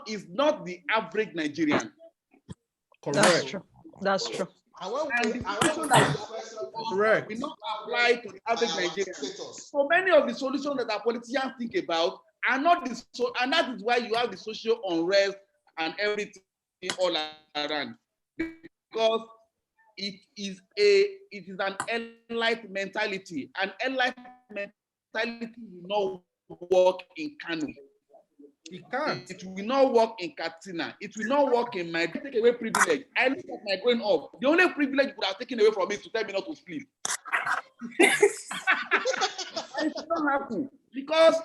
is not the average Nigerian. Correct. That's true. And the solution that correct will not apply to the average Nigerian. So many of the solutions that our politicians think about are not the and that is why you have the social unrest and everything all around. Because it is an elite mentality. An elite mentality will not work in Kano. It can't. It will not work in Katsina. It will not work in my take away privilege. I look at my growing up. The only privilege you could have taken away from me is to tell me not to sleep. And it don't happen because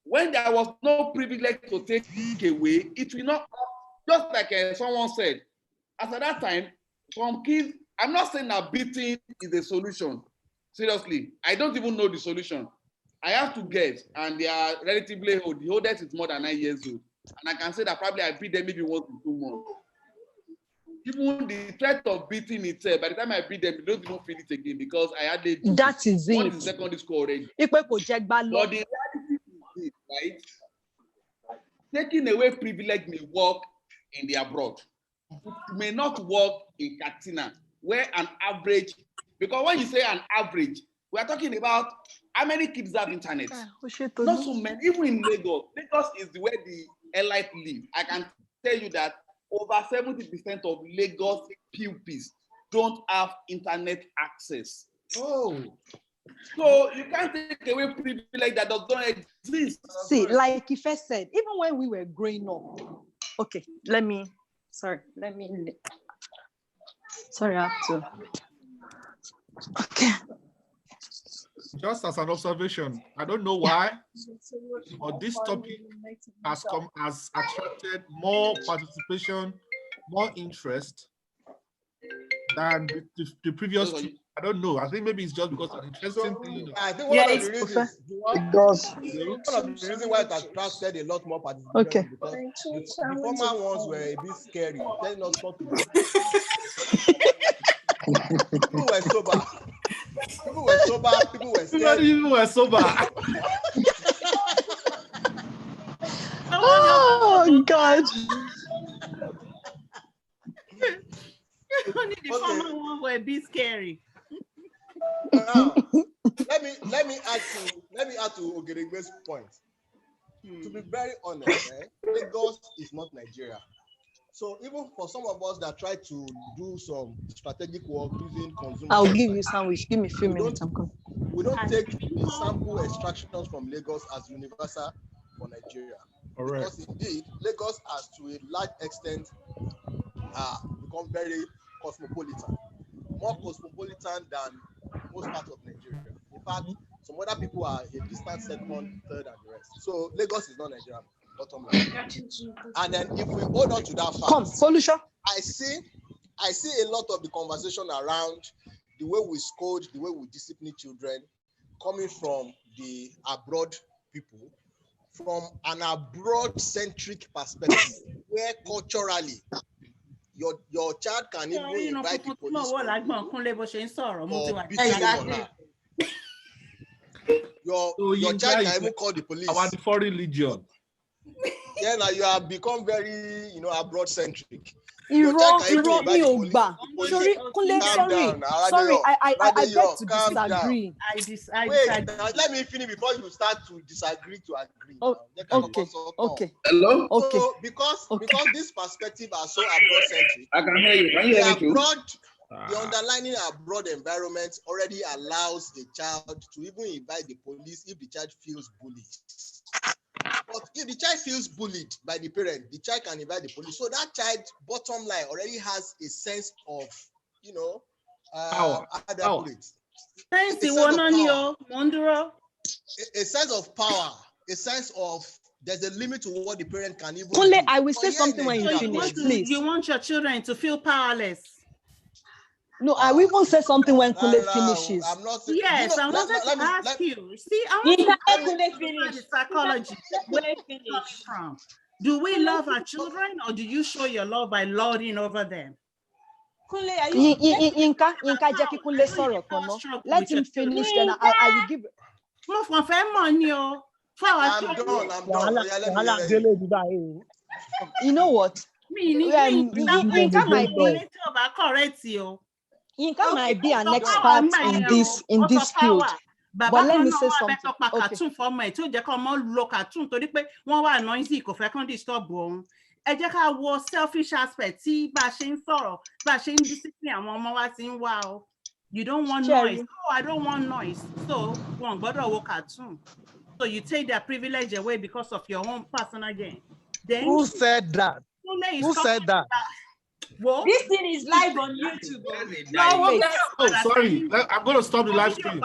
when there was no privilege to take away, it will not. Just like someone said, as at that time, some kids. I'm not saying that beating is the solution. Seriously, I don't even know the solution. I have to guess, and they are relatively old. The oldest is more than 9 years old. And I can say that probably I beat them maybe once in 2 months. Even the threat of beating itself, by the time I beat them, they don't even feel it again because I had a that is one it. in secondary school already. But the reality is, right? Taking away privilege may work in the abroad. It may not work in Katsina, where an average, because when you say an average, we are talking about how many kids have internet? Not so many. Even in Lagos, Lagos is where the elite live. I can tell you that over 70% of Lagos pupils don't have internet access. Oh. So you can't take away privilege that does not exist. See, like Ife said, even when we were growing up, okay, sorry, I have to. Okay. Just as an observation, I don't know why, but this topic has attracted more participation, more interest than the previous two. I don't know. I think maybe it's just because of the interesting thing. I think one of the reasons why it attracted a lot more participation because the former ones were a bit scary. Telling us not to do. People were sober. People were scared. People were sober. Oh, God. Only the former ones were a bit scary. Now, let me add to Ogeregbe's point. To be very honest, Lagos is not Nigeria. So even for some of us that try to do some strategic work using consumer, I'll give you sandwich. Give me a few minutes. I'm coming. We don't take the sample extractions from Lagos as universal for Nigeria. Correct. Because indeed, Lagos has to a large extent become very cosmopolitan, more cosmopolitan than most parts of Nigeria. In fact, some other people are a distant second, third, and the rest. So Lagos is not Nigeria, bottom line. And then if we hold on to that fact, solution. I see a lot of the conversation around the way we scold, the way we discipline children, coming from the abroad people, from an abroad-centric perspective, where culturally your child can even invite the police for her. Your child can even call the police. Our foreign legion. Yeah, now you have become very, abroad-centric. Sorry, I beg to disagree. Wait, let me finish before you start to disagree to agree. Okay. Hello? Okay. So because this perspective are so abroad-centric, I can hear you. Can you hear me too? The underlying abroad environment already allows a child to even invite the police if the child feels bullied. But if the child feels bullied by the parent, the child can invite the police. So that child, bottom line, already has a sense of, power. A sense of power, a sense of there's a limit to what the parent can even Kunle, do. I will say something when you finish, please. You want your children to feel powerless. No, I will even say something when Kunle finishes. I'm not saying, yes, I wanted to ask you. See, I want to ask the psychology. Where it comes from. Do we love our children, or do you show your love by lording over them? Yinka, Jackie Kunle sorrow, let him finish, then I will give. You know what? Yinka might be an expert in this field. But let me say something. Selfish aspect. You don't want noise. Oh, I don't want noise. So one cartoon. So you take their privilege away because of your own personal gain. Then who said that? Who said that? Well, this thing is live on YouTube. Oh, sorry. I'm going to stop the live stream.